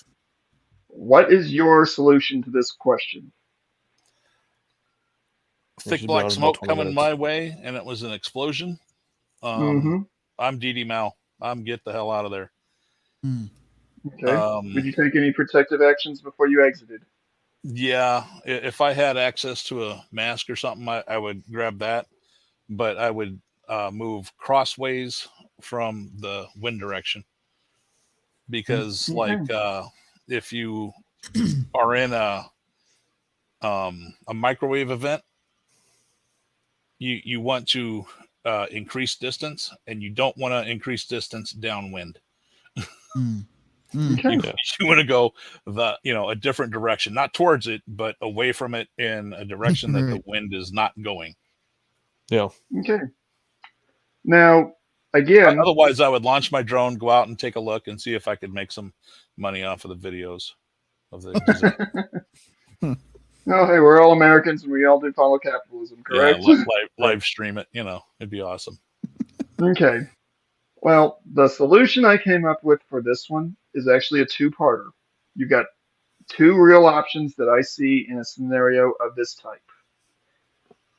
what is your solution to this question? Thick She's been on black about smoke 20 coming minutes. my way, and it was an explosion. Mm-hmm. I'm DD Mal. I'm get the hell out of there. Mm. Okay. Would you take any protective actions before you exited? Yeah, if I had access to a mask or something, I would grab that, but I would move crossways from the wind direction because, Okay. if you are in a microwave event, you want to increase distance, and you don't want to increase distance downwind. Mm. Mm. Okay. You want to go a different direction, not towards it, but away from it in a direction that the Right. wind is not going. Yeah. Okay. Now, again, Otherwise, I would launch my drone, go out and take a look, and see if I could make some money off of the videos of the disaster. oh, hey, we're all Americans and we all do follow capitalism, correct? Live stream it. It'd be awesome. Okay. Well, the solution I came up with for this one is actually a two-parter. You've got two real options that I see in a scenario of this type.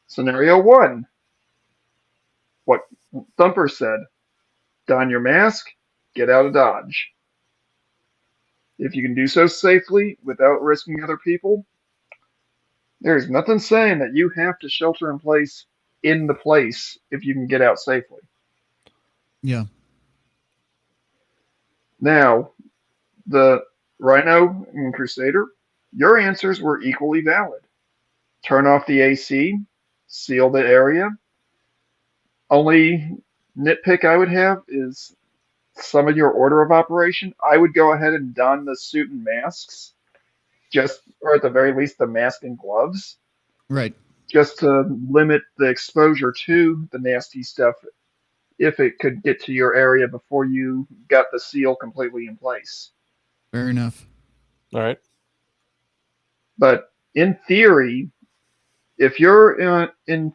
Scenario one, what Thumper said, don your mask, get out of Dodge. If you can do so safely without risking other people, there's nothing saying that you have to shelter in place in the place if you can get out safely. Yeah. Now, the Rhino and Crusader, your answers were equally valid. Turn off the AC, seal the area. Only nitpick I would have is some of your order of operation. I would go ahead and don the suit and masks, or at the very least, the mask and gloves, Right. just to limit the exposure to the nasty stuff if it could get to your area before you got the seal completely in place. Fair enough. All right. But in theory, if you're in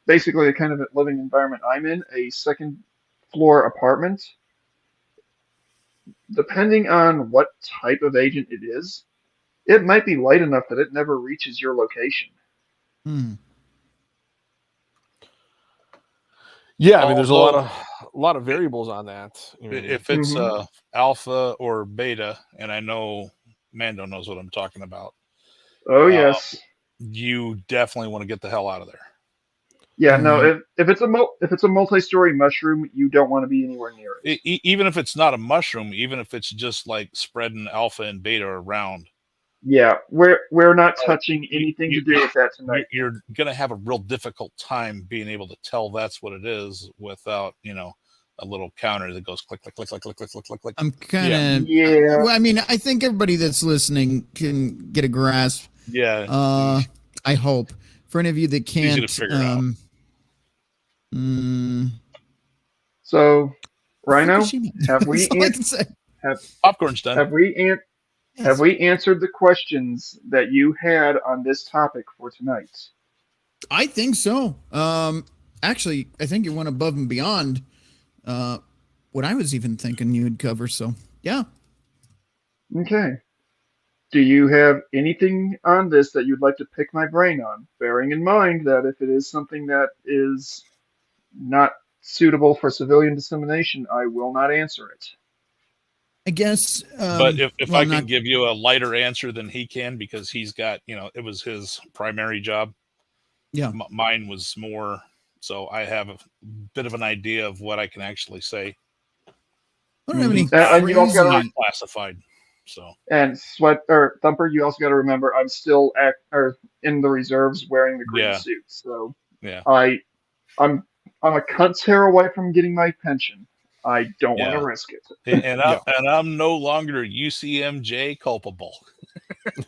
basically the kind of living environment I'm in, a second floor apartment, depending on what type of agent it is, it might be light enough that it never reaches your location. Hmm. Yeah, I mean, there's a lot of variables on that. If it's alpha or beta, and I know Mando knows what I'm talking about. Oh yes. You definitely want to get the hell out of there. Yeah, no. If it's a multi-story mushroom, you don't want to be anywhere near it. Even if it's not a mushroom, even if it's just like spreading alpha and beta around. Yeah, we're not touching anything to do with that tonight. You're gonna have a real difficult time being able to tell that's what it is without a little counter that goes click click click click click click click click click. I'm kind of Yeah. I mean, I think everybody that's listening can get a grasp. Yeah. I hope for any of you that can't. Easy to figure out. So, Rhino, have we? Popcorn's done. Have we answered the questions that you had on this topic for tonight? I think so. Actually, I think you went above and beyond what I was even thinking you would cover. So, yeah. Okay. Do you have anything on this that you'd like to pick my brain on? Bearing in mind that if it is something that is not suitable for civilian dissemination, I will not answer it. I guess. But if I can give you a lighter answer than he can, because he's got, it was his primary job. Yeah. Mine was more, so I have a bit of an idea of what I can actually say. I don't have any and you also got not classified. So and Thumper, you also got to remember I'm still in the reserves wearing the green suit. So yeah, I'm a cunt's hair away from getting my pension. I don't want to risk it. And I'm no longer UCMJ culpable.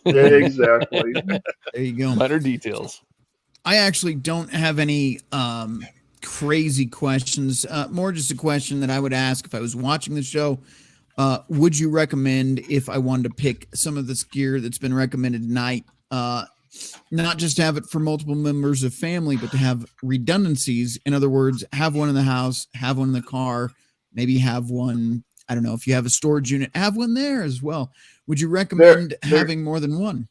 Exactly. There you go. Minor details. I actually don't have any crazy questions. More just a question that I would ask if I was watching the show. Would you recommend, if I wanted to pick some of this gear that's been recommended tonight, not just have it for multiple members of family, but to have redundancies. In other words, have one in the house, have one in the car, maybe have one. I don't know if you have a storage unit, have one there as well. Would you recommend having more than one?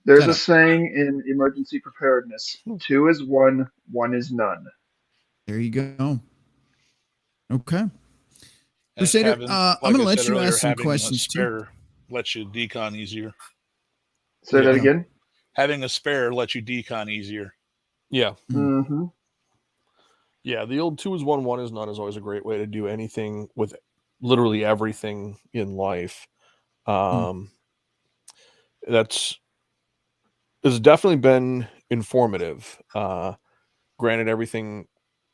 There's a saying in emergency preparedness: 2 is 1, 1 is none. There you go. Okay. And Crusader, I'm going to let you earlier, ask some questions too. too. Lets you decon easier. Say that again. Having a spare lets you decon easier. Yeah. Mm-hmm. Yeah, the old 2 is 1, 1 is none is always a great way to do anything with literally everything in life. That's has definitely been informative. Granted, everything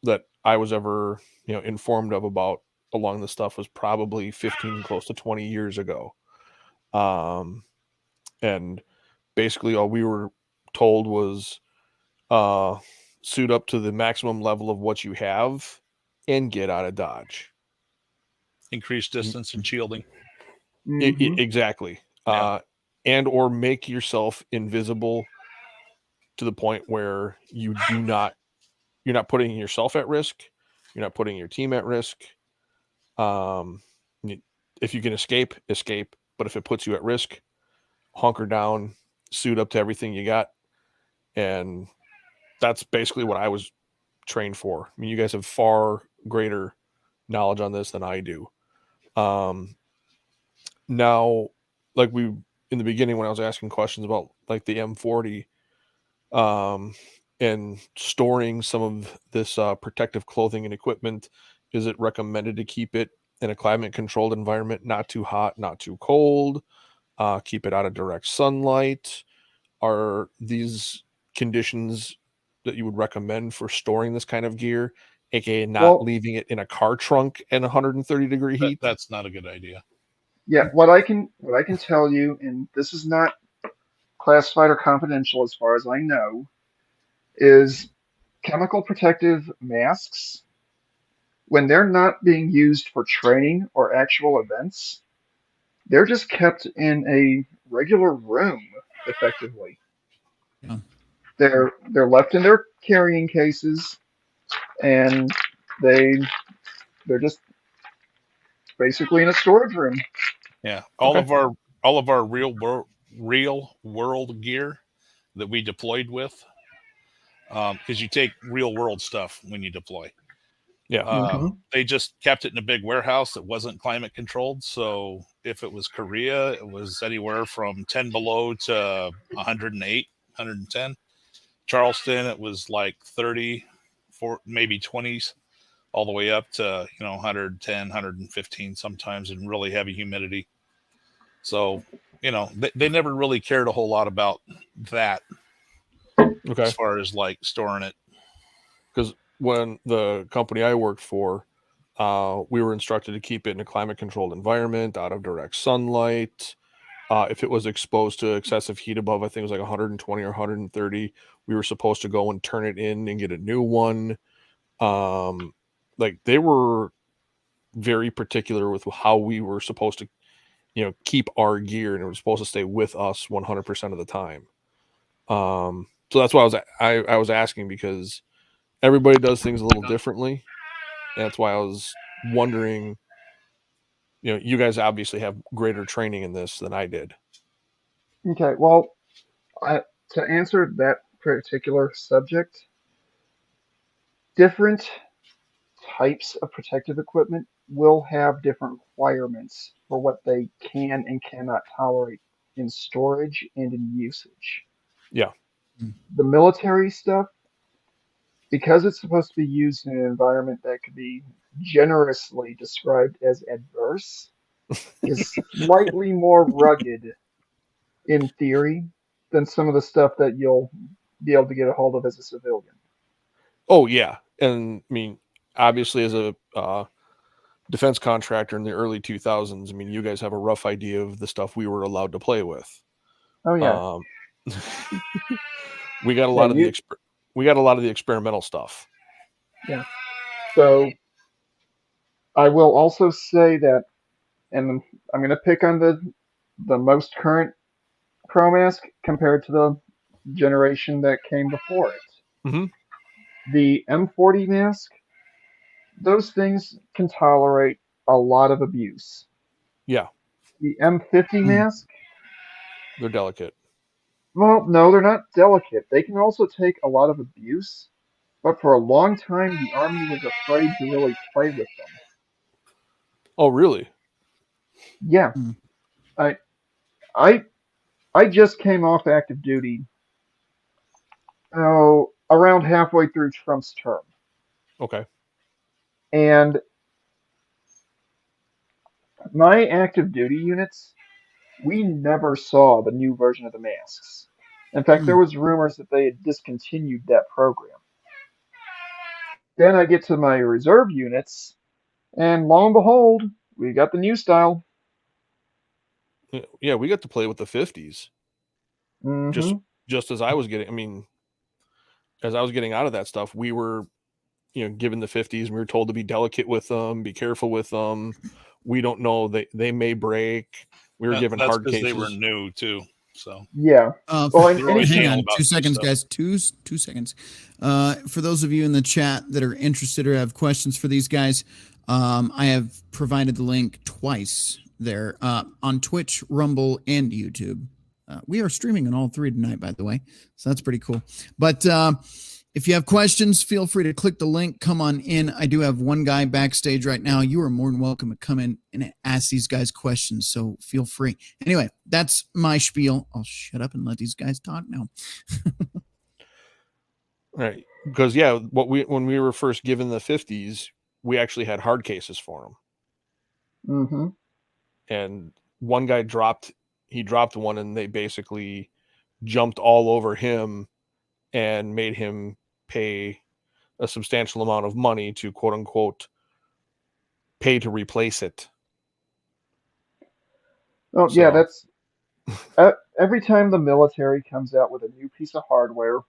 that I was ever, informed of about along this stuff was probably 15, close to 20 years ago. And basically all we were told was suit up to the maximum level of what you have and get out of Dodge. Increase distance and shielding. Mm-hmm. Exactly. Yeah. And or make yourself invisible to the point where you're not putting yourself at risk. You're not putting your team at risk. If you can escape. But if it puts you at risk, hunker down, suit up to everything you got. And that's basically what I was trained for. I mean, you guys have far greater knowledge on this than I do. Now, like in the beginning when I was asking questions about like the M40, and storing some of this protective clothing and equipment, is it recommended to keep it in a climate controlled environment, not too hot, not too cold, keep it out of direct sunlight? Are these conditions that you would recommend for storing this kind of gear, aka not leaving it in a car trunk in 130-degree heat? That's not a good idea. Yeah, what I can tell you, and this is not classified or confidential as far as I know, is chemical protective masks, when they're not being used for training or actual events, they're just kept in a regular room effectively. Yeah. They're left in their carrying cases, and they're just basically in a storage room. Yeah, all of our real world gear that we deployed with, because you take real world stuff when you deploy. Yeah. They just kept it in a big warehouse that wasn't climate controlled. So if it was Korea, it was anywhere from 10 below to 108, 110. Charleston, it was like 30, maybe 20s, all the way up to 110, 115 sometimes in really heavy humidity. So they never really cared a whole lot about that. Okay. As far as like storing it, because when the company I worked for, we were instructed to keep it in a climate controlled environment, out of direct sunlight. If it was exposed to excessive heat above, I think it was like 120 or 130, we were supposed to go and turn it in and get a new one. Like they were very particular with how we were supposed to, keep our gear, and it was supposed to stay with us 100% of the time. So that's why I was asking, because everybody does things a little differently. And that's why I was wondering, you guys obviously have greater training in this than I did. Okay, well, to answer that particular subject, different types of protective equipment will have different requirements for what they can and cannot tolerate in storage and in usage. Yeah. The military stuff, because it's supposed to be used in an environment that could be generously described as adverse, is slightly more rugged in theory than some of the stuff that you'll be able to get a hold of as a civilian. Oh yeah. And I mean, obviously as a defense contractor in the early 2000s, I mean, you guys have a rough idea of the stuff we were allowed to play with. Oh yeah. We got a lot of the experimental stuff. Yeah. So I will also say that, and I'm going to pick on the most current pro mask compared to the generation that came before it. Mm-hmm. The M40 mask, those things can tolerate a lot of abuse. Yeah, The M50 Hmm. mask, they're delicate. well, no, they're not delicate. They can also take a lot of abuse, but for a long time, the Army was afraid to really play with them. Oh, really? Yeah, Hmm. I, I, I just came off active duty, around halfway through Trump's term, Okay. and my active duty units, we never saw the new version of the masks. In fact, Hmm. there was rumors that they had discontinued that program. Then I get to my reserve units, and lo and behold, we got the new style. Yeah, we got to play with the 50s. Just Hmm. just as I was getting, I mean, as I was getting out of that stuff, we were, given the 50s, and we were told to be delicate with them, be careful with them. We don't know, they may break. We were given That's hard because they were cases. new too. So Yeah. Uh, Well, and they're any always hang anal on, about 2 seconds, stuff. guys. Two seconds. For those of you in the chat that are interested or have questions for these guys, I have provided the link twice there on Twitch, Rumble, and YouTube. We are streaming on all three tonight, by the way, so that's pretty cool. But if you have questions, feel free to click the link. Come on in. I do have one guy backstage right now. You are more than welcome to come in and ask these guys questions, so feel free. Anyway, that's my spiel. I'll shut up and let these guys talk now. Right. Because when we were first given the 50s, we actually had hard cases for them. hmm And one guy dropped one, and they basically jumped all over him and made him pay a substantial amount of money to, quote unquote, pay to replace it. Oh, yeah, So that's every time the military comes out with a new piece of hardware,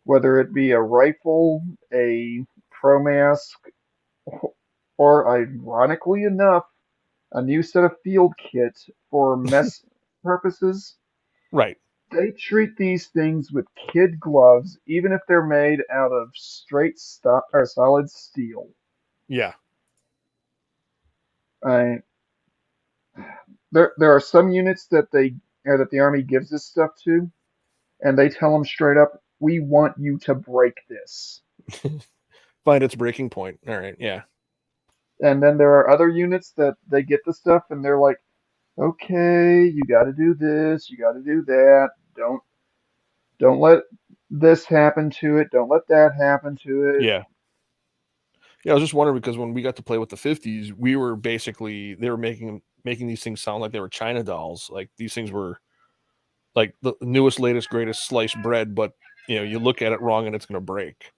whether it be a rifle, a pro mask, or ironically enough, a new set of field kit for mess purposes, right. they treat these things with kid gloves, even if they're made out of straight or solid steel. Yeah. I there are some units that that the Army gives this stuff to, and they tell them straight up, "We want you to break this." Find its breaking point. All right. Yeah. And then there are other units that they get the stuff, and they're like, "Okay, you got to do this, you got to do that. Don't let this happen to it. Don't let that happen to it." Yeah. Yeah. I was just wondering, because when we got to play with the 50s, we were basically, they were making these things sound like they were China dolls. Like, these things were like the newest, latest, greatest sliced bread, but you look at it wrong and it's going to break.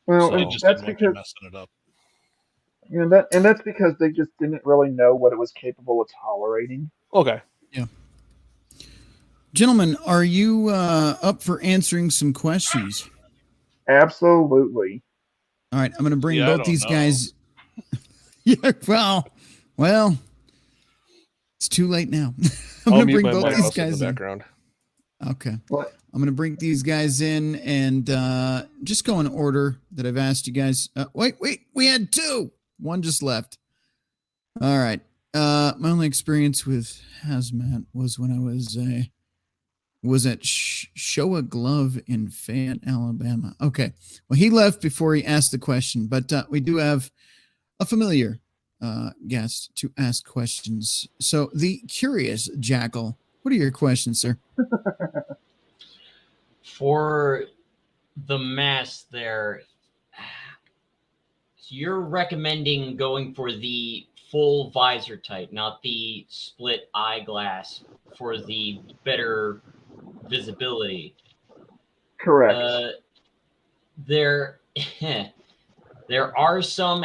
Well, So They and just that's didn't want you because messing it up. that's because they just didn't really know what it was capable of tolerating. okay. Yeah. Gentlemen, are you up for answering some questions? Absolutely. All right, I'm going to bring Yeah, I both don't these know. guys. Yeah, well, it's too late now. I'm I'll going to mute bring my both mic these also in the guys in. background. Okay. What? I'm going to bring these guys in and just go in order that I've asked you guys. Wait, we had two. One just left. All right. My only experience with hazmat was when I was at Show a Glove in Fayette, Alabama. Okay. Well, he left before he asked the question, but we do have a familiar guest to ask questions. So the Curious Jackal, what are your questions, sir? For the mask there, you're recommending going for the full visor type, not the split eyeglass for the better visibility. Correct. There there are some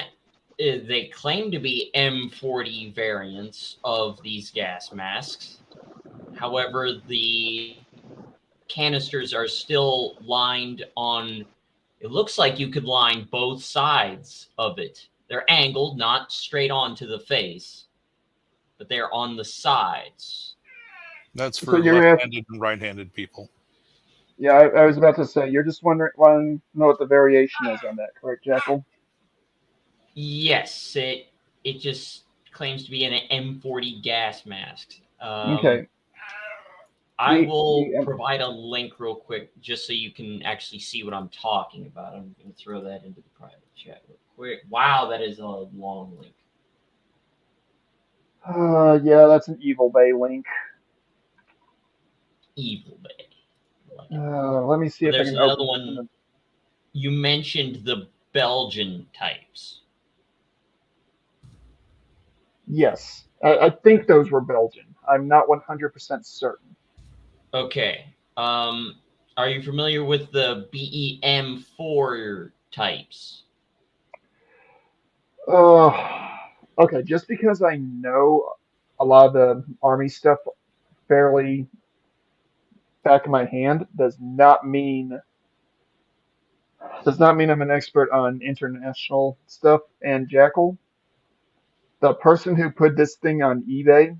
they claim to be M40 variants of these gas masks. However, the canisters are still lined on, it looks like you could line both sides of it. They're angled, not straight onto the face, but they're on the sides. That's So for you're left-handed and right-handed people. Yeah, I was about to say, you're just wanting to know what the variation is on that, correct, Jackal? Yes, it just claims to be an M40 gas mask. Okay. I The will the provide a link real quick just so you can actually see what I'm talking about. I'm going to throw that into the private chat real quick. Wow, that is a long link. yeah, that's an Evil Bay link. Evil Bay. Like it. Let me see But if I there's can another open this in one. the. You mentioned the Belgian types. Yes, I think those were Belgian. I'm not 100% certain. Okay. Are you familiar with the BEM4 types? Okay, just because I know a lot of the Army stuff fairly back of my hand does not mean I'm an expert on international stuff. And Jackal, the person who put this thing on eBay,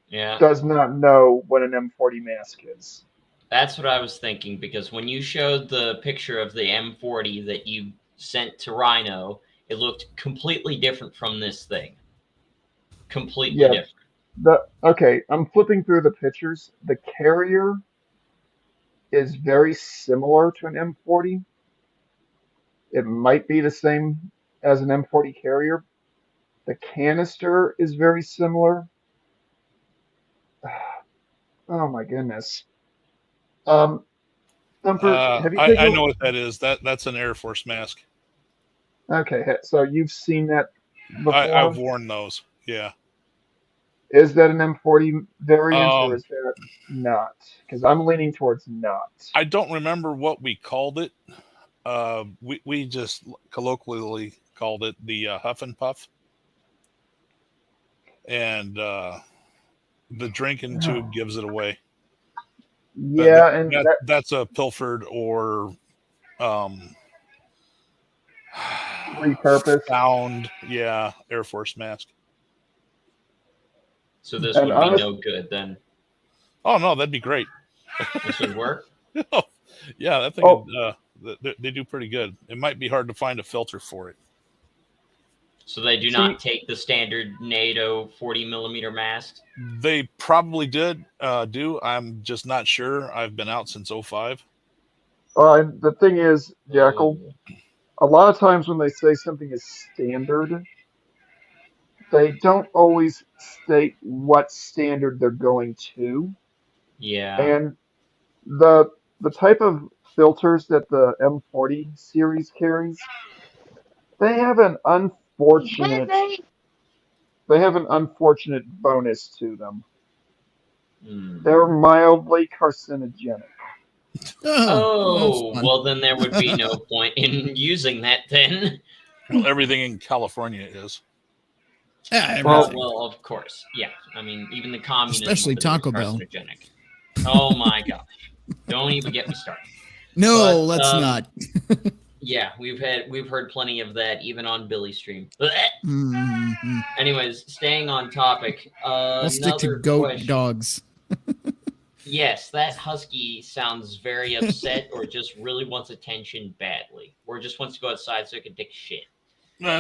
Yeah. does not know what an M40 mask is. That's what I was thinking, because when you showed the picture of the M40 that you sent to Rhino, it looked completely different from this thing. Completely Yeah, different. okay, I'm flipping through the pictures. The carrier is very similar to an M40. It might be the same as an M40 carrier. The canister is very similar. Oh my goodness. Um, Thumper, have you I taken know what that is. That's an Air Force mask. Okay, so you've seen that I've before? worn those. Yeah. Is that an M40 variant or Um, is that not? Because I'm leaning towards not. I don't remember what we called it. We just colloquially called it the Huff and Puff, and the drinking tube gives it away. Yeah, and That's a pilfered or um, repurposed. found, yeah, Air Force mask. So this And would be honest, no good then. Oh no, that'd be great. This would work. Yeah, that thing. oh, They do pretty good. It might be hard to find a filter for it. So they do see, not take the standard NATO 40mm masks. They probably did do. I'm just not sure. I've been out since '05. the thing is, Jackal, Oh, a lot of times when they say something is standard, they don't always state what standard they're going to. yeah. And the the type of filters that the M40 series carries, they have an unfortunate they have an unfortunate bonus to them. Hmm. They're mildly carcinogenic. That's Oh, fun. well, then there would be no point in using that then. Well, everything in California is. Yeah, Well, everything. Well, of course. Yeah. I mean, even the communism Especially over there is Taco Bell. carcinogenic. Oh my gosh. Don't even get me started. No, But let's not. yeah, we've heard plenty of that even on Billy's stream. Mhm. Anyways, staying on topic. I'll stick to Another goat question. dogs. Yes, that husky sounds very upset or just really wants attention badly. Or just wants to go outside so it can take shit.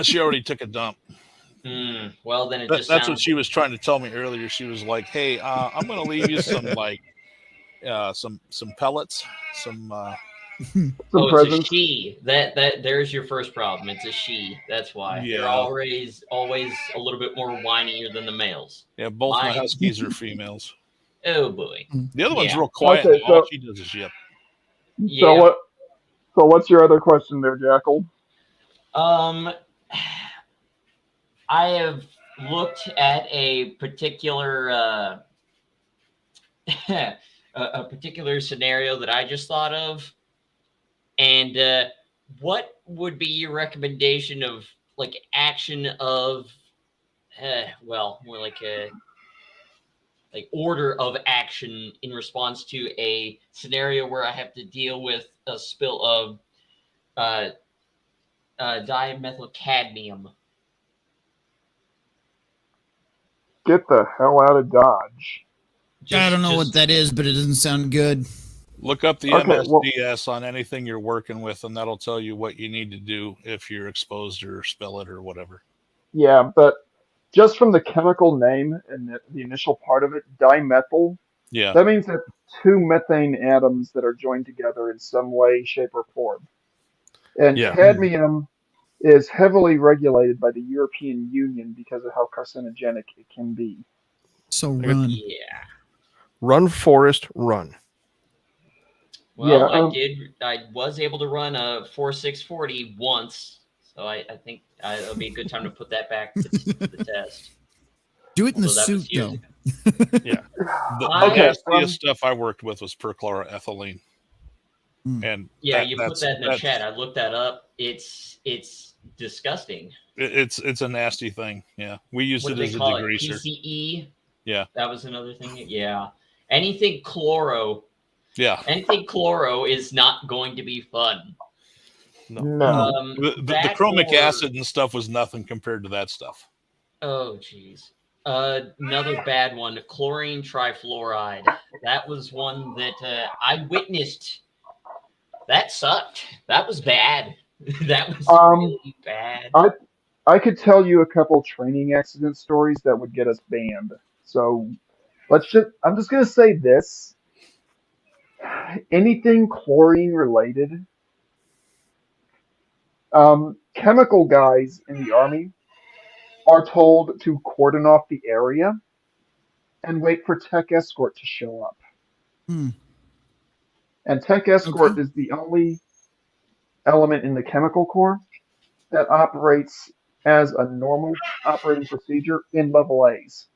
She already took a dump. Well, then it just That's what sounds... she was trying to tell me earlier. She was like, "Hey, I'm going to leave you some some pellets, some." some Oh, it's a presents. she. That there's your first problem. It's a she. That's why. They're Yeah. always a little bit more whinier than the males. Yeah, both my Mine- huskies are females. Oh boy. The other one's Yeah. real quiet. Okay, And all so she does is yip. Yeah. so what's your other question there, Jackal? I have looked at a particular a particular scenario that I just thought of, and what would be your recommendation of like action of well, more like a order of action in response to a scenario where I have to deal with a spill of dimethylcadmium. Get the hell out of Dodge. I don't know what that is, but it doesn't sound good. Look up the Okay, well- MSDS on anything you're working with, and that'll tell you what you need to do if you're exposed or spill it or whatever. Yeah, but just from the chemical name and the initial part of it, dimethyl, Yeah. that means that two methane atoms that are joined together in some way, shape, or form. And Yeah. cadmium is heavily regulated by the European Union because of how carcinogenic it can be. So run. Yeah. Run, Forest, run. Well, Yeah, I was able to run a 4640 once, so I think it'll be a good time to put that back to the test. Do it in the Although that was suit, years though. ago. Yeah. The Okay, nastiest stuff I worked with was perchloroethylene. And Yeah, you put that in the chat. I looked that up. It's disgusting. It's a nasty thing. Yeah, we used What it do as they a call it? degreaser. PCE. Yeah, that was another thing. Yeah, anything chloro. Yeah, anything chloro is not going to be fun. no. The chromic acid and stuff was nothing compared to that stuff. Oh, geez. Another bad one, chlorine trifluoride. That was one that I witnessed. That sucked. That was bad. That was really bad. I could tell you a couple training accident stories that would get us banned. So I'm just gonna say this. Anything chlorine related, chemical guys in the Army are told to cordon off the area and wait for tech escort to show up. And tech escort is the only element in the chemical corps that operates as a normal operating procedure in level A's.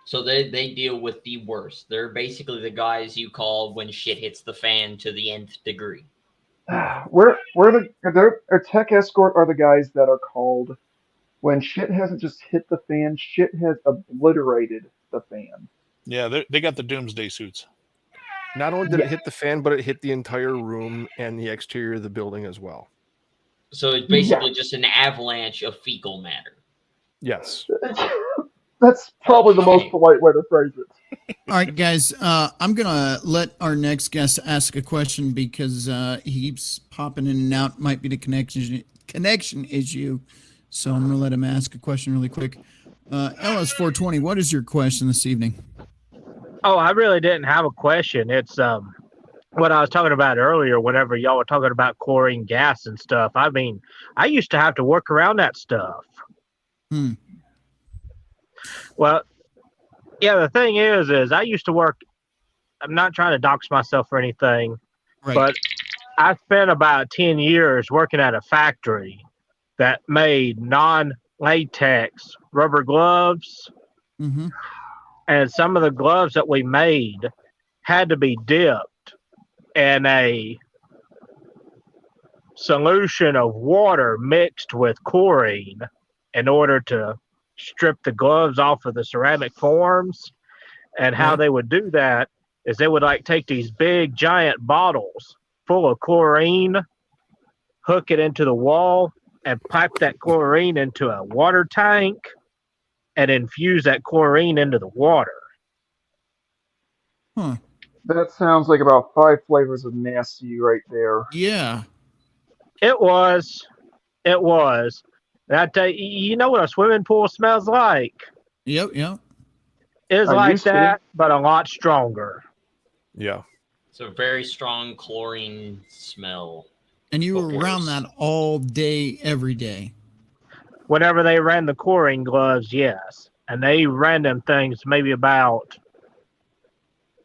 So they deal with the worst. They're basically the guys you call when shit hits the fan to the nth degree. Tech escort are the guys that are called when shit hasn't just hit the fan, shit has obliterated the fan. Yeah, they got the doomsday suits. Not only did it hit the fan, but it hit the entire room and the exterior of the building as well. So it's basically just an avalanche of fecal matter. Yes. That's probably the most polite way to phrase it. All right, guys. I'm gonna let our next guest ask a question because he keeps popping in and out. Might be the connection issue. So I'm gonna let him ask a question really quick. LS420, what is your question this evening? Oh, I really didn't have a question. It's what I was talking about earlier. Whenever y'all were talking about chlorine gas and stuff. I mean, I used to have to work around that stuff. Well, yeah, the thing is I used to work. I'm not trying to dox myself or anything, but I spent about 10 years working at a factory that made non-latex rubber gloves. And some of the gloves that we made had to be dipped in a solution of water mixed with chlorine in order to strip the gloves off of the ceramic forms. And how they would do that is they would like take these big giant bottles full of chlorine, hook it into the wall, and pipe that chlorine into a water tank and infuse that chlorine into the water. That sounds like about 5 flavors of nasty right there. Yeah. It was. And I tell you, you know what a swimming pool smells like? Yep. It's like that, but a lot stronger. Yeah. It's a very strong chlorine smell. And you were around that all day, every day. Whenever they ran the chlorine gloves, yes. And they ran them things maybe about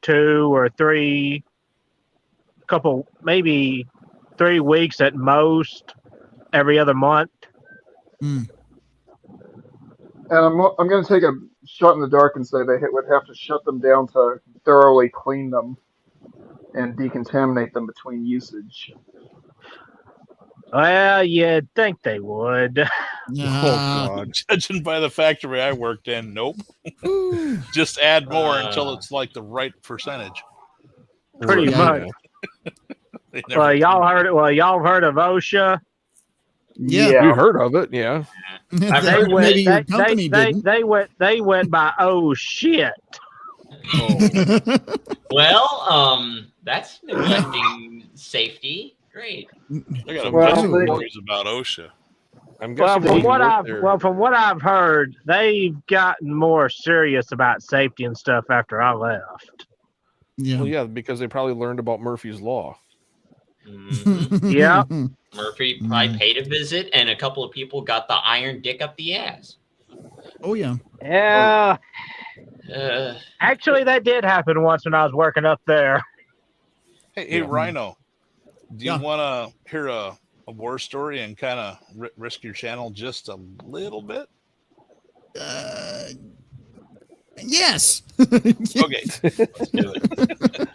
2 or 3, maybe 3 weeks at most, every other month. And I'm going to take a shot in the dark and say they would have to shut them down to thoroughly clean them and decontaminate them between usage. Well, you'd think they would. Oh, God. Judging by the factory I worked in, nope. Just add more until it's like the right percentage. Pretty much. Well, y'all heard of OSHA? Yeah. We heard of it, yeah. Maybe your company didn't. They went by oh shit. Oh, Well, that's neglecting safety. Great. I got a Well, bunch of they- stories about OSHA. I'm Well, guessing when you work there. from what I've heard, they've gotten more serious about safety and stuff after I left. Yeah. Well, yeah, because they probably learned about Murphy's Law. Mhm. Yeah. Murphy probably paid a visit, and a couple of people got the iron dick up the ass. Oh yeah. Yeah. Uh, Actually, that did happen once when I was working up there. Hey, Yeah. Rhino, do you Yeah. want to hear a war story and kind of risk your channel just a little bit? Yes. Okay, let's do it.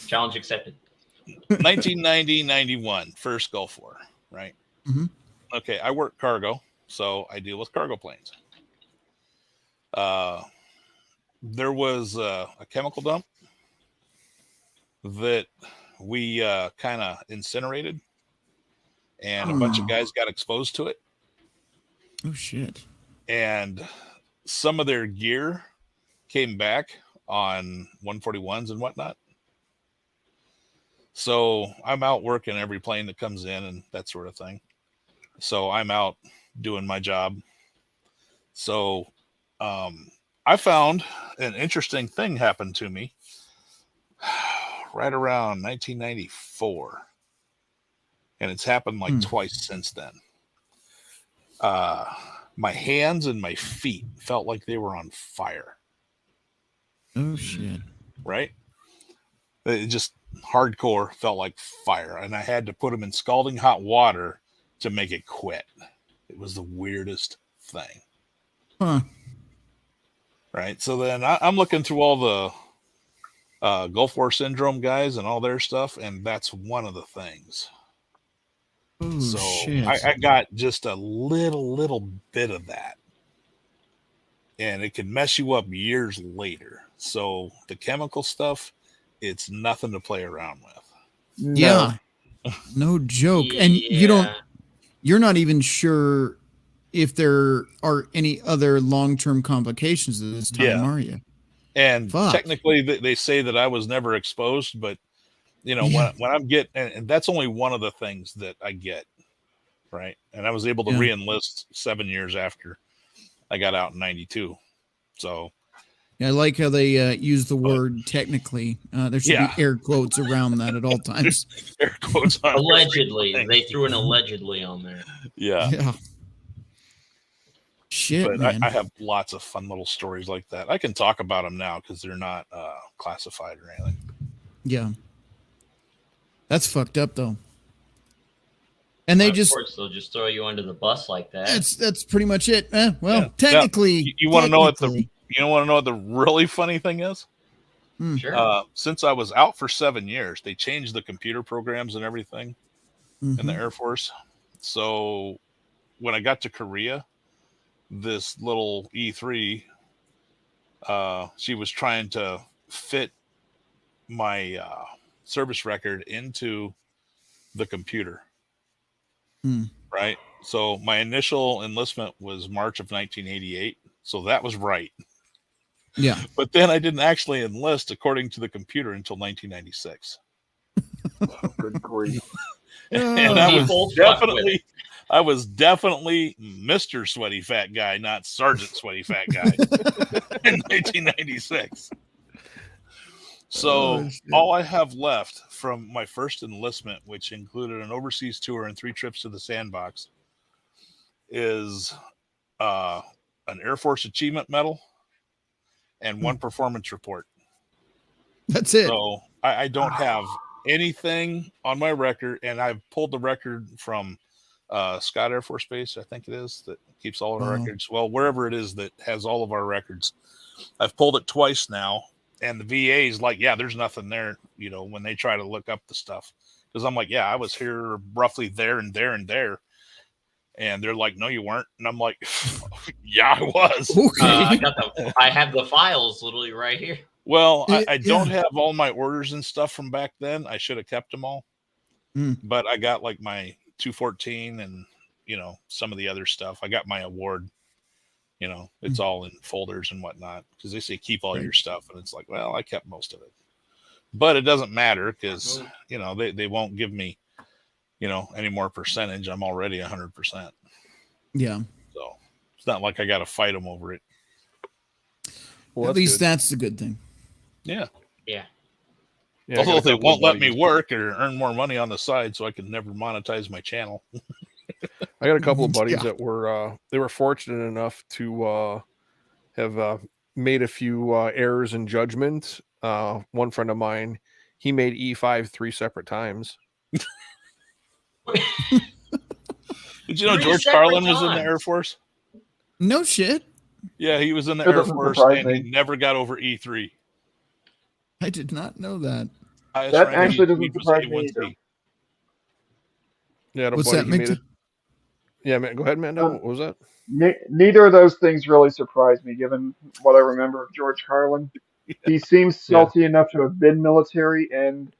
Challenge accepted. 1990-91, first Gulf War, right? Mhm. Okay, I work cargo, so I deal with cargo planes. There was a chemical dump that we kind of incinerated, and a bunch of guys got exposed to it, Oh shit. and some of their gear came back on 141s and whatnot. So I'm out working every plane that comes in and that sort of thing. So I'm out doing my job. So I found an interesting thing happened to me right around 1994. And it's happened like twice since then. My hands and my feet felt like they were on fire. Oh shit. Right? It just hardcore felt like fire. And I had to put them in scalding hot water to make it quit. It was the weirdest thing. Huh. Right. So then I'm looking through all the Gulf War syndrome guys and all their stuff. And that's one of the things. Oh So shit. I got just a little bit of that. And it can mess you up years later. So the chemical stuff, it's nothing to play around with. no. Yeah. No joke. And you're not even sure if there are any other long-term complications at this time, Yeah. are you? And Fuck. technically they say that I was never exposed, but you know, Yeah. when I'm getting, and that's only one of the things that I get. Right. And I was able to Yeah. re-enlist 7 years after I got out in 92. So I like how they use the word technically. There should Yeah. be air quotes around that at all times. air quotes on Allegedly, everything. they threw an allegedly on there. Yeah. Yeah. Shit, But man. I have lots of fun little stories like that. I can talk about them now because they're not classified or anything. Yeah. That's fucked up though. And they Of just course, they'll just throw you under the bus like that. that's pretty much it. Well, Yeah. technically You want to know what technically. the really funny thing is? Sure. Since I was out for 7 years, they changed the computer programs and everything in the Mhm. Air Force. So when I got to Korea, this little E3, she was trying to fit my service record into the computer. Right. So my initial enlistment was March of 1988. So that was right. Yeah. But then I didn't actually enlist according to the computer until 1996. Good grief. And I People was fuck with definitely Mr. Sweaty Fat Guy, not Sergeant Sweaty Fat Guy in 1996. So Oh, shit. all I have left from my first enlistment, which included an overseas tour and 3 trips to the sandbox, is an Air Force Achievement Medal and 1 performance report. That's it. So I don't have anything on my record, and I've pulled the record from Scott Air Force Base, I think it is, that keeps all of our Wow. records. Well, wherever it is that has all of our records. I've pulled it twice now, and the VA is like, yeah, there's nothing there, you know, when they try to look up the stuff. Because I'm like, yeah, I was here roughly there and there and there. And they're like, no, you weren't. And I'm like, yeah, I was. Okay. I have the files literally right here. Well, I Yeah. don't have all my orders and stuff from back then. I should have kept them all. Mm. But I got like my 214 and, you know, some of the other stuff. I got my award. You know, it's all in folders and whatnot because they say keep all your stuff, and it's like, well, I kept most of it, but it doesn't matter because you know they won't give me, you know, any more percentage. I'm already 100%. Yeah. So it's not like I got to fight them over it. Well, At least that's the good thing. Yeah. Yeah. Yeah, I got Although a they couple of won't let me buddies- work or earn more money on the side, so I can never monetize my channel. I got a couple of buddies Yeah. that were they were fortunate enough to have made a few errors in judgment. One friend of mine, he made E5 3 separate times. Did you know 3 George separate Carlin was in the times. Air Force? No shit. Yeah, he was in the That Air doesn't Force surprise and me. he never got over E3. I did not know that. Highest That rank actually E3 doesn't was surprise me A1C. either. Yeah, I had a What's buddy, that, he made Mick? it. Yeah, man, go ahead, Mando. Um, What was that? Neither of those things really surprise me, given what I remember of George Carlin. He seems salty enough to have been military and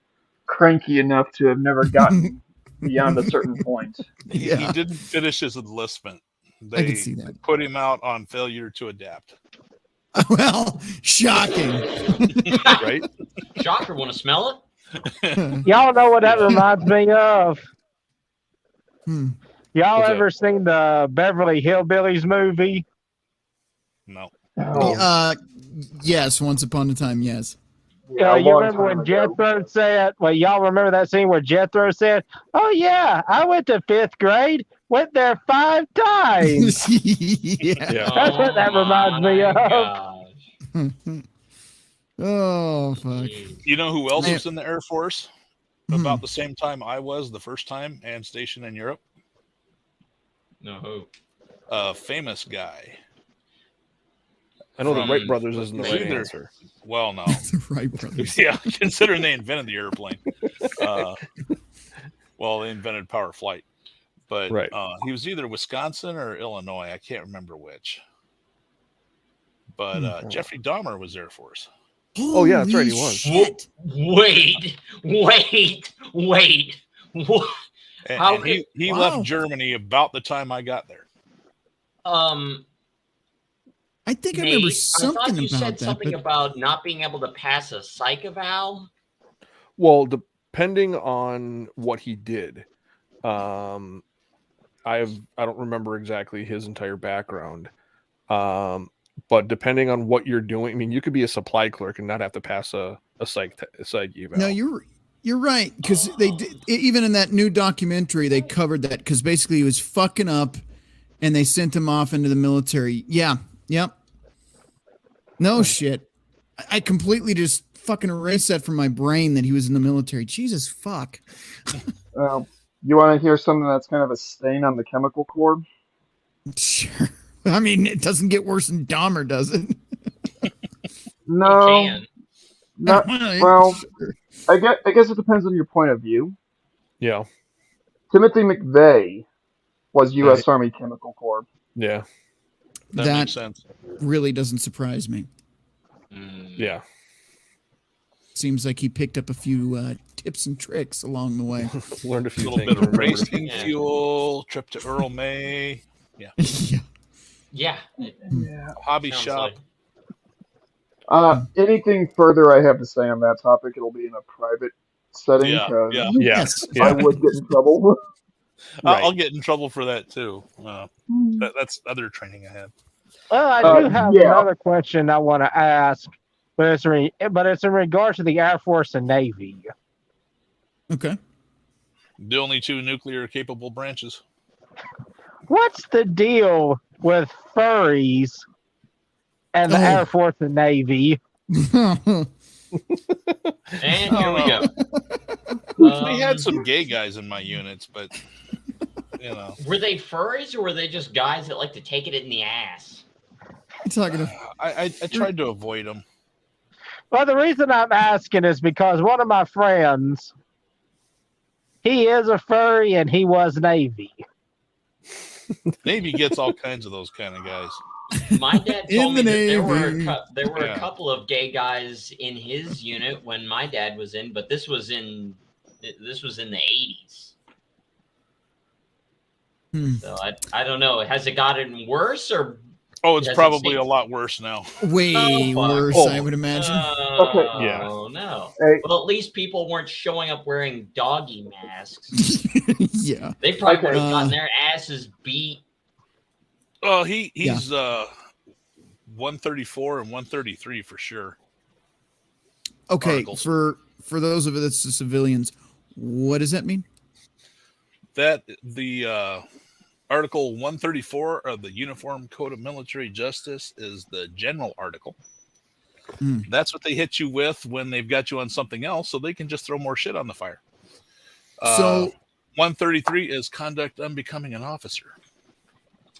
cranky enough to have never gotten beyond a certain point. He Yeah. didn't finish his enlistment. I could They see that. put him out on failure to adapt. Well, shocking. Right? Shocker, want to smell it? Y'all know what that reminds me of? Hmm. Y'all What's ever seen the Beverly Hillbillies movie? No. Oh, Yes, once upon a time, yes. yeah, a You long remember time when ago. Jethro said, well, y'all remember that scene where Jethro said, oh, yeah, I went to 5th grade, went there 5 times. Yeah. Yeah. That's what that reminds me my of. gosh. Oh, fuck. Jeez. You know who else Man. was in the Air Force about the same time I was the first time and stationed in Europe? No hope. A famous guy. I know the From- Wright brothers isn't the right Either. answer. Well, no. The Wright brothers. Yeah, considering they invented the airplane. Well, they invented power flight. But Right. he was either Wisconsin or Illinois. I can't remember which. But Jeffrey Dahmer was Air Force. Oh, yeah, that's right, he Holy was. shit. Wait. What? And, How and he Wow. left Germany about the time I got there. I think I Nate, remember I something thought you about said that. something but- about not being able to pass a psych eval. Well, depending on what he did, I don't remember exactly his entire background. But depending on what you're doing, I mean, you could be a supply clerk and not have to pass a psych eval. No, you're right, because they did, even in that new documentary they covered that, because basically he was fucking up, and they sent him off into the military. Yeah, yep. No shit, I completely just fucking erased that from my brain that he was in the military. Jesus fuck. You want to hear something that's kind of a stain on the chemical core? Sure. I mean, it doesn't get worse than Dahmer, does it? No, You can. not well. I guess it depends on your point of view. Yeah. Timothy McVeigh was U.S. Army Chemical Corps. Yeah. That That makes sense. really doesn't surprise me. Yeah. Seems like he picked up a few tips and tricks along the way. Learned a A few little things. bit of remembered a racing Yeah. fuel, trip to Earl May, Yeah. Yeah. hobby Sounds shop. like- Anything further I have to say on that topic, it'll be in a private setting Yeah, because yeah. Yes. Yeah. I would get in trouble. Right. I'll get in trouble for that too. That's other training I had. Well, I do have yeah. another question I want to ask, but it's in regard to the Air Force and Navy. Okay. The only two nuclear capable branches. What's the deal with furries and the Oh. Air Force and Navy? And here we go. We had some gay guys in my units, but you know, Were they furries or were they just guys that like to take it in the ass? You're talking to I tried to avoid them. Well, the reason I'm asking is because one of my friends, he is a furry and he was Navy. Navy gets all kinds of those kind of guys. My dad In told me the that there were Navy. a couple of gay guys in his unit when my dad was in, but this was in the 80s. Hmm. So I don't know. Has it gotten worse or Oh, it's Does it probably say- a lot worse now. Way Oh, fuck. worse, Oh. I would imagine. Oh, Yeah. no. Hey, Well, at least people weren't showing up wearing doggy masks. Yeah. They probably Okay. would have gotten their asses beat. Oh, he's 134 and 133 for sure. Okay, Articles. for those of us, the civilians, what does that mean? That the Article 134 of the Uniform Code of Military Justice is the general article. Mm. That's what they hit you with when they've got you on something else, so they can just throw more shit on the fire. So 133 is conduct unbecoming an officer.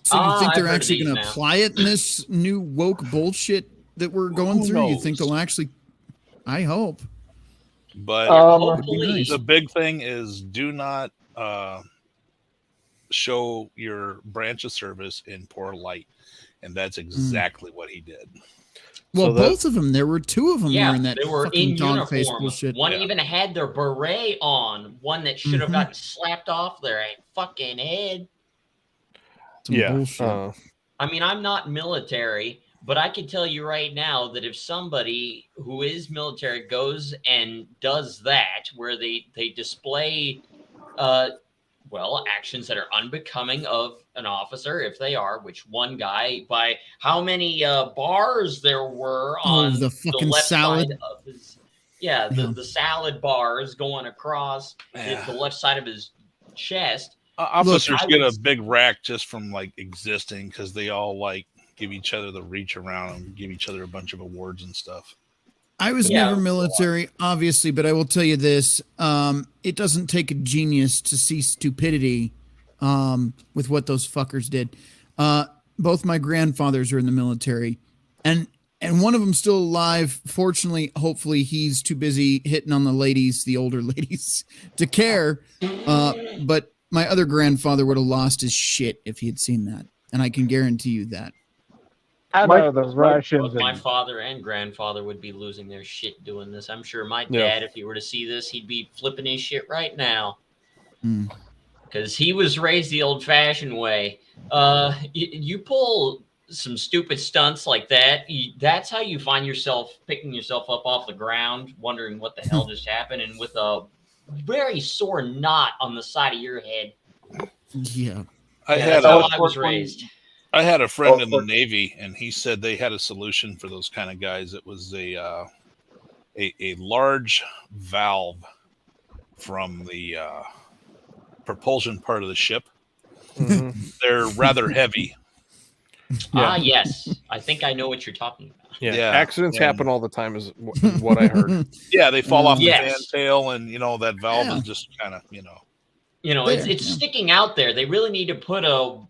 So you think I've they're heard of actually these going to now. apply it in this new woke bullshit that we're going Who through? You think knows? they'll actually? I hope. But Hopefully. the big thing is do not show your branch of service in poor light. And that's exactly what he did. Well, So that- both of them. There were two of them Yeah, wearing that they were fucking in dog face uniform. bullshit. One Yeah. even had their beret on. One that should have Mhm. gotten slapped off their fucking head. Some Yeah. bullshit. I mean, I'm not military, but I can tell you right now that if somebody who is military goes and does that, where they display, actions that are unbecoming of an officer, if they are, which one guy, by how many bars there were on the fucking left salad. side of his, the salad bars going across Yeah. the left side of his chest. Officers I get a would- big rack just from like existing because they all like give each other the reach around and give each other a bunch of awards and stuff. I was Yeah. never military, obviously, but I will tell you this: it doesn't take a genius to see stupidity with what those fuckers did. Both my grandfathers are in the military, and one of them still alive. Fortunately, hopefully, he's too busy hitting on the ladies, the older ladies, to care. But my other grandfather would have lost his shit if he had seen that, and I can guarantee you that. I Mike- know the Russians. Both my and- father and grandfather would be losing their shit doing this. I'm sure my Yeah. dad, if he were to see this, he'd be flipping his shit right now. Mm. Because he was raised the old-fashioned way. You pull some stupid stunts like that, that's how you find yourself picking yourself up off the ground, wondering what the hell just happened, and with a very sore knot on the side of your head. Yeah. I Yeah, had that's how a, I was raised. I had a friend in the for- Navy, and he said they had a solution for those kind of guys. It was a large valve from the propulsion part of the ship. Mhm. They're rather heavy. Ah, yes. I think I know what you're talking about. Yeah. Yeah, Accidents and- happen all the time, is what I heard. Yeah, they fall off the Yes. fan tail, and that valve Yeah. is just kind of It's Yeah. sticking out there. They really need to put a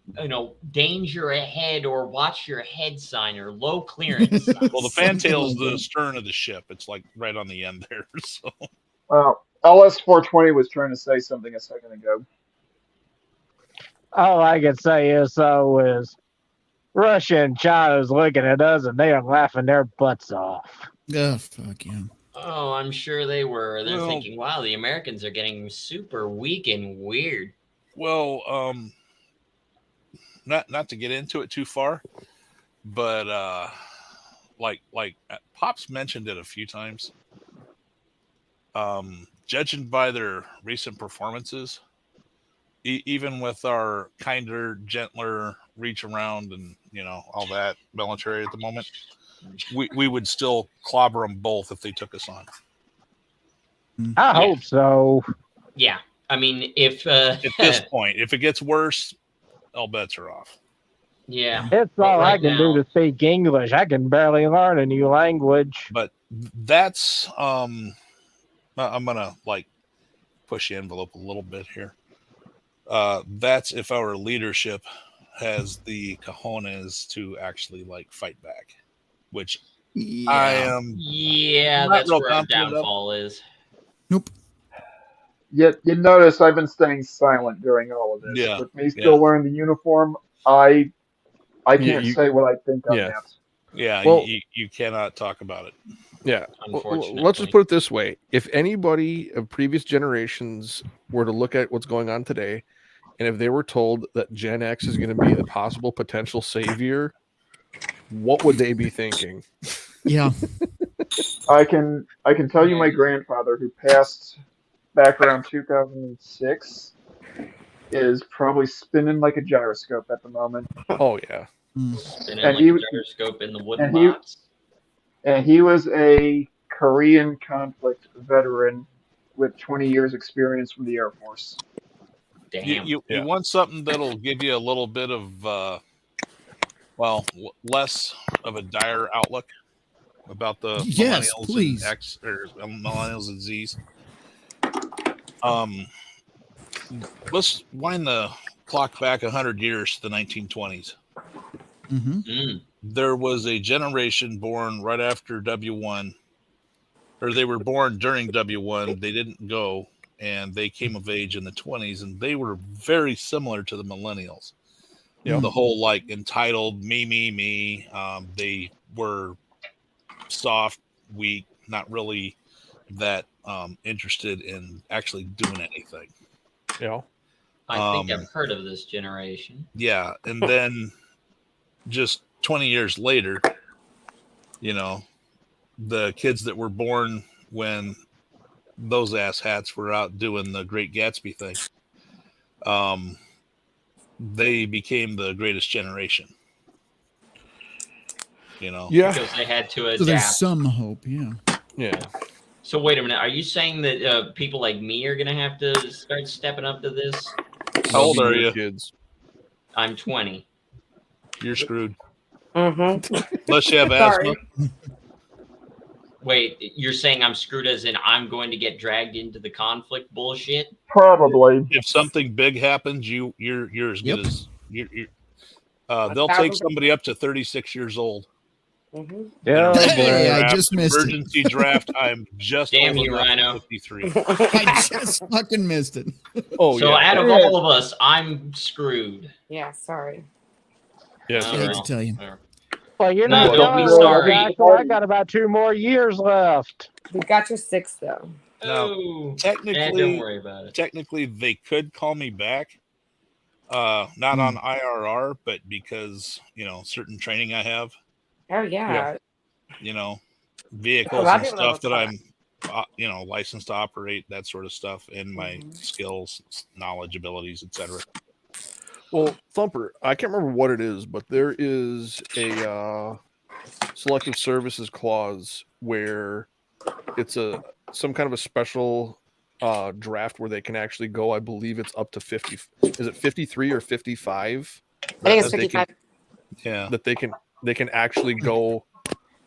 danger ahead or watch your head sign or low clearance sign. Well, the fan Something tail's like the that. stern of the ship. It's like right on the end there. So LS420 was trying to say something a second ago. All I can say is Russia and China's looking at us and they are laughing their butts off. Oh, fuck yeah. Oh, I'm sure they were. They're Well- thinking, wow, the Americans are getting super weak and weird. well, not to get into it too far, but like Pop's mentioned it a few times. Judging by their recent performances, even with our kinder, gentler reach around and all that military at the moment, we would still clobber them both if they took us on. I hope so. Yeah. I mean, if At this point, if it gets worse, all bets are off. yeah. It's But all I right can do now- to speak English. I can barely learn a new language. But that's I'm gonna push the envelope a little bit here. That's if our leadership has the cojones to actually fight back, which Yeah. I am. Yeah, Not that's real where our confident of. downfall is. Nope. Yet you notice I've been staying silent during all of this. Yeah, With me still wearing the uniform, I can't you- say what I think on yeah. that. Yeah, Well- you cannot talk about it. Yeah. Unfortunately. Let's just put it this way. If anybody of previous generations were to look at what's going on today, and if they were told that Gen X is going to be the possible potential savior What would they be thinking? Yeah. I can tell you my grandfather, who passed back around 2006, is probably spinning like a gyroscope at the moment. Oh yeah. Spinning And like he a gyroscope in the wooden and he box. and he was a Korean conflict veteran with 20 years experience from the Air Force. Damn. You Yeah. want something that'll give you a little bit of less of a dire outlook about the Yes, millennials please. and X or millennials and Z's. Let's wind the clock back 100 years to the 1920s. Mm-hmm. There was a generation born right after W1, or they were born during W1. They didn't go, and they came of age in the 20s, and they were very similar to the millennials. Yep. The whole like entitled me. They were soft, weak, not really that interested in actually doing anything. I think I've heard of this generation. Yeah, and then just 20 years later, the kids that were born when those asshats were out doing the Great Gatsby thing, they became the greatest generation. Yeah. Because they had to adapt. So there's some hope, yeah. Yeah. So wait a minute. Are you saying that people like me are going to have to start stepping up to this? How old are you? Kids. I'm 20. You're screwed. Mm-hmm. Unless you have asthma. Wait, you're saying I'm screwed as in I'm going to get dragged into the conflict bullshit? Probably. If something big happens, you're as good as you're. They'll take somebody up to 36 years old. Mm-hmm. Yeah. Hey, I just missed it. Emergency draft. I'm just Damn old you, enough Rhino. at 53. I just fucking missed it. Oh So yeah. out of all of us, I'm screwed. Yeah, sorry. Yes. Oh, I hate to tell you. Well, you're No, not don't be young. sorry. Actually, I got about 2 more years left. You got your 6 though. Now, Oh, technically, don't worry about it. Technically, they could call me back. Not on IRR, but because certain training I have. Oh yeah. Vehicles A lot and of people stuff that don't I'm licensed to operate, that sort of stuff, and my skills, knowledge, abilities, etc. Well, Thumper, I can't remember what it is, but there is a selective services clause where it's some kind of a special draft where they can actually go. I believe it's up to 50. Is it 53 or 55? I think it's That they 55. Yeah, that they can actually go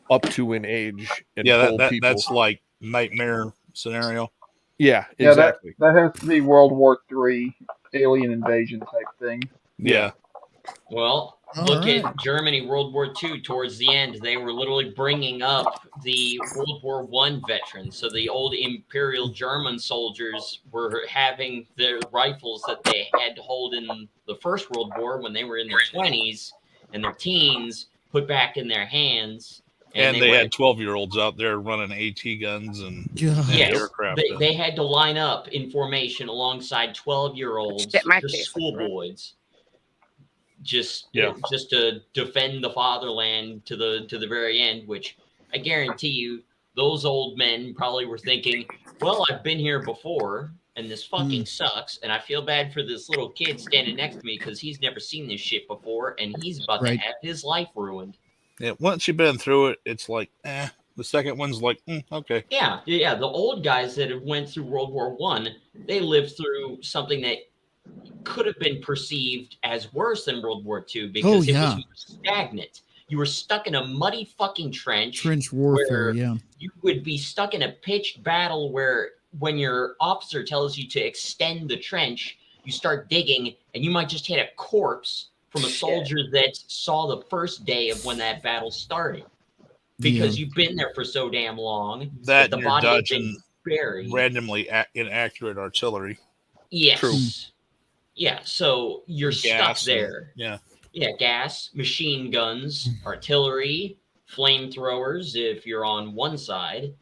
up to in age and yeah, pull people. that's like nightmare scenario. Yeah, Yeah, exactly. that has to be World War III alien invasion type thing. Yeah. Well, All look right. at Germany, World War II. Towards the end, they were literally bringing up the World War I veterans. So the old Imperial German soldiers were having their rifles that they had to hold in the First World War when they were in their 20s and their teens put back in their hands. And they had 12-year-olds out there running AT guns and Yes, aircraft. they had to line up in formation alongside 12-year-olds, Shit, my just face. schoolboys, just to defend the fatherland to the very end. Which I guarantee you, those old men probably were thinking, "Well, I've been here before, and this fucking sucks, and I feel bad for this little kid standing next to me because he's never seen this shit before, and he's about to have his life ruined." Yeah, once you've been through it, it's like, The second one's like, okay. Yeah. The old guys that have went through World War I, they lived through something that could have been perceived as worse than World War II because it was stagnant. You were stuck in a muddy fucking trench. Trench warfare, yeah. You would be stuck in a pitched battle where when your officer tells you to extend the trench, you start digging and you might just hit a corpse from a soldier that saw the first day of when that battle started. Because you've been there for so damn long that the you're body dodging buried. Randomly inaccurate artillery. Yes. True. Yeah, so you're stuck there. Yeah, gas, machine guns, artillery, flamethrowers if you're on one side,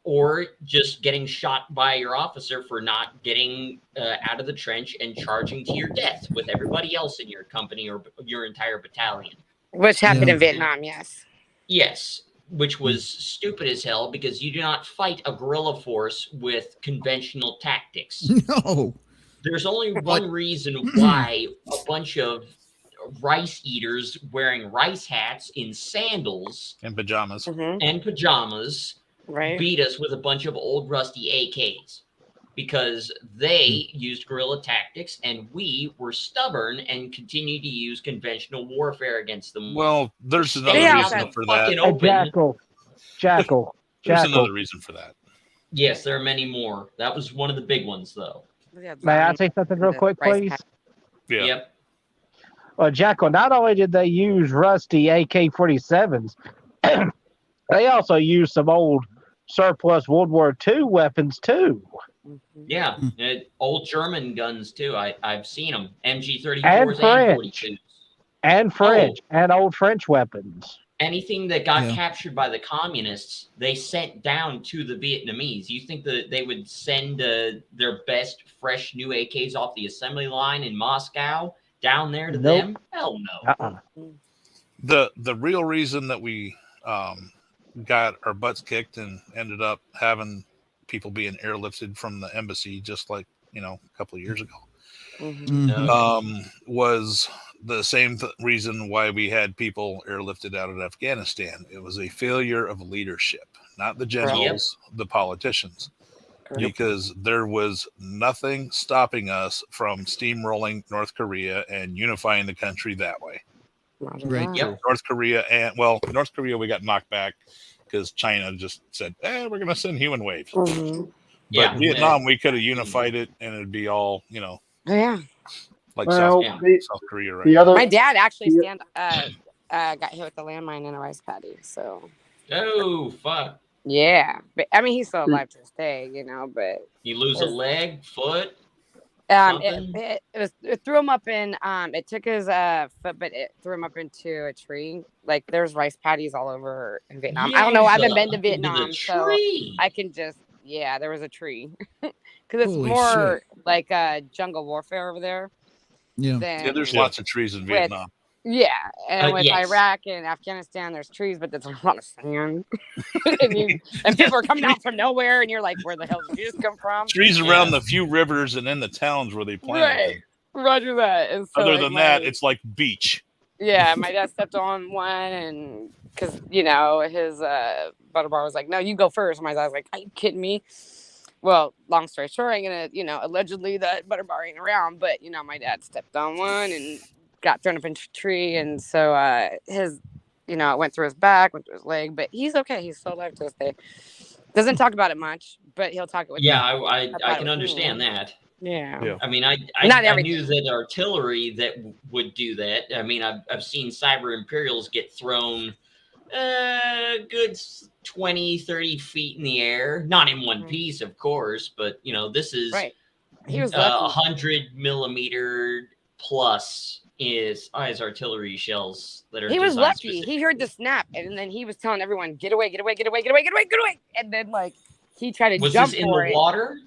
or just getting shot by your officer for not getting out of the trench and charging to your death with everybody else in your company or your entire battalion. Which happened Yeah. in Vietnam, yes. Yes, which was stupid as hell because you do not fight a guerrilla force with conventional tactics. No. There's only one reason why a bunch of rice eaters wearing rice hats in sandals And pajamas. and pajamas Right. beat us with a bunch of old rusty AKs. Because they used guerrilla tactics and we were stubborn and continued to use conventional warfare against them. Well, there's Stay another out reason that for that. fucking Hey, open. Jackal. There's Jackal. another reason for that. Yes, there are many more. That was one of the big ones, though. May I say something real quick, please? Yeah. Yep. Well, Jackal, not only did they use rusty AK-47s, they also used some old surplus World War II weapons, too. Yeah. Old German guns, too. I've seen them. And MG34s and French. 42s. And French. And old French weapons. Anything that got Yeah. captured by the communists, they sent down to the Vietnamese. You think that they would send their best, fresh new AKs off the assembly line in Moscow down there to Nope. them? Hell no. The real reason that we got our butts kicked and ended up having people being airlifted from the embassy, just like a couple of years ago, was the same reason why we had people airlifted out of Afghanistan. It was a failure of leadership, not the generals, the politicians, because there was nothing stopping us from steamrolling North Korea and unifying the country that way. Right. Yep. North Korea we got knocked back because China just said, we're going to send human waves. But Yeah. Vietnam, we could have unified it and it'd be all, Yeah. like Well, Yeah. South Korea right the now. other My dad actually got hit with a landmine in a rice paddy. So Oh, fuck. yeah, but I mean he's still alive to this day, But You lose a leg, foot? it threw him up in it took his foot, but it threw him up into a tree. Like there's rice paddies all over in Vietnam. I don't know. I haven't been to Vietnam, so I can just there was a tree because it's Holy more shit. like jungle warfare over there. Yeah. Than, Yeah, there's lots of trees in Vietnam. Yeah, and with yes. Iraq and Afghanistan, there's trees, but there's a lot of sand, and people are coming out from nowhere, and you're like, "Where the hell did you just come from?" Trees around the few rivers and in the towns where they planted them. Roger that. And so, Other than that, it's like beach. Yeah, my dad stepped on one, and because his butter bar was like, "No, you go first." My dad was like, "Are you kidding me?" Well, long story short, I'm gonna, allegedly that butter bar ain't around, but my dad stepped on one and got thrown up into a tree, and so his, it went through his back, went through his leg, but he's okay. He's still alive to this day. Doesn't talk about it much, but he'll talk it with me. I can understand that. Yeah. I mean, I knew that artillery that would do that. I mean, I've seen Cyber Imperials get thrown good 20, 30 feet in the air. Not in one piece, of course, but, this is He was 100 millimeter plus is artillery shells that are. He was lucky. He heard the snap, and then he was telling everyone, "Get away, get away, get away, get away, get away, get away!" And then he tried to jump this in for the it. Water?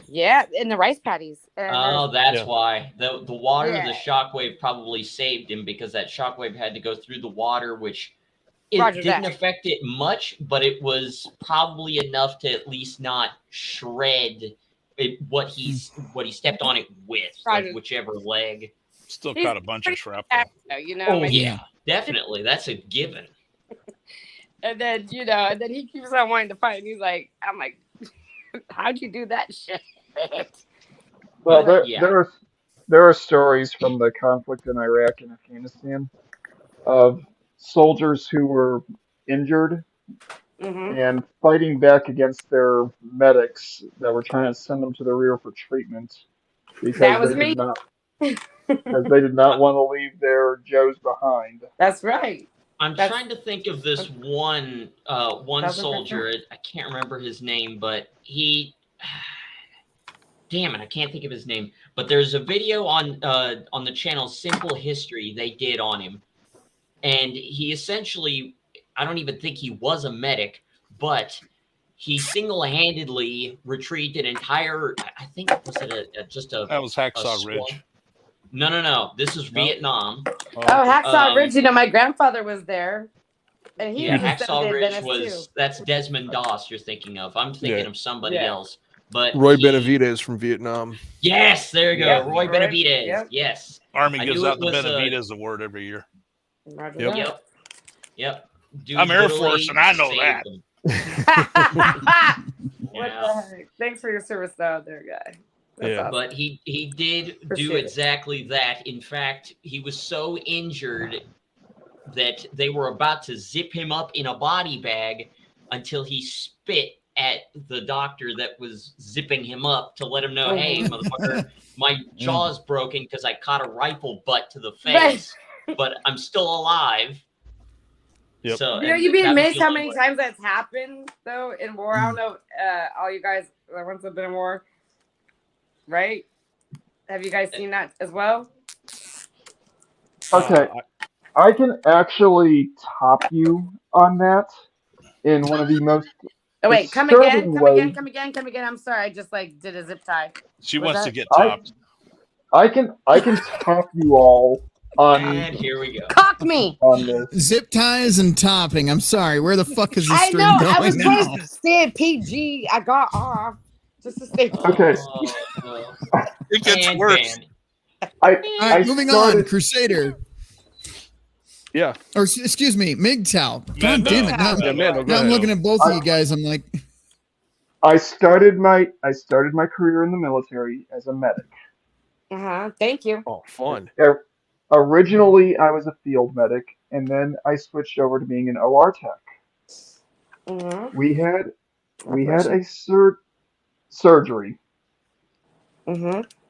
Yeah, in the rice paddies. Oh, that's why the water, the shockwave probably saved him because that shockwave had to go through the water, which didn't affect it much, but it was probably enough to at least not shred what he stepped on it with, whichever leg. Still caught a bunch of shrapnel. Definitely. That's a given. And then, and then he keeps on wanting to fight. And I'm like, how'd you do that shit? Well, there are stories from the conflict in Iraq and Afghanistan of soldiers who were injured and fighting back against their medics that were trying to send them to the rear for treatment because they did not want to leave their Joes behind. That's right. I'm trying to think of this one soldier. I can't remember his name, but damn it, I can't think of his name. But there's a video on the channel Simple History they did on him, and he essentially, I don't even think he was a medic, but he single-handedly retrieved an entire. I think was it just a. That was Hacksaw Ridge. No. This is Vietnam. Oh, Hacksaw Ridge. Um, You know, my grandfather was there, and he Yeah, was a Hacksaw Seventh-day Ridge Adventist, too. that's Desmond Doss you're thinking of. I'm thinking of somebody Yeah. else. But Roy Benavidez from Vietnam. Yes, there you go. Yep, Roy Roy, Benavidez. yep. Yes. Army I gives knew out it the was, Benavidez Award every year. Roger Yep. that. Yep. Dude I'm Air literally Force, and I know saved that. them. What Yeah. the heck? Thanks for your service, though, there, guy. That's Yeah. awesome. But he did do Appreciate it. exactly that. In fact, he was so injured that they were about to zip him up in a body bag until he spit at the doctor that was zipping him up to let him know, hey, motherfucker, my jaw's broken because I caught a rifle butt to the face, but I'm still alive. Yep. So, You know, and you'd be that was amazed the how only many way. times that's happened, though, in war. I don't know, all you guys, the ones that have been in war, right? Have you guys seen that as well? Okay, I can actually top you on that in one of the most Oh, wait, come disturbing ways. again. I'm sorry, I just did a zip tie. She What's wants to that? get topped. I can top you all on And here we go. Cock me! on this. Zip ties and topping. I'm sorry. Where the fuck is this I stream know, going I was now? trying to stay PG. I got off just to stay Okay. Oh, no. It gets And worse. banned. All right, moving on. started- Crusader. Yeah. Or excuse me, MGTOW. God Mando. damn it. Now, Yeah, Mando, go now I'm ahead. looking at both of you guys. I'm like, I started my career in the military as a medic. Thank you. Oh, fun. Originally, I was a field medic, and then I switched over to being an OR tech. We had a surgery.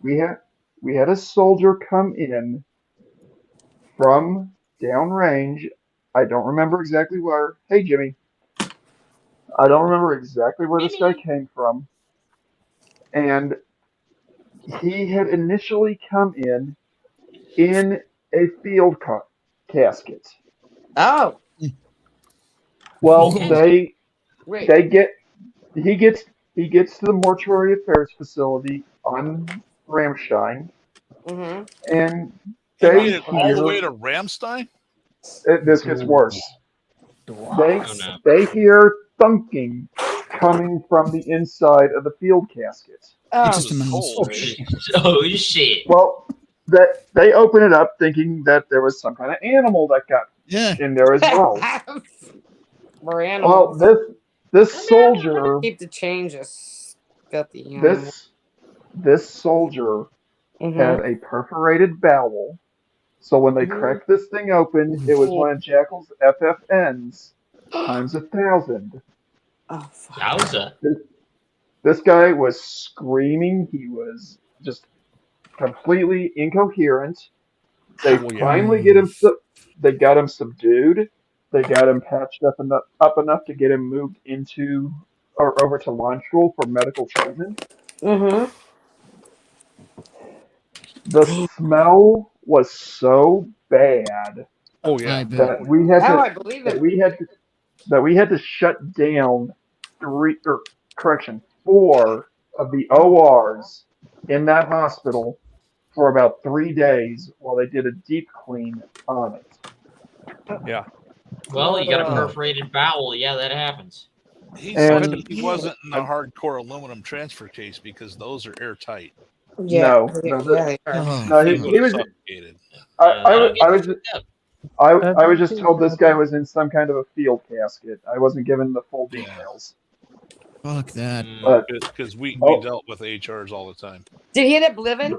We had a soldier come in from downrange. I don't remember exactly where. Hey, Jimmy. I don't remember exactly where this guy came from. And he had initially come in a field casket. Oh, Well, wait. he gets to the mortuary affairs facility on Ramstein, and He they made it all the hear way to Ramstein? this gets worse. They Oh, no. they hear thunking coming from the inside of the field casket. Oh, just a mouse. Cold. Oh, shit. Well, they open it up thinking that there was some kind of animal that got yeah. in there as well. We're Well, animals. this soldier Keep the changes. Filthy animal. this soldier had a perforated bowel. So when they cracked this thing open, it was one of Jackal's FFNs times 1,000. Oh, fuck. Yowza. This guy was screaming. He was just completely incoherent. They finally they got him subdued. They got him patched up enough to get him moved over to Launchroll for medical treatment. The smell was so bad Oh, yeah. I bet. that we had Oh, to I believe it. that we had to shut down 4 of the ORs in that hospital for about 3 days while they did a deep clean on it. Yeah. Well, you got a perforated bowel. Yeah, that happens. He And- said he wasn't in the hardcore aluminum transfer case because those are airtight. No, they are. No, He he would have was. suffocated. I was just told this guy was in some kind of a field casket. I wasn't given the full details. Fuck that. But Because we Oh. dealt with HRs all the time. Did he end up living?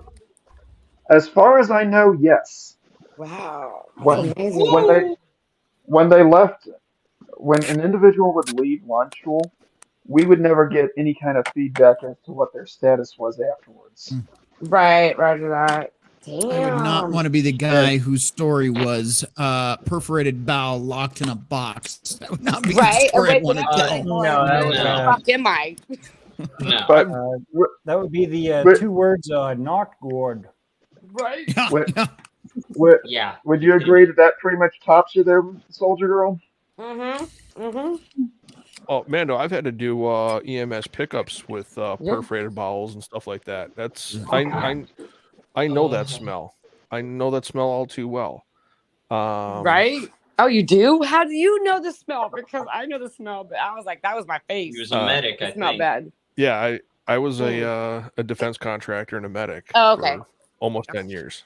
as far as I know, yes. Wow. When, That's amazing. when they left, when an individual would leave Launchroll, we would never get any kind of feedback as to what their status was afterwards. Right, roger that. Damn. I would not want to be the guy whose story was perforated bowel locked in a box. That would not be the Right? story I Away want to from tell. anymore. No, that Where was, the no. fuck am I? No. But that would be the But- 2 words, not gourd. Right. Yeah, What- yeah. Yeah. would you agree that pretty much tops you there, Soldier Girl? Oh, Mando, I've had to do EMS pickups with perforated bowels and stuff like that. That's I know that smell. I know that smell all too well. Right? Oh, you do? How do you know the smell? Because I know the smell, but I was like, that was my face. He was a medic, I It smelled think. bad. Yeah, I was a defense contractor and a medic Oh, okay. for almost 10 years.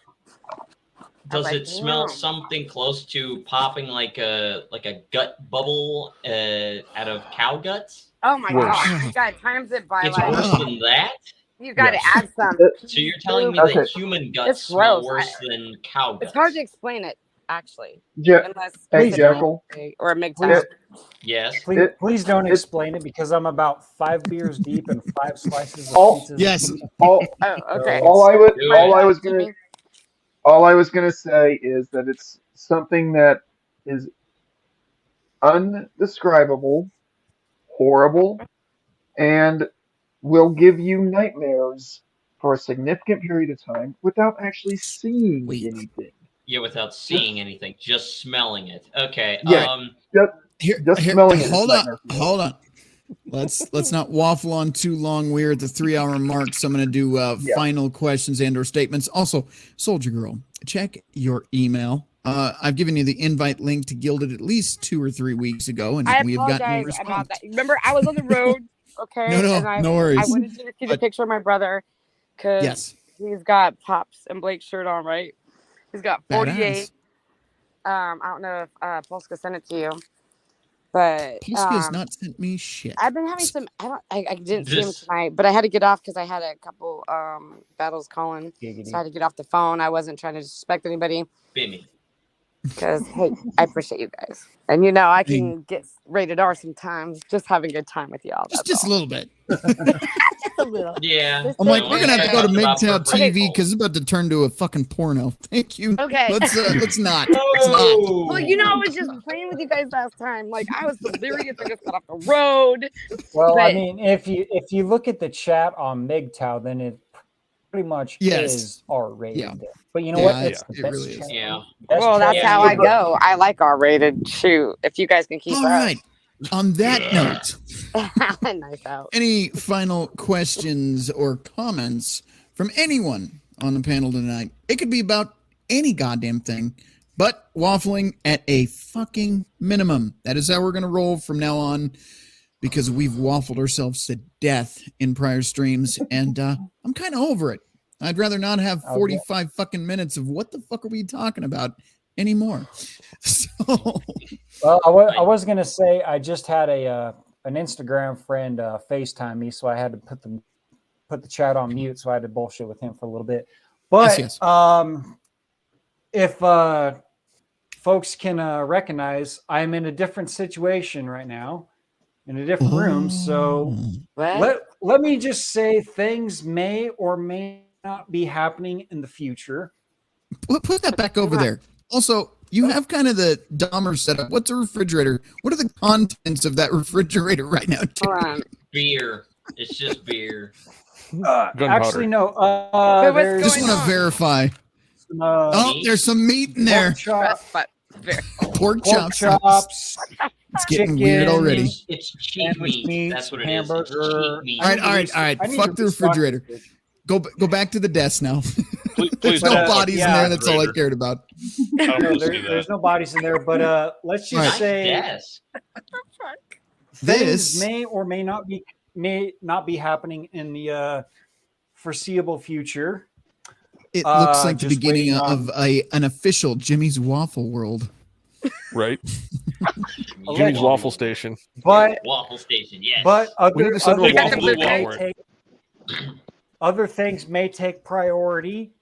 Does like, it smell "Damn." something close to popping like a gut bubble out of cow guts? Oh my Worse. god! You got times it by It's like. worse than that. You got to Yes. add some. So you're telling me Okay. that human guts It's smell gross. worse than cow guts? It's hard to explain it, actually, unless Hey, it's Jackal. or a MGTOW. Please, Yes. please don't it- explain it because I'm about 5 beers deep and 5 slices of Oh, pizza. yes. All, Oh, okay. all I was, Do all it. I was gonna say is that it's something that is undescribable, horrible, and will give you nightmares for a significant period of time without actually seeing Wait. anything. Yeah, without seeing anything, just smelling it. Okay. Yeah. Just Here, smelling it is hold on, nightmare fuel. hold on. Let's not waffle on too long. We're at the 3-hour mark, so I'm going to do final questions and/or statements. Also, Soldier Girl, check your email. I've given you the invite link to Gilded at least 2 or 3 weeks ago, and I we have gotten no apologize about response. that. Remember, I was on the road. Okay. No, and no I worries. wanted you to see the But- picture of my brother because Yes, he's got Pops and Blake's shirt on, right? He's got 48. badass. I don't know if Polska sent it to you, but Polska has not sent me shit. I've been having some. I didn't see him This- tonight, but I had to get off because I had a couple battles calling, so I had to get off the phone. I wasn't trying to disrespect anybody Bimmy. because hey, I appreciate you guys, and I can get rated R sometimes. Just having a good time with y'all. That's Just a all. little bit. Just a little. Yeah. I'm like, No, we're gonna have to go to About MGTOW purple. TV because it's about to turn to a fucking porno. Thank you. Okay. Let's not. Let's not. Oh! Well, I was just playing with you guys last time. Like I was delirious. I just got off the road. Well, I But- mean, if you look at the chat on MGTOW, then it pretty much Yes. is R-rated. Yeah. But you know Yeah, what? yeah, It's the it best really is. channel. Yeah. Best Well, that's Yeah. how I go. I like R-rated. Shoot, if you guys can keep All up. right. On that note, Nice out. any final questions or comments from anyone on the panel tonight? It could be about any goddamn thing, but waffling at a fucking minimum. That is how we're going to roll from now on because we've waffled ourselves to death in prior streams, and I'm kind of over it. I'd rather not have 45 fucking minutes of what the fuck are we talking about anymore. So, Well, I was gonna say I just had an Instagram friend FaceTime me, so I had to put the chat on mute, so I had to bullshit with him for a little bit. But Yes. if folks can recognize, I'm in a different situation right now, in a different room. So What? let me just say things may or may not be happening in the future. Put that back over there. Also, you have kind of the Dahmer setup. What's a refrigerator? What are the contents of that refrigerator right now? Hold on. Beer. It's just beer. Gunpowder. Actually, no. Wait, what's There's Just going want on? to verify. some, Oh, there's some meat in there. pork Pork chops. chops, It's getting chicken. weird already. It's cheap sandwich meat. meats, That's what it is. It's hamburger. cheap meat. All right. I need Fuck to the restock refrigerator. the fridge. Go back to the desk now. Please, There's please no don't fuck bodies in yeah. there. That's all I cared about. I don't No, want to see there's that. no bodies in there, but let's just Right. Nice say guess. This things may or may not be happening in the foreseeable future. it looks like the just beginning waiting of an official Jimmy's Waffle World. Right? Allegedly. Jimmy's Waffle Station. But Waffle Station, yes. but We need to send other a waffle things to may Walmart. other things may take priority.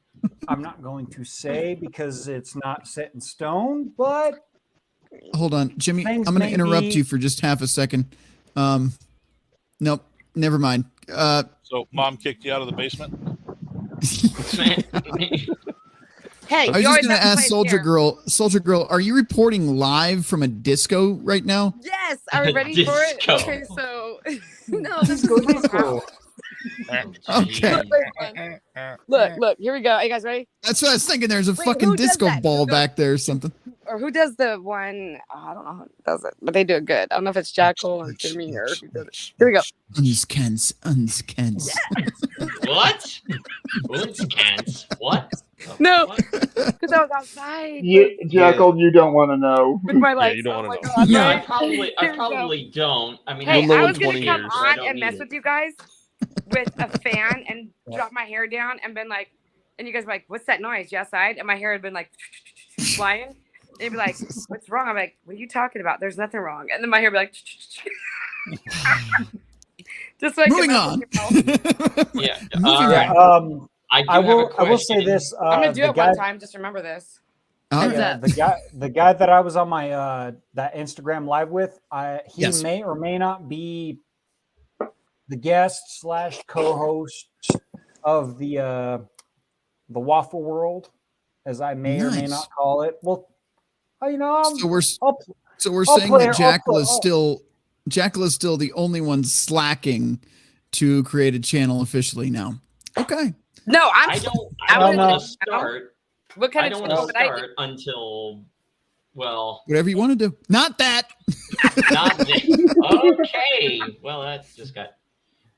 I'm not going to say because it's not set in stone, but Hold on, Jimmy. Things I'm going to may interrupt be- you for just half a second. Nope. Never mind. So, mom kicked you out of the basement? Hey, I was you just always going to have to ask play Soldier here. Girl. Soldier Girl, are you reporting live from a disco right now? Yes, are we ready for it? Disco. Okay, so no, this is disco. Okay. Look, here we go. Are you guys ready? That's what I was thinking. There's a Wait, fucking who does disco that? ball Go. back there or something. Or who does the one? Oh, I don't know who does it, but they do it good. I don't know if it's Jackal or Jimmy or who does it. Here we go. Unskens. What? What? What? No. What? I was outside. Yeah, Like, Jackal, you don't want to know. with my lights. you don't oh wanna my know. God, No, right? I Here we go. probably don't. I mean, Hey, You'll know I in was gonna 20 come years. I on don't and need mess it. with you guys with a fan and drop my hair down and been like, and you guys were like, "What's that noise?" You outside? And my hair had been like flying. And you'd be like, "What's wrong?" I'm like, "What are you talking about? There's nothing wrong." And then my hair would be like, just like Moving on. Yeah. Moving Yeah. on. I do I have a will. I will question. say this. I'm gonna do the it guy, one time. Just remember this. All Heads right. up. the guy that I was on my that Instagram live with, he Yes. may or may not be the guest / co-host of the Waffle World, as I may or may Nice. not call it. Well, you know, So we're I'll saying play that it- I'll play- Jackal is still the only one slacking to create a channel officially now. Okay. No, I'm. I don't I'm gonna want do to start. What kind I of don't channel want to would I do? start until, well, Whatever you want to do. Not that. not this. Okay. Well, that just got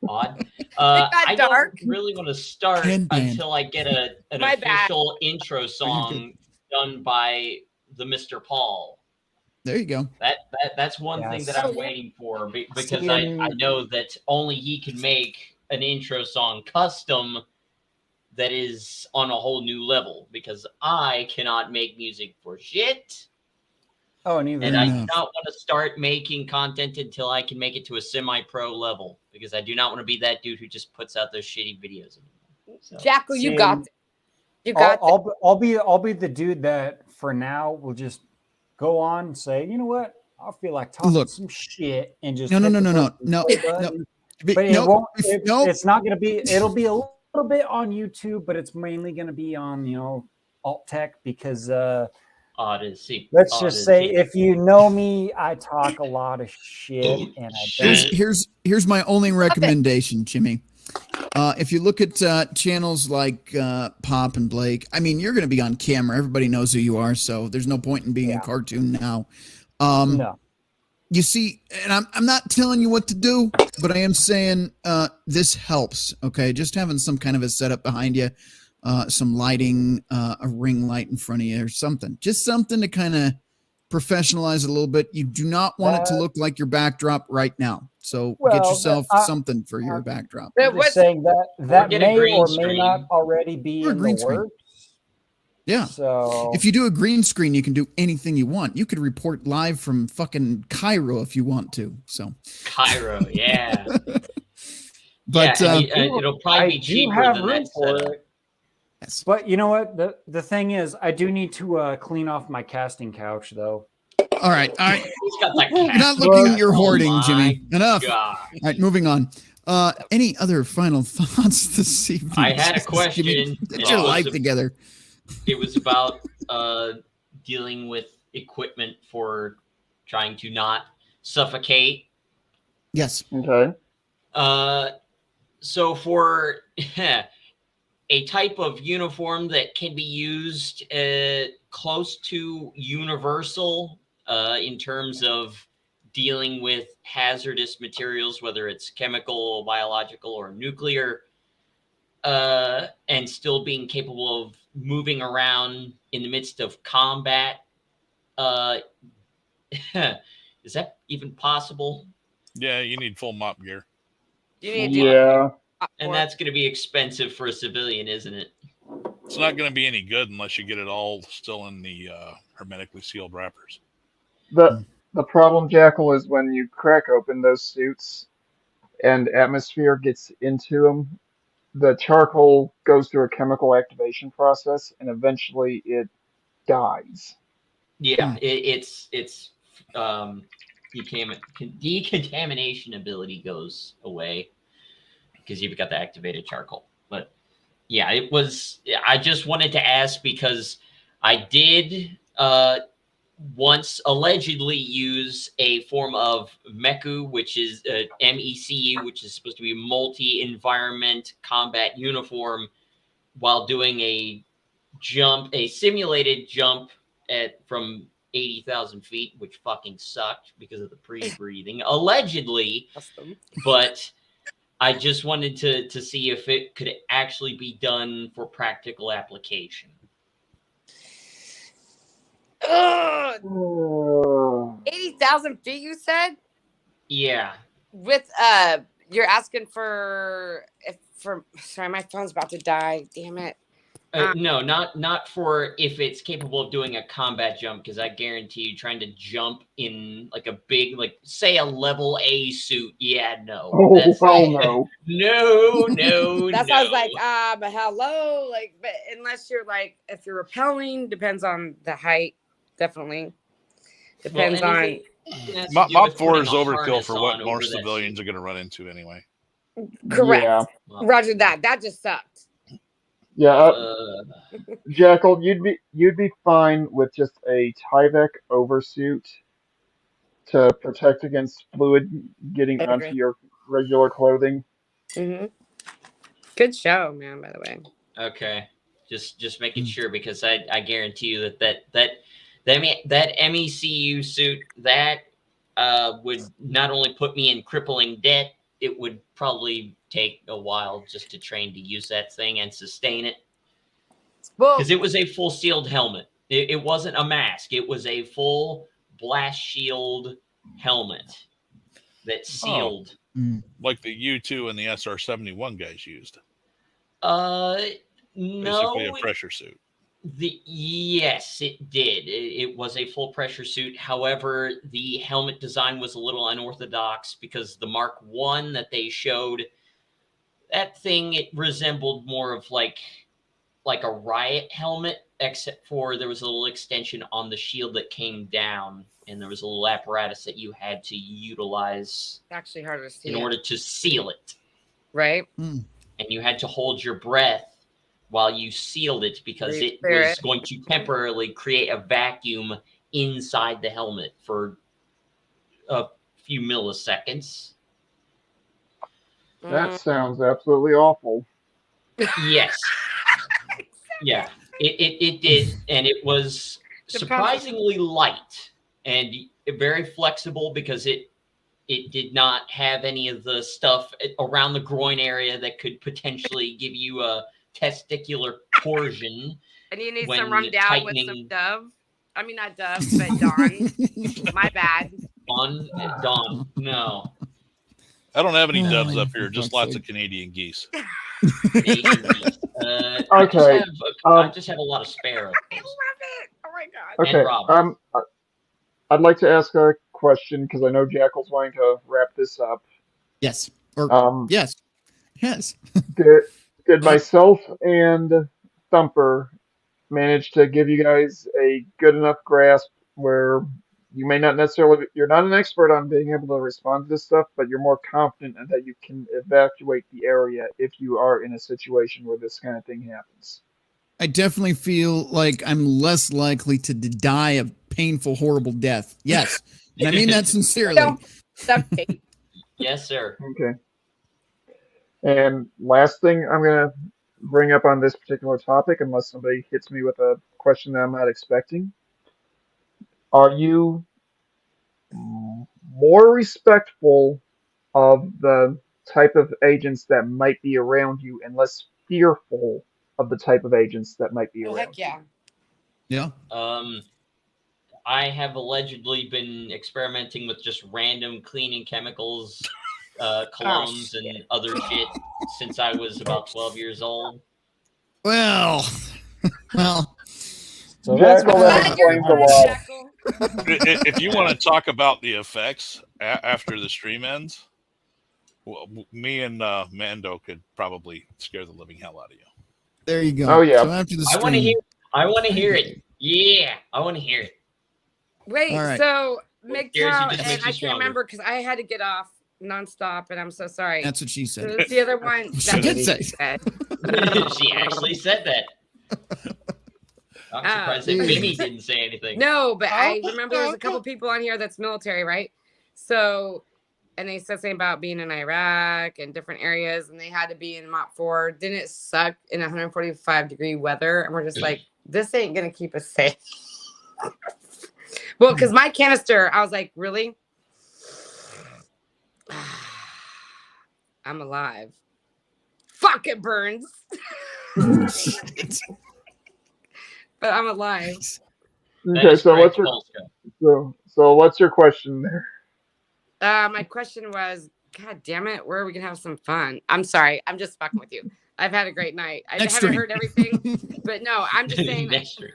odd. got I dark. don't really want to start And banned. until I get an My bad. official intro song done by the Mr. Paul. There you go. That's one thing that Yes. I'm waiting for because See, I know that only he can make an intro song custom that is on a whole new level because I cannot make music for shit. Oh, and even And I do enough. not want to start making content until I can make it to a semi-pro level because I do not want to be that dude who just puts out those shitty videos anymore. So, Jackal, you See, got this. You got this. I'll be the dude that for now will just go on and say, you know what, I feel like talking Look. some shit and just No. hit the button. No. But it Nope. won't. Nope. It's not going to be. It'll be a little bit on YouTube, but it's mainly going to be on alt tech because Odyssey. let's just say if you know me, I talk a lot of shit and I don't. Here's my only recommendation, Jimmy. If you look at channels like Pop and Blake, I mean, you're going to be on camera. Everybody knows who you are, so there's no point in being a cartoon now. No. You see, and I'm not telling you what to do, but I am saying this helps, okay? Just having some kind of a setup behind you, some lighting, a ring light in front of you or something. Just something to kind of professionalize it a little bit. You do not want it to look like your backdrop right now. So get yourself something for your backdrop. I'm just saying that get a may green or screen. may not already be Or a in green the screen. works. Yeah. So If you do a green screen, you can do anything you want. You could report live from fucking Cairo if you want to. So Cairo, yeah. But yeah, it'll probably be I do cheaper have than room that for setup. it. But you know what? The thing is, I do need to clean off my casting couch, though. all right. He's got that You're not cat. looking at your Oh hoarding, my Jimmy. Enough. God. All right, moving on. Any other final thoughts this evening? I had a Jesus, question. Jimmy, get It your was life a- together. It was about dealing with equipment for trying to not suffocate. Yes. Okay. So for a type of uniform that can be used close to universal in terms of dealing with hazardous materials, whether it's chemical, biological, or nuclear, and still being capable of moving around in the midst of combat. Is that even possible? Yeah, you need full mop gear. You need to do Yeah. And that's going to be expensive for a civilian, isn't it? It's not going to be any good unless you get it all still in the hermetically sealed wrappers. The problem, Jackal, is when you crack open those suits and atmosphere gets into them, the charcoal goes through a chemical activation process and eventually it dies. Yeah, it's decontamination ability goes away because you've got the activated charcoal. But yeah, it was. I just wanted to ask because I did once allegedly use a form of MECU, which is MECU, which is supposed to be multi-environment combat uniform, while doing a simulated jump from 80,000 feet, which fucking sucked because of the pre-breathing, allegedly. custom. But I just wanted to see if it could actually be done for practical application. Ugh, Oh. 80,000 feet, you said? Yeah. With you're asking for sorry, my phone's about to die. Damn it. No, not for if it's capable of doing a combat jump, because I guarantee you trying to jump in like a big, like say a level A suit. Yeah, no. Oh, That's hell no. no. That's why I was like, hello. Like, but unless you're like, if you're rappelling, depends on the height, definitely. Depends on. Mod 4 is overkill for what most civilians are going to run into anyway. Correct. Yeah. Roger that. That just sucked. Yeah, Jackal, you'd be fine with just a Tyvek oversuit to protect against fluid getting onto your regular clothing. Mm-hmm. Good show, man. By the way. Okay, just making sure, because I guarantee you that MECU suit that would not only put me in crippling debt, it would probably take a while just to train to use that thing and sustain it. Because it was a full sealed helmet. It wasn't a mask. It was a full blast shield helmet that sealed. Like the U2 and the SR-71 guys used. No. Basically a pressure suit. Yes, it did. It was a full pressure suit. However, the helmet design was a little unorthodox, because the Mark I that they showed, that thing, it resembled more of like a riot helmet, except for there was a little extension on the shield that came down, and there was a little apparatus that you had to utilize actually harder to see in order to seal it. Right. And you had to hold your breath while you sealed it, because it was going to temporarily create a vacuum inside the helmet for a few milliseconds. That sounds absolutely awful. Yes. Yeah, it did, and it was surprisingly light and very flexible, because it did not have any of the stuff around the groin area that could potentially give you a testicular torsion. And you need some run down with some Dove. I mean, not Dove, but Dawn. My bad. Dawn. No. I don't have any doves up here, just lots of Canadian geese. Canadian geese. Okay. I just have a lot of sparrows. I love it. Oh my god. Okay. I'd like to ask a question, because I know Jackal's wanting to wrap this up. Yes. Yes. Yes. Did myself and Thumper manage to give you guys a good enough grasp where you may not necessarily, you're not an expert on being able to respond to this stuff, but you're more confident in that you can evacuate the area if you are in a situation where this kind of thing happens? I definitely feel like I'm less likely to die a painful, horrible death. Yes. And I mean that sincerely. Yes, sir. Okay. And last thing I'm going to bring up on this particular topic, unless somebody hits me with a question that I'm not expecting. Are you more respectful of the type of agents that might be around you and less fearful of the type of agents that might be around heck yeah. Yeah. I have allegedly been experimenting with just random cleaning chemicals, colognes, and other shit since I was about 12 years old. Well. So Jackal, that explains a lot. If you want to talk about the effects after the stream ends, well, me and Mando could probably scare the living hell out of you. There you go. Oh yeah. So after the stream, I want to hear it. Yeah, I want to hear it. Wait, right. So MGTOW, and I can't stronger. remember because I had to get off nonstop, and I'm so sorry. That's what she said. So the other one. She did say. She actually said that. I'm surprised that Vinny didn't say anything. No, but I remember there's a couple people on here that's military, right? So, and they said something about being in Iraq and different areas, and they had to be in Mach 4. Didn't it suck in 145-degree weather? And we're just like, this ain't gonna keep us safe. Well, because my canister, I was like, really? I'm alive. Fuck, it burns. But I'm alive. That Okay, is so correct, Polska. what's your question there? My question was, God damn it, where are we gonna have some fun? I'm sorry, I'm just fucking with you. I've had a great night. I Next haven't stream. heard everything, but no, I'm just saying. Next stream.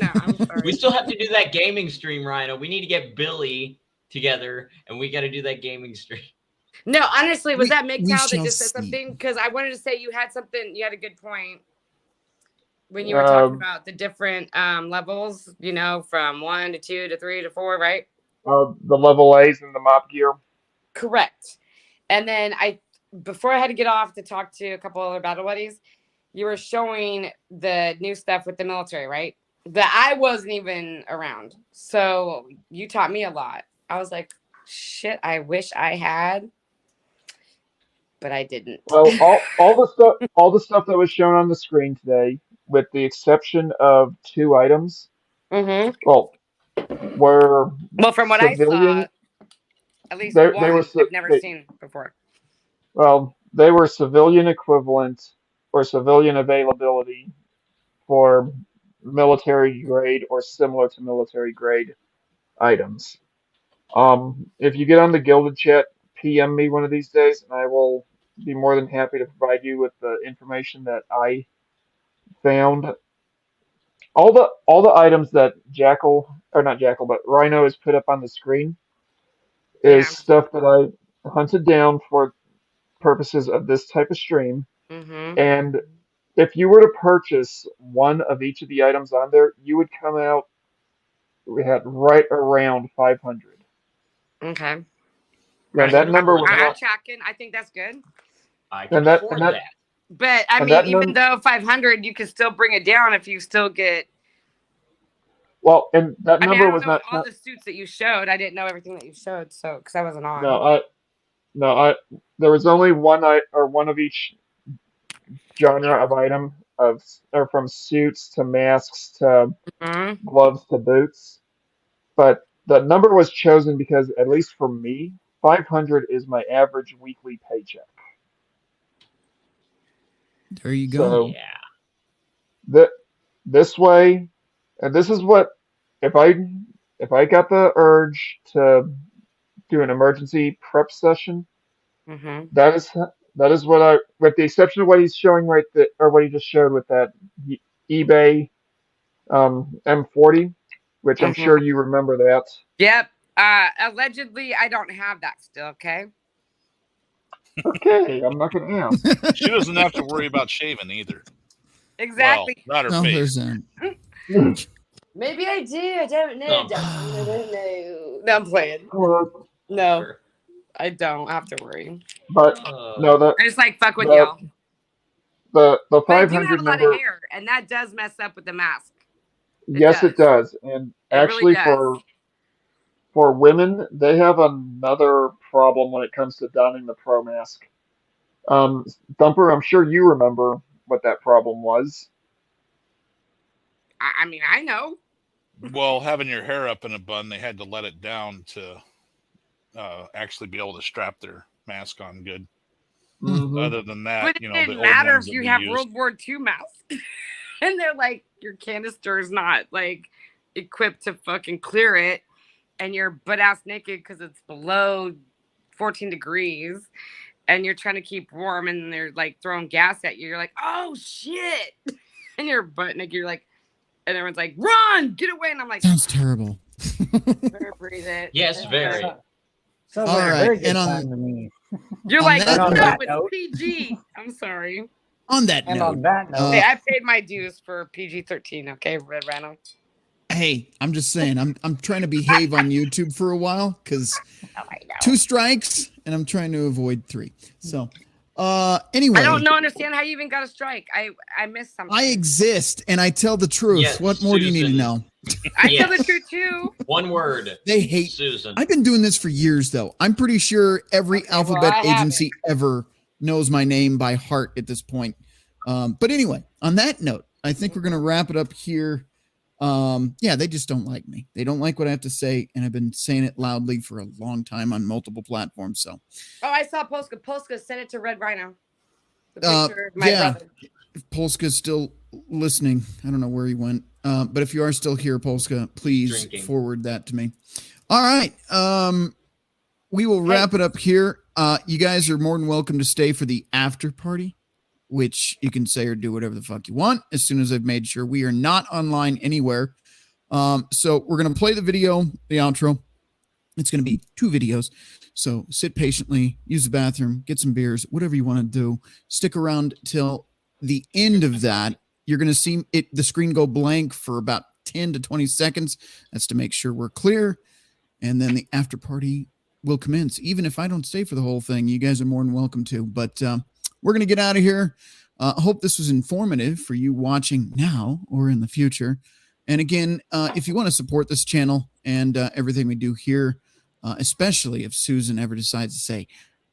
No, I'm sorry. We still have to do that gaming stream, Rhino. We need to get Billy together, and we got to do that gaming stream. No, honestly, was We- that we MGTOW that shall just said see. something? Because I wanted to say you had something. You had a good point when you were talking about the different levels. You know, from 1 to 2 to 3 to 4, right? The level A's and the mop gear. Correct. And then before I had to get off to talk to a couple other battle buddies, you were showing the new stuff with the military, right? That I wasn't even around. So you taught me a lot. I was like, shit, I wish I had, but I didn't. Well, all the stuff that was shown on the screen today, with the exception of 2 items, Mm-hmm. well, were Well, from what I civilian. saw, at least They one were I've never seen before. well, they were civilian equivalent or civilian availability for military grade or similar to military grade items. If you get on the Gilded chat, PM me one of these days, and I will be more than happy to provide you with the information that I found. All the items that not Jackal, but Rhino has put up on the screen is Yeah. stuff that I hunted down for purposes of this type of stream. Mm-hmm. And if you were to purchase one of each of the items on there, you would come out we had right around 500. Okay. And that number was I'm not, tracking. I think that's good. I can and that afford and that that. But I and mean, that even though 500, you can still bring it down if you still get. well, and that I mean, I number don't was know not, all the suits that you showed. I didn't know everything that you showed, so because I wasn't on. no, there was only one of each genre of item or from suits to masks to Mm-hmm. gloves to boots. But the number was chosen because, at least for me, 500 is my average weekly paycheck. There you go. So Yeah. this way, and this is what if I got the urge to do an emergency prep session, Mm-hmm. that is what with the exception of what he's showing right there, or what he just showed with that eBay M40, which I'm Mm-hmm. sure you remember that. Yep. Allegedly, I don't have that still. Okay. Okay, I'm not gonna ask. She doesn't have to worry about shaving either. Exactly. Well, not her No, face. there's that. Maybe I do. I don't know. Oh. I don't know. No, I'm playing. Well, No, I don't have to worry. but no, I just like fuck with the y'all. the But I do 500 have a lot number. of hair, and that does mess up with the mask. Yes, it does. And It really actually, does. for women, they have another problem when it comes to donning the pro mask. Thumper, I'm sure you remember what that problem was. I mean, I know. Well, having your hair up in a bun, they had to let it down to actually be able to strap their mask on good. Mhm. Other than that, But it the didn't old matter ones if that you we have used. World War II masks. And they're like, your canister is not like equipped to fucking clear it, and you're butt ass naked because it's below 14 degrees, and you're trying to keep warm, and they're like throwing gas at you. You're like, oh shit, and you're butt naked. You're like, and everyone's like, run, get away, and I'm like, Sounds terrible. breathe it. Yes, very. Sounds All like a right, very good and on- time to me. You're On like, that no, note- it's PG. I'm sorry. On that And note, on that note, Hey, I paid my dues for PG-13. Okay, Red Rhino. hey, I'm just saying, I'm trying to behave on YouTube for a while because Oh, I know. 2 strikes and I'm trying to avoid 3. So, anyway, I don't understand how you even got a strike. I missed something. I exist and I tell the truth. Yes, What more do you need to Susan. know? I tell the Yes. truth too. One word. They hate. Susan. I've been doing this for years, though. I'm pretty sure every Okay, well, alphabet I haven't. agency ever knows my name by heart at this point. But anyway, on that note, I think we're going to wrap it up here. Yeah, they just don't like me. They don't like what I have to say, and I've been saying it loudly for a long time on multiple platforms. So, Oh, I saw Polska. Polska sent it to Red Rhino. The Uh, picture of my yeah. brother. if Polska's still listening, I don't know where he went. But if you are still here, Polska, please Drinking. forward that to me. All right. We will wrap it up here. You guys are more than welcome to stay for the after party, which you can say or do whatever the fuck you want as soon as I've made sure we are not online anywhere. So we're going to play the video, the outro. It's going to be 2 videos. So sit patiently, use the bathroom, get some beers, whatever you want to do. Stick around till the end of that. You're going to see the screen go blank for about 10 to 20 seconds. That's to make sure we're clear. And then the after party will commence. Even if I don't stay for the whole thing, you guys are more than welcome to. But we're going to get out of here. I hope this was informative for you watching now or in the future. And again, if you want to support this channel and everything we do here, especially if Susan ever decides to say,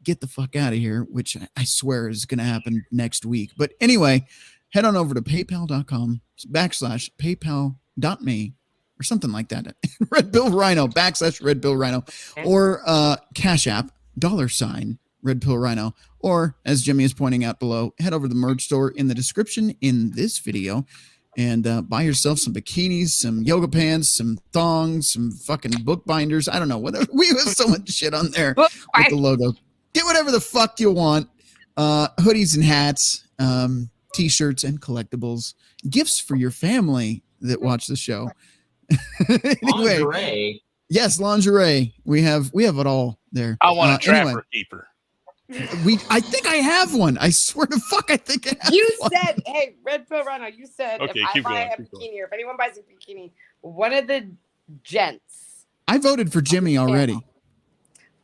get the fuck out of here, which I swear is going to happen next week. But anyway, head on over to paypal.com/paypal.me or something like that. RedPillRhino /RedPillRhino or Cash App $RedPillRhino. Or as Jimmy is pointing out below, head over to the merch store in the description in this video and buy yourself some bikinis, some yoga pants, some thongs, some fucking bookbinders. I don't know. Whatever. We have so much shit on there with the logo. Get whatever the fuck you want. Hoodies and hats, t-shirts and collectibles. Gifts for your family that watch the show. Anyway, Lingerie. yes, lingerie. We have it all there. I want a trapper anyway, keeper. I think I have one. I swear to fuck, I think I have You one. said, hey, RedPillRhino, you said Okay, if I keep buy going, a keep bikini or if anyone buys a bikini, one of the gents. I voted for Jimmy already.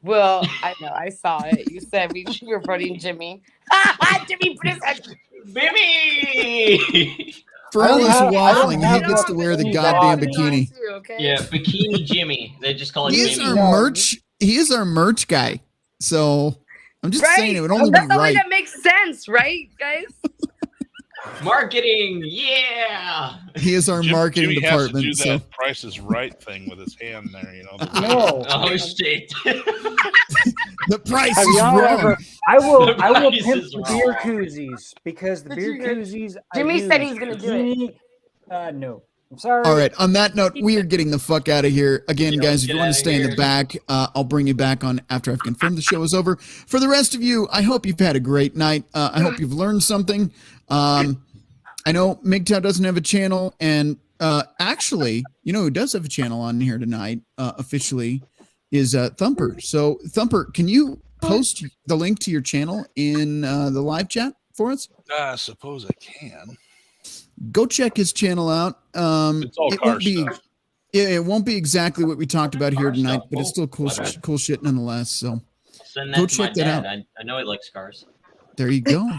Well, I know, I saw it. You said we were voting Jimmy. Jimmy, put his head. Baby! For I all don't this have- I don't waffling, he have gets to one. wear the You goddamn got it. bikini. Too, okay? Yeah, Bikini Jimmy. They just call it He is Jimmy. our No. merch. He is our merch guy. So I'm just saying it would only be That's the only right. that makes sense, right, guys? Marketing, yeah. He is our marketing Jimmy department. has to do So that Price is Right thing with his hand there, you know. No. Oh shit. the price Have is y'all wrong. ever? I will The price pimp is the beer wrong. koozies because the Did beer you- koozies. Jimmy I said use he's gonna do it. bikini- No, I'm sorry. All right. On that note, we are getting the fuck out of here. Again, Yo, guys, if get you want to outta stay in the here. back, I'll bring you back on after I've confirmed the show is over. For the rest of you, I hope you've had a great night. I hope you've learned something. I know MGTOW doesn't have a channel, and actually, you know who does have a channel on here tonight officially is Thumper. So, Thumper, can you post the link to your channel in the live chat for us? I suppose I can. Go check his channel out. It's all car stuff. It won't be exactly what we talked about here Car tonight, stuff. but it's still cool, My bad. cool shit nonetheless. So Send Go that to my check that dad. out. I know he likes cars. there you go.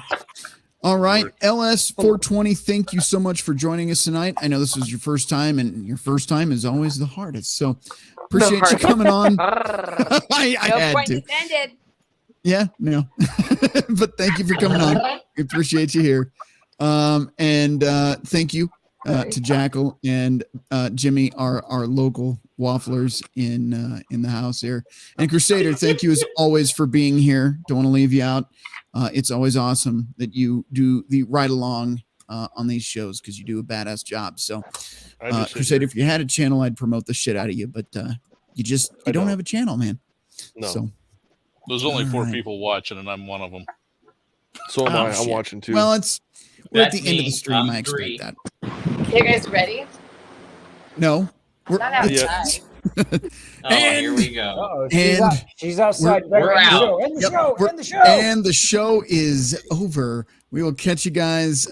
All right, LS420, thank you so much for joining us tonight. I know this was your first time, and your first time is always the hardest. So appreciate you coming on. I No had point to. intended. Yeah, no. But thank you for coming on. We appreciate you here. And thank you to Jackal and Jimmy, our local wafflers in the house here. And Crusader, thank you as always for being here. Don't want to leave you out. It's always awesome that you do the ride along on these shows because you do a badass job. So Crusader, if you had a channel, I'd promote the shit out of you, but you don't don't. have a channel, man. No. So There's only 4 Alright. people watching, and I'm one of them. So am Oh, I. I'm shit. watching too. well, we're at That's the end of me. the stream. I'm I expect 3. that. You guys ready? No, we're Not Yeah. outside. Oh, And- here we go. Uh-oh, And she's outside. we're End the out. show. End the Yep, show. we're- End the show. And the show is over. We will catch you guys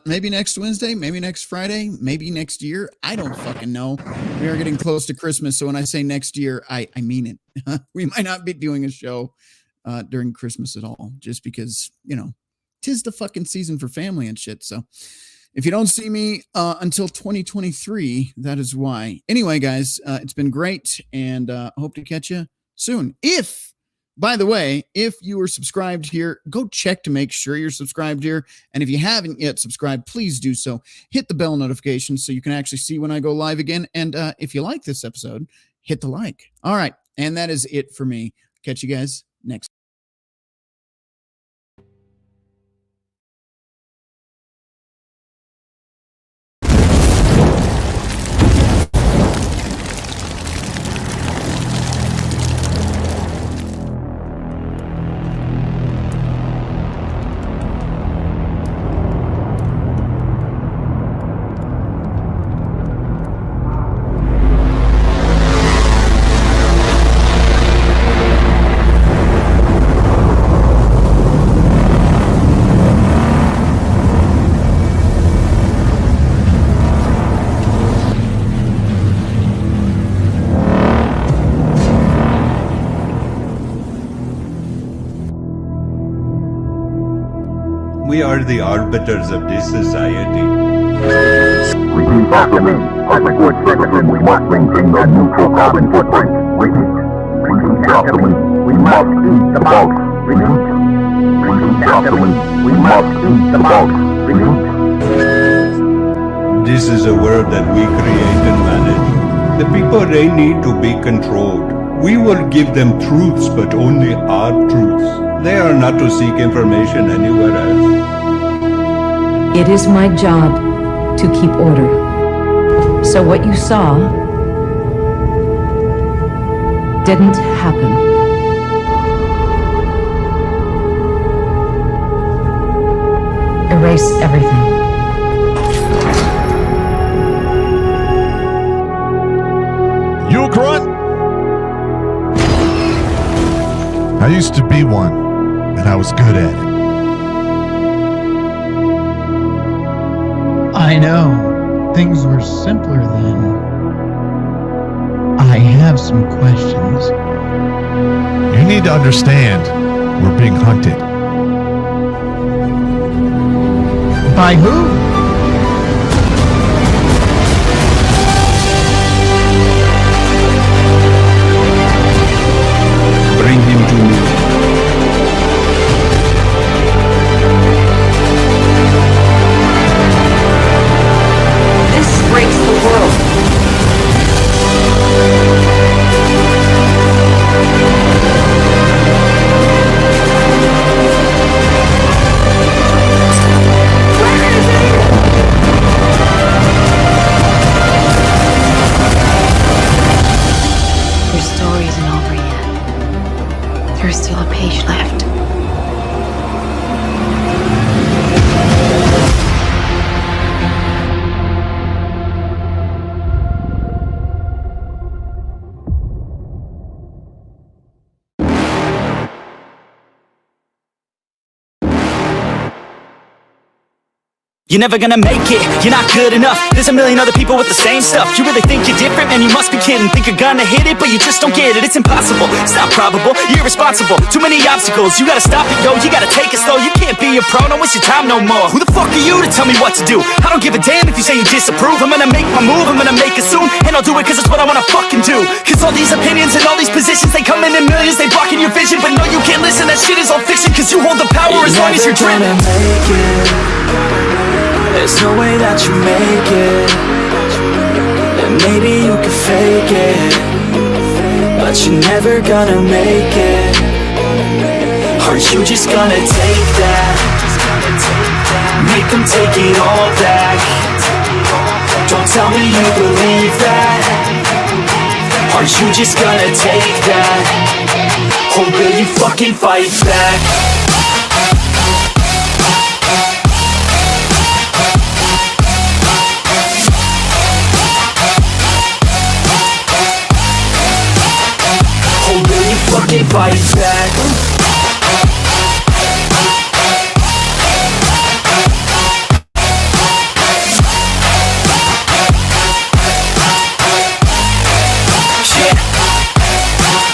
maybe next Wednesday, maybe next Friday, maybe next year. I don't fucking know. We are getting close to Christmas. So when I say next year, I mean it. We might not be doing a show during Christmas at all, just because, 'tis the fucking season for family and shit. So if you don't see me until 2023, that is why. Anyway, guys, it's been great, and hope to catch you soon. By the way, if you are subscribed here, go check to make sure you're subscribed here. And if you haven't yet subscribed, please do so. Hit the bell notification so you can actually see when I go live again. And if you like this episode, hit the like. All right. And that is it for me. Catch you guys next. We are the arbiters of this society. Repeat after me. Public Works Citizen, we must maintain a neutral carbon footprint. Repeat after me. We must eat the bugs. Repeat after me. We must eat the bugs. This is a world that we create and manage. The people, they need to be controlled. We will give them truths, but only our truths. They are not to seek information anywhere else. It is my job to keep order. So what you saw didn't happen. Erase everything. You a grunt? I used to be one, and I was good at it. I know. Things were simpler then. I have some questions. You need to understand, we're being hunted. By who? Bring him to me. This breaks the world. Your story isn't over yet. There's still a page left. You're never gonna make it, you're not good enough. There's a million other people with the same stuff. You really think you're different? Man, you must be kidding. Think you're gonna hit it, but you just don't get it. It's impossible, it's not probable, you're irresponsible. Too many obstacles, you gotta stop it, yo. You gotta take it slow, you can't be a pro. Don't waste your time no more. Who the fuck are you to tell me what to do? I don't give a damn if you say you disapprove. I'm gonna make my move, I'm gonna make it soon. And I'll do it cause it's what I wanna fucking do. Cause all these opinions and all these positions, they come in millions, they blocking your vision. But no, you can't listen, that shit is all fiction. Cause you hold the power as long as you're dreaming. There's no way that you make it. And maybe you can fake it, but you're never gonna make it. Are you just gonna take that? Make them take it all back. Don't tell me you believe that. Are you just gonna take that? Or will you fucking fight back? Fucking fight back.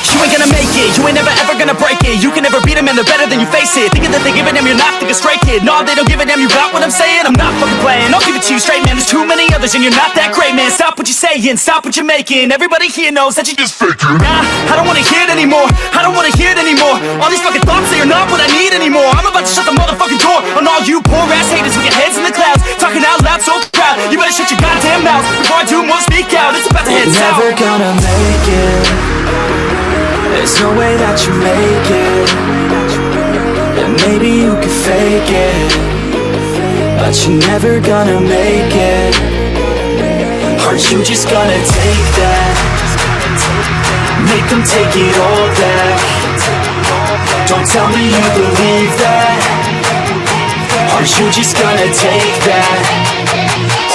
You ain't gonna make it, you ain't never ever gonna break it. You can never beat them and they're better than you face it. Thinking that they give a damn, you're not thinking straight, kid. No, they don't give a damn, you got what I'm saying? I'm not fucking playing, I'll give it to you straight, man. There's too many others and you're not that great, man. Stop what you're saying, stop what you're making. Everybody here knows that you just faking. Nah, I don't wanna hear it anymore, I don't wanna hear it anymore. All these fucking thoughts, they are not what I need anymore. I'm about to shut the motherfucking door on all you poor ass haters with your heads in the clouds, talking out loud so proud. You better shut your goddamn mouth before I do more speak out. It's about to head south. You're never gonna make it. There's no way that you make it. And maybe you can fake it, but you're never gonna make it. Are you just gonna take that? Make them take it all back. Don't tell me you believe that. Are you just gonna take that?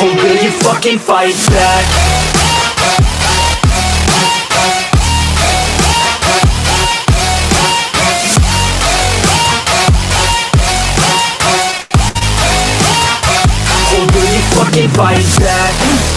Or will you fucking fight back? Fucking fight back.